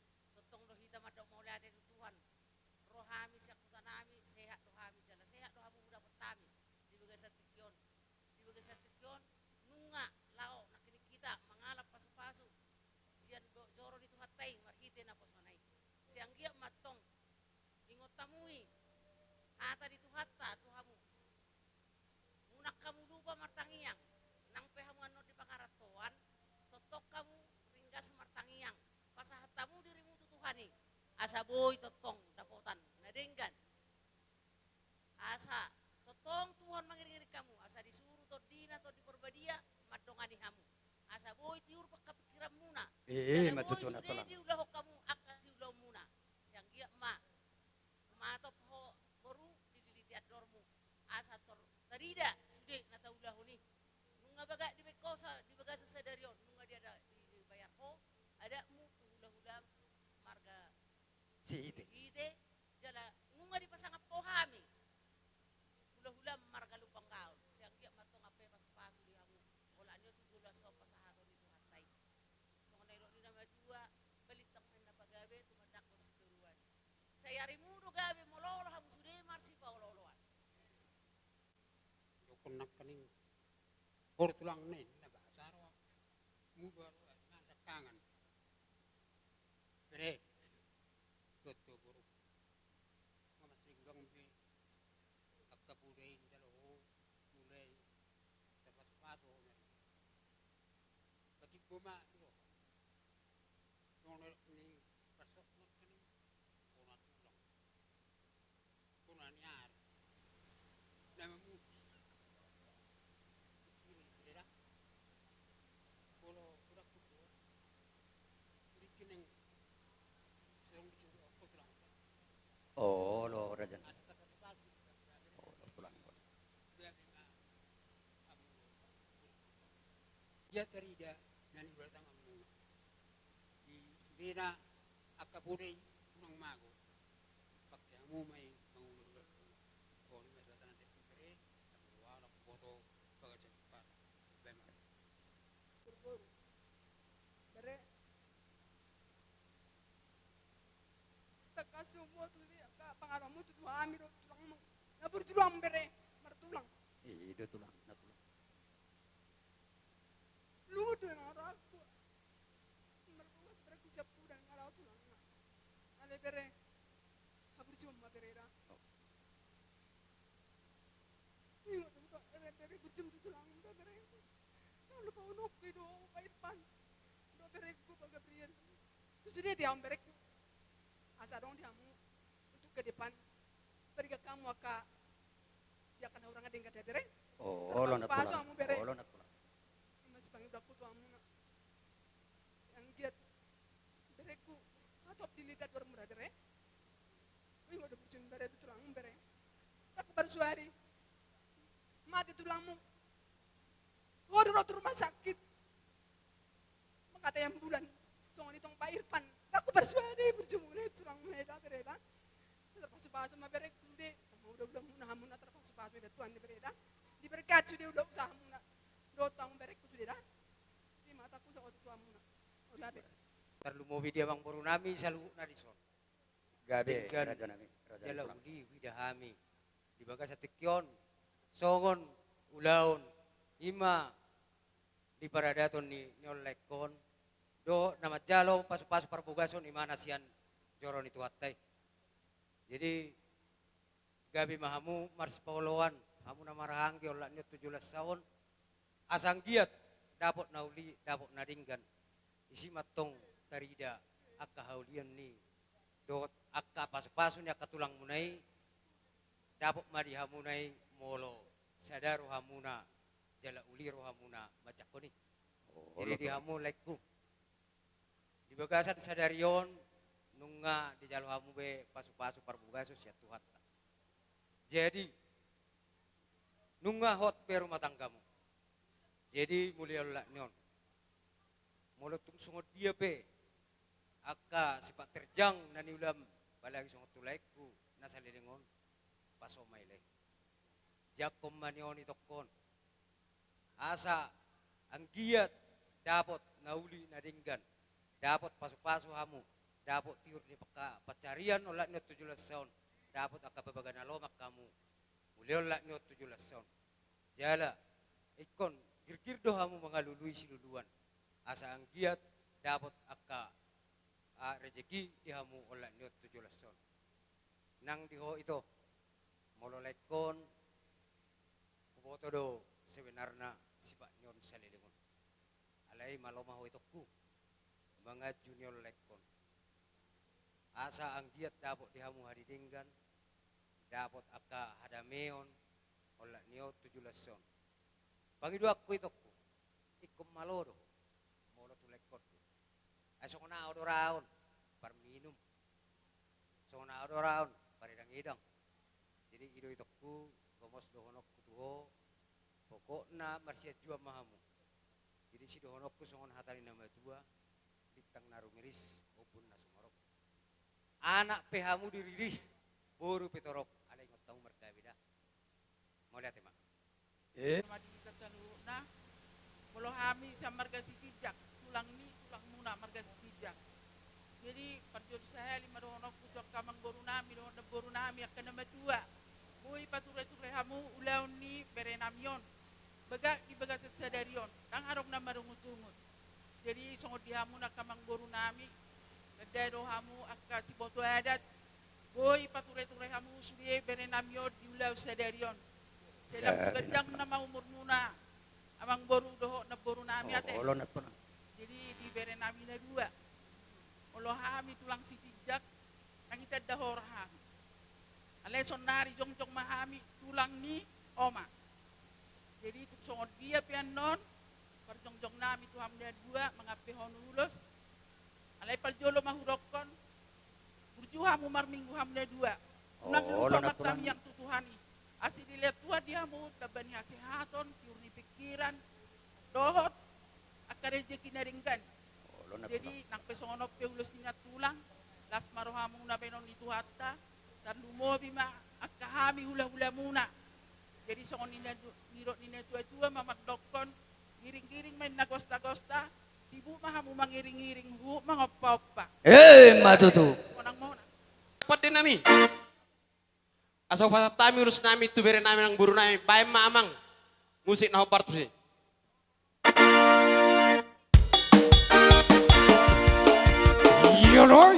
ata di tuhatta tuhamu munak kamu lupa martangiang nang pehamu anu di pangaratoan totok kamu ringgas martangiang pasahatamu dirimu tutuhani asa boy totong dapotan nadenggan asa totong Tuhan mangiri kamu asa disuruh to dina to di perbadia madongani hamu asa boy tiur pakapikiran muna matutuna tolang di ulah kamu akan si ulah muna siang gia ma matop dormu asa tor tarida sude nata ulahuni nunga baga di bekosa di baga sasadarion nunga dia ada dibayar ho ada mu ulah-ulah marga si ite jala nunga di pasang pohami ulah-ulah marga lupang gaul siang dia matong ape pas-pasu di hamu olanyo tu gula so pasaharon itu hatai songona ilo di nama jua balitang na pagabe tumadako situruan saya rimudo gabe mololo hamu sude marsi paolo nak kaning or tulang nih na basaro mubar na kangan buma dulu. Nonol ni pasok na kini. Kuna tulang. Kuna niar. Nama mutus. Kiri kira. Kalau udah kudu. Bikin yang serong disuruh aku tulang. Oh, lo rajan. Oh, lo pulang. Ya terida nani bertang amu. Di sudena akaburi unang mago. Pakai amu may mangulur ko ni may datan natin kere. Wala foto pagajan pa. Bema. Bere. Takasumo tu ni ka pangaramu tu amiro tulang na berjuang bere martulang. Itu tulang, na tulang. Ludo yang aku. Mereka sebenarnya ku siap dan ngalau tulang. Ale bere. Berjuang ma bere ra. Ini tu tu bere berjuang tu tulang bere. Lalu kau nok itu baik pan. Do bere ku Gabriel. Tu sudah dia bere ku. Asa dong diamu untuk ke depan. Pergi kamu aka dia akan orang ada yang kata bere. Oh, lo na tulang. Oh, lo na tulang. Masih panggil aku tu amu nak. Yang giat bereku atau dilihat orang muda bere. Wih udah berjun bere itu tulang bere. Aku bersuari. Mati tulangmu. Waduh rot rumah sakit. Mengata yang bulan. Jangan ditong Pak Irfan. Aku bersuari berjumlah tulang mereka bere dah. Terpasu-pasu sama bere sudah. Kamu udah muna terpasu-pasu ada Tuhan di bere dah. Diberkat sudah udah usaha muna. Dotang bere sudah dah. Di mataku sama Tuhan muna. Udah bere. Terlumobi dia bang Borunami salu na dison. Gabe Tinggan raja nami. Raja jala tulang. uli widahami. Di bagas atikyon. Songon ulaon ima di paradaton ni nyolekon. Do nama jalo pasu-pasu parbugason imana sian joro ni tuhatay. Jadi gabi mahamu mars paoloan hamu na marahanggi ola nyo 17 tahun asang giat dapot nauli dapot nadinggan isi matong tarida akka haulian ni dot akka pasu-pasu ni akka tulang munai dapot madi hamunai molo sadaro hamuna jala uli rohamuna macako ni jadi di hamu lekku di bagasan sadarion nunga di jalo hamu be pasu-pasu parbugaso sia tuhat. Jadi nunga hot pe rumah tanggamu. Jadi mulia lah nyon. Molotung sungot dia pe. Aka sifat terjang nani ulam balagi sungot tulaiku nasalilingon pasomay lay. Jakom manion itokon. Asa ang giat dapat nauli nadinggan. Dapat pasu-pasu hamu. Dapat tiur ni pacarian olah nyo 17 tahun. Dapat akka babagana lomak kamu. Mulia olah nyo 17 tahun. Jala, ikon, girgir do hamu mangalului siluluan. Asa ang giat, dapat akka rezeki di hamu olah nyo 17 tahun. Nang diho ito, mololekon, kuboto do sebenarnya sifat nyon salilingon. Alay malomaho ito ku, mga junior lekon. Asa ang giat dapat dihamu hadidinggan, dapat akka hadameon, olah niyo 17 tahun. Pangidu aku itu ku, ikum malodo, molo tulekot ku. Asok na odoraon, par minum. Sok na odoraon, paridang idang. Jadi ido itu ku, gomos dohonok ku tuho, pokokna marsiat jua mahamu. Jadi si dohonok ku songon hatari nama dua, bitang narumiris, maupun nasumorok. Anak pehamu dirilis, baru petorok, alay ngot tahu merkabida. Mau lihat emang? Madi kasalu na bolo hami sa marga sitijak tulang ni tulang muna marga sitijak. Jadi parjol saya lima dono kucok kamang boru nami akan nama tua. Boy paturai hamu ulaun ni berenamion. Baga di baga sadarion. Nang harok na marungut-ungut. Jadi songot di hamu na kamang boru nami. Kedai hamu akka si boto adat. Boy paturai hamu sulie berenamion di ulau sadarion. Dalam kegendang nama umur muna, amang boru doho na boru nami ate. Olo na to na. Jadi di berenami na dua. Olo hami tulang sitijak, ang itad dahor hami. Alay sonari jong mahami tulang ni oma. Jadi songod dia pian non, perjong nami tuham dia dua, mengapihon ulos. Alay paljolo mahurokon, burjuha mumar minggu hamda dua. Unang lupa kami yang tutuhani. Asli dilihat tua dia mau tabani kesehatan, tiurni pikiran, dohot, akar rezeki naringkan. Jadi nang pesonop peulus niya tulang, las marohamung na benon itu hatta, dan lumobi ma akahami hula-hula muna. Jadi songon nirot nina tua-tua mamakdokon, giring-giring main nagosta-gosta, ibu mahamu mangiring-giring hu mangoppa-oppa. Matutu. Dapat din nami. Asal pasal tami urus nami tu bere nami nang buru nami, bae mamang musik na hopar tu sih. Yoroy.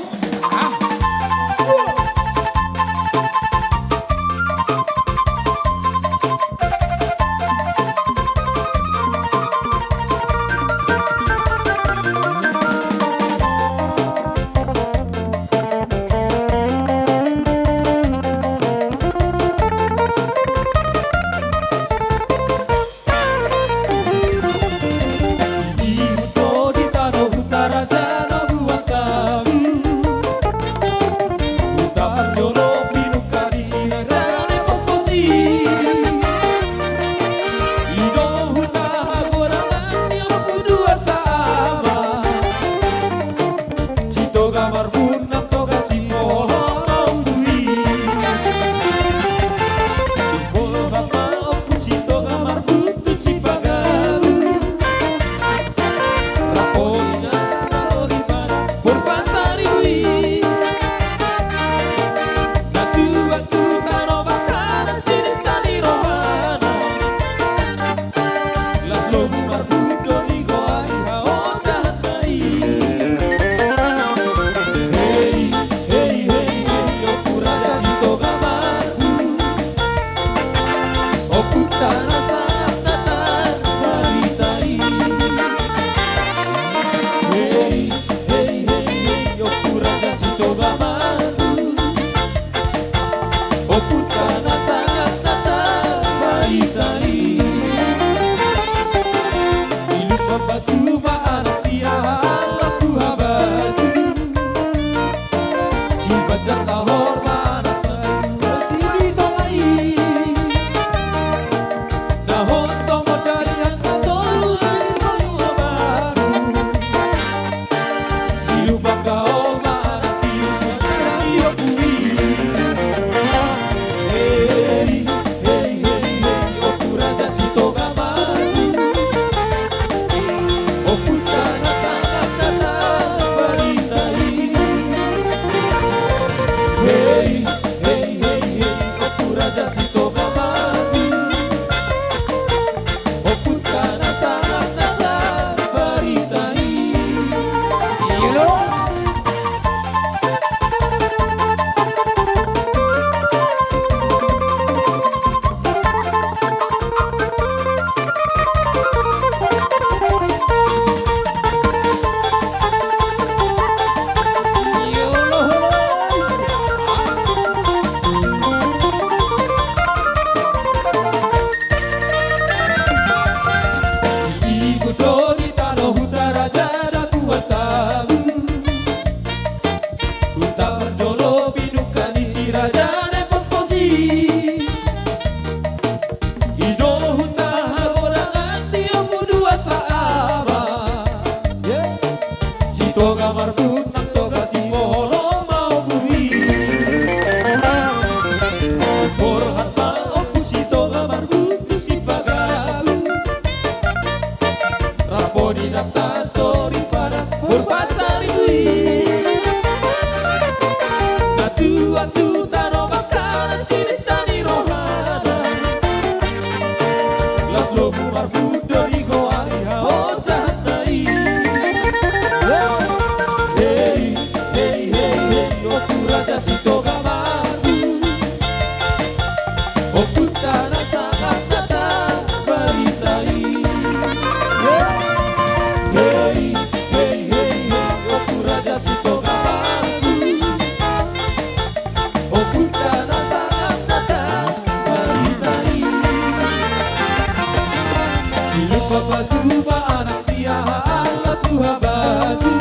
baju anak siang alas buah baju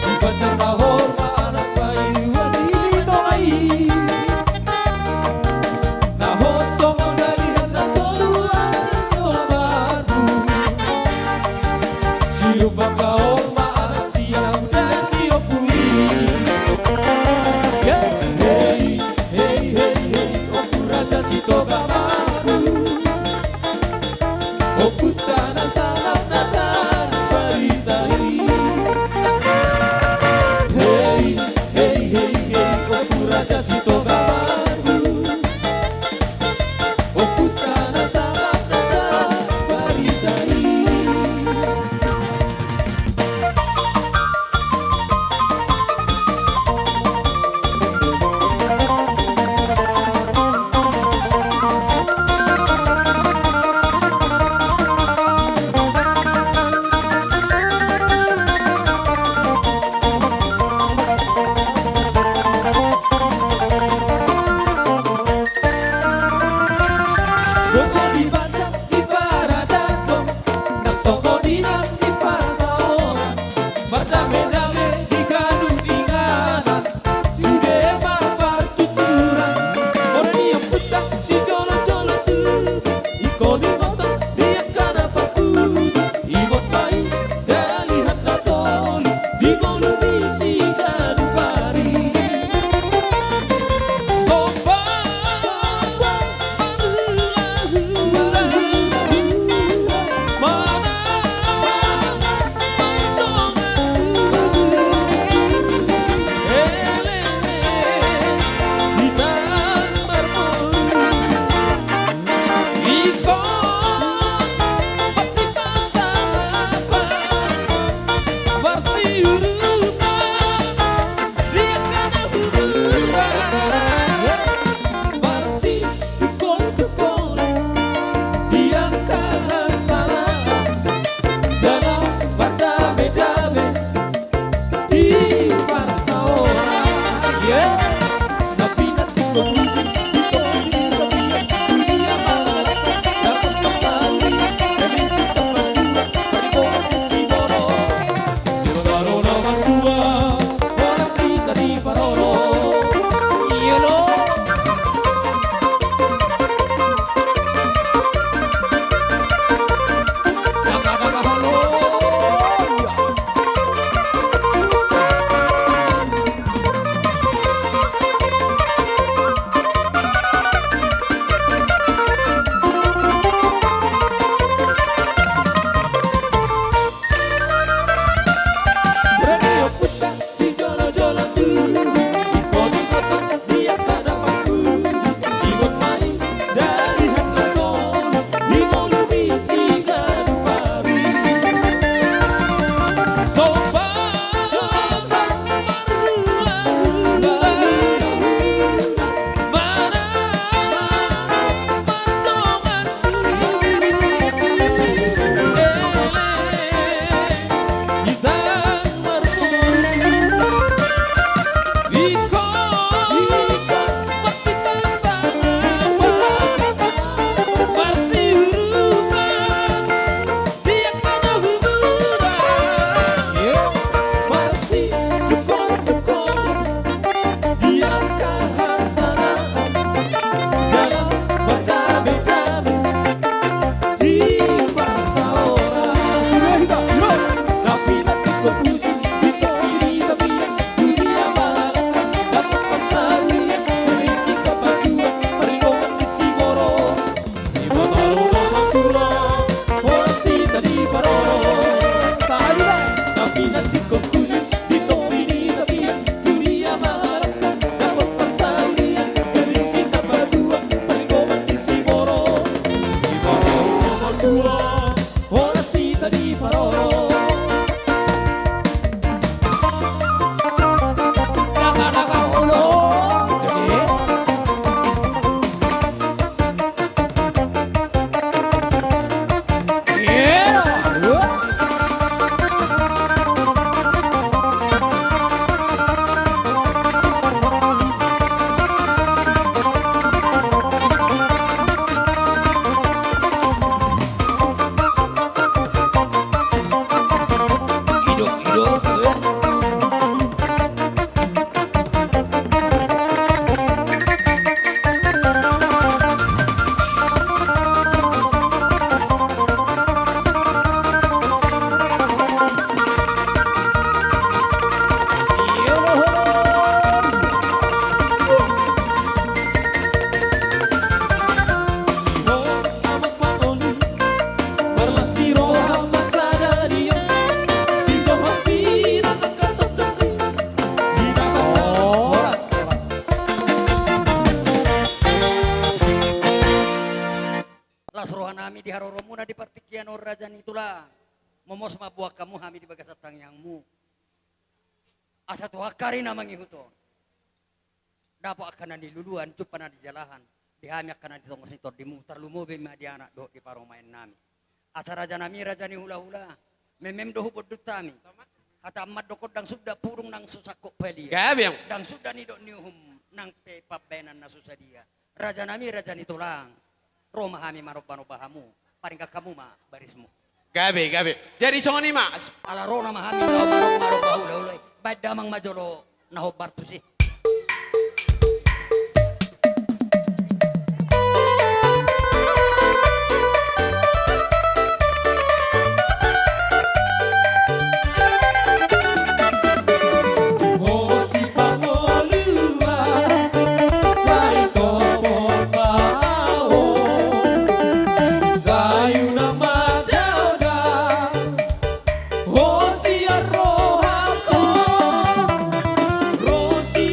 si bancar nahor anak bayi wasili tongai nahor songo dari hendak keluar sobaru si lupa kaor anak siang dan diopui hey hey hey hey oku raja si toga baru oku tanah salam natar baritai hey hey hey hey oku raja si toga baru oku tanah salam natar baritai. Tukas rohan nami di haroromuna di partikian rajan itulah. Momos mabuak kamu hami di bagasatang yangmu. Asa tuhakari namang ihuton. Dapat akan diluluan cupana di jalahan. Dihami akan ditongos nitor dimutar lumobe ma di anak do di paromain nami. Asa raja nami raja ni hula-hula. Memem dohu bodut tami. Hata amat dokot dang sudah purung nang susakok pelia. Gabiang. Dang sudah ni dok niuhum nang pepabenan na susadia. Raja nami raja ni tulang. Roma hami marobano bahamu. Paringka kamu ma barismu. Gabe. Jadi songoni mas. Ala rona mahami marobano bahu laulay. Baik damang majolo nahobar tu sih. Rosi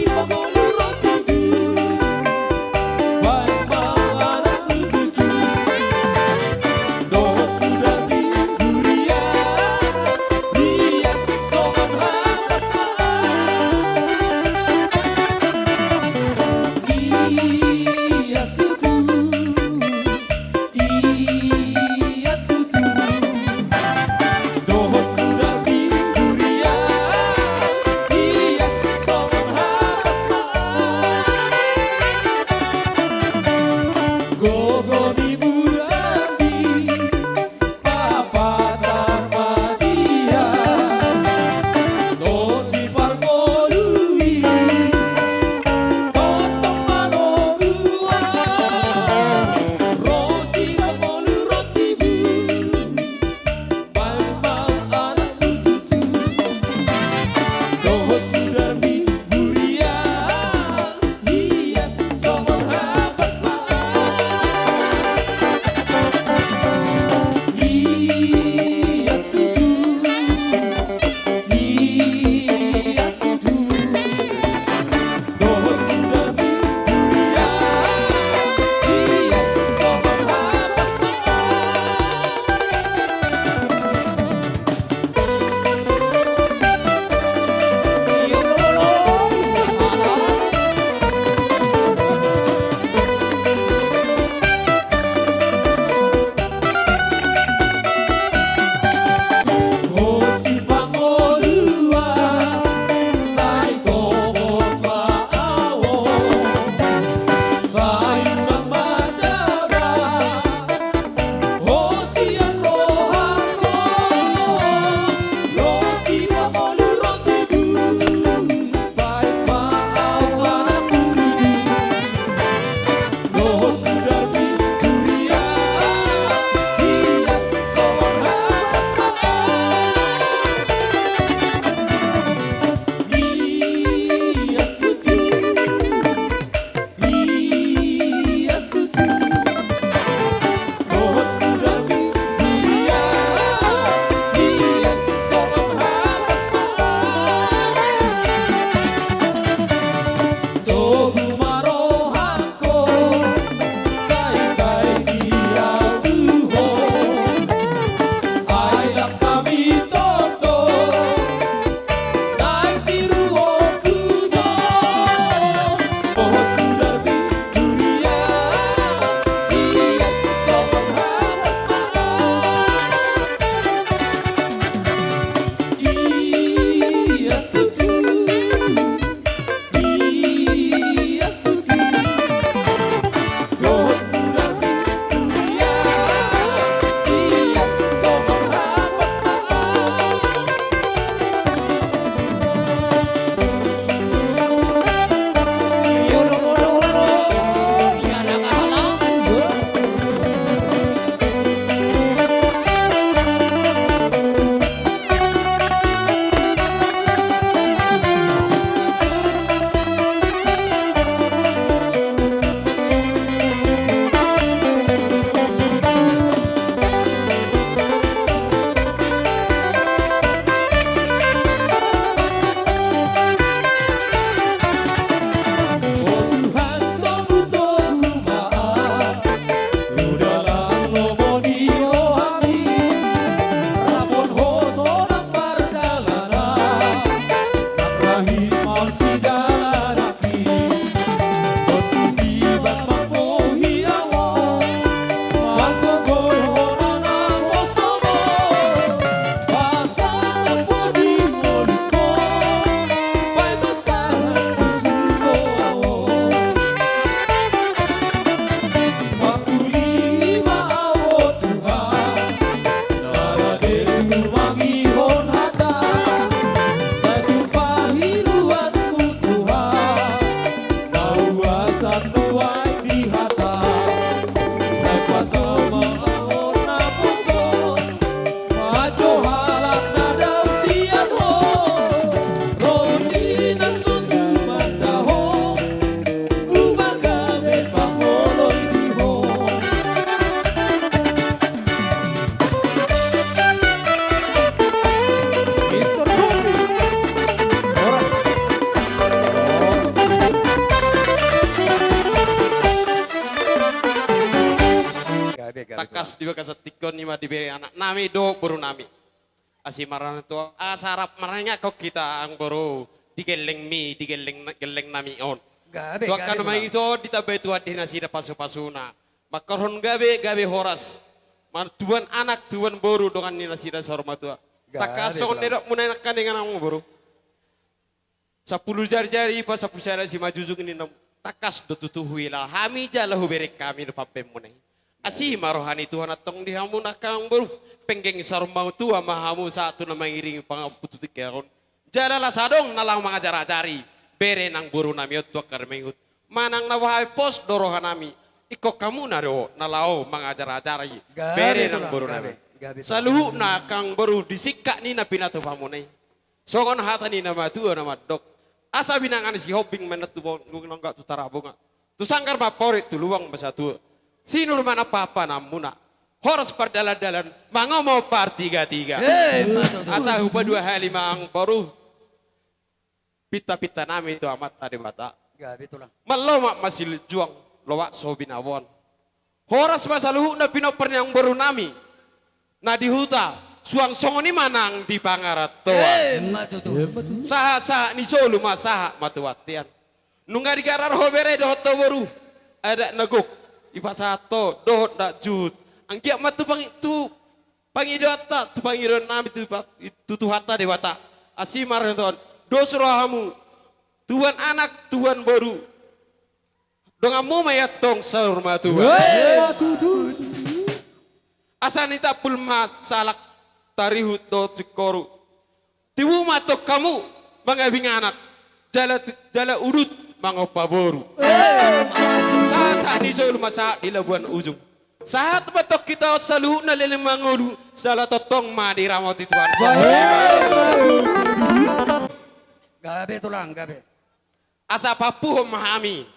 Takas di bagas tikon ni diberi anak nami do baru nami. Asimaran itu asarap maranya kok kita ang baru digeleng geleng nami on. Gabe Tuh kan mai itu ditabai tuan dinasida pasu-pasuna. Makaron gabe horas. Tuan anak tuan baru dengan dinasida sorma tua. Takasong nedok munakan dengan ang baru. 10 jari-jari pas 10 jari si majuzuk ini takas do tutuhui lah. Hami jalah berek kami do papem munai. Asih marohani Tuhan atong dihamu nakang baru penggeng sarmau tua mahamu satu nama iring pangapututik yaron. Jadalah sadong nalang mengajar-ajari bere nang buru nami otua karmengut. Manang nawahai pos dorohan nami. Iko kamu nado nalao mengajar-ajari bere nang buru nami. Saluhu nakang baru disikak ni na pinatu pamunai. Songon hata ni nama tua nama dok. Asa binangan si hoping menatu nggak tu tarabunga. Tu sangkar maporit tu luang masa tua. Sino mana papa namuna. Horas perdalan-dalan mangomau par 3-3. Asa hupa 2 hari mang baru. Pita-pita nami itu amat tadi mata. Melomak masih juang lowak sobinawon. Horas masa luhuk na pinoper yang baru nami. Na di huta. Suang songoni manang di pangaratoan. Saha ni solu masaha matuwatian. Nungga di karar hobere dohot baru. Ada neguk. Ipasato dohot dak jut. Angkiak matu pangidota tu pangidon nami tu tuhata dewata. Asimar ton. Dosrohamu. Tuhan anak Tuhan baru. Dongamu mayat tong saur matuwa. Asanita pulma salak tarihut do cikoru. Tiwu matok kamu mangabing anak. Jala urut mangopaboru. Saat ni so lumasa di Labuan Ujung. Saat matok kita salu na lelemanguru salah totong ma di ramoti Tuhan. Gabe tulang gabe. Asa papuhon mahami.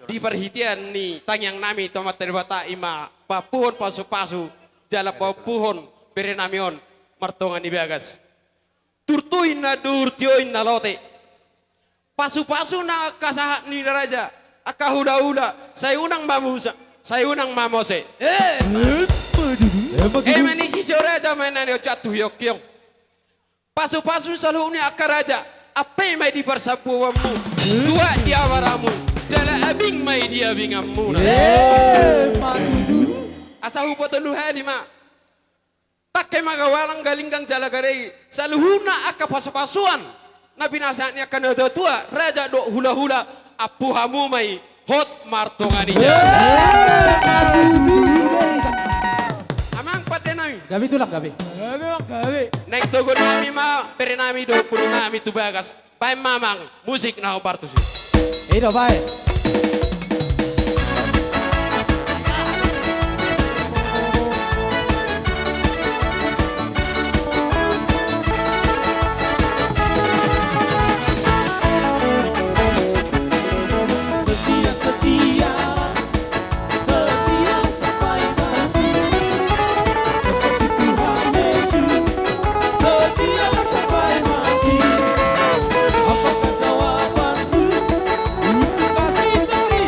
Di perhitian ni tangyang nami tomat terbata ima papuhon pasu-pasu jala papuhon berenamion martongan ni bagas. Turtuin na durtioin na lote. Pasu-pasu na kasahat ni raja. Akahuda-huda. Saya unang mamusa. Saya unang mamose. Manisi si raja mainan yo jatuh yok-yok. Pasu-pasu selalu ni akaraja. Apa yang mai di persapuamu? Dua di awaramu. Jala abing mai di abingamu. Asa hupo telu hari mak. Takke magawalang galinggang jala garei. Saluhuna aka pasu-pasuan. Nabi nasanya akan ada tua. Raja do hula-hula. Apu hamu mai. Hot martonganija. Amang pate nami. Gabi tulang gabi. Gabi. Naik togo nami ma. Pere nami do puluh nami tu bagas. Pai mamang. Musik na partusi. Ido baik. Kasih seri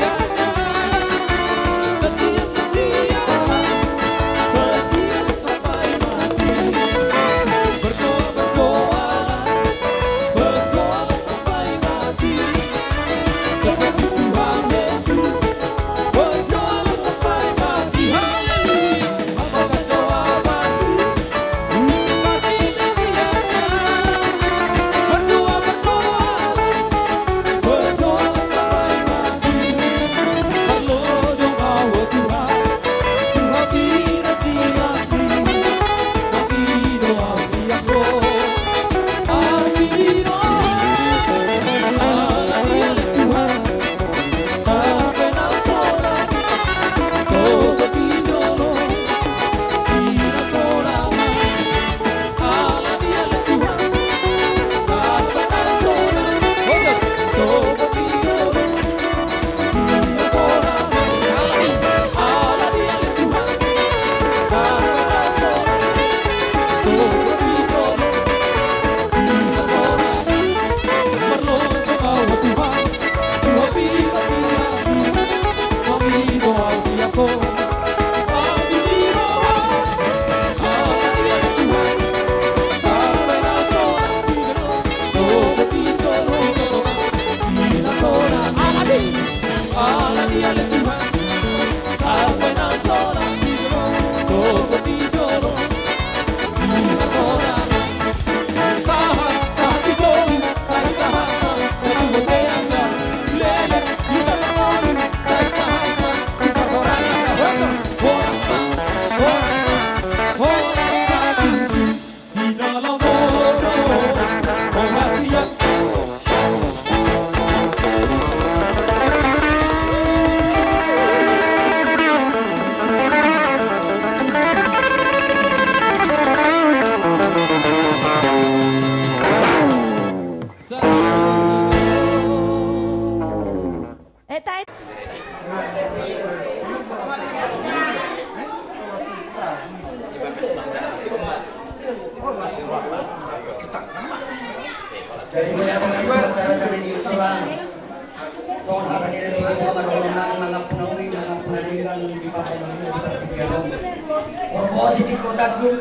Korposi di kota Gu,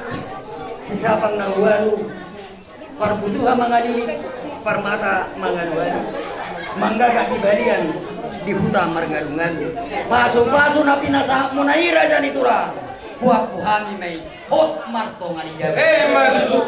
sisapang nahualu, perbutuhan mangalilit, permata mangaluan, manggagak di balian, di hutan marngalungan, pasu-pasu na pinasa munaira jan itulah, buah puhami may hot marto ngalijaga. Maju.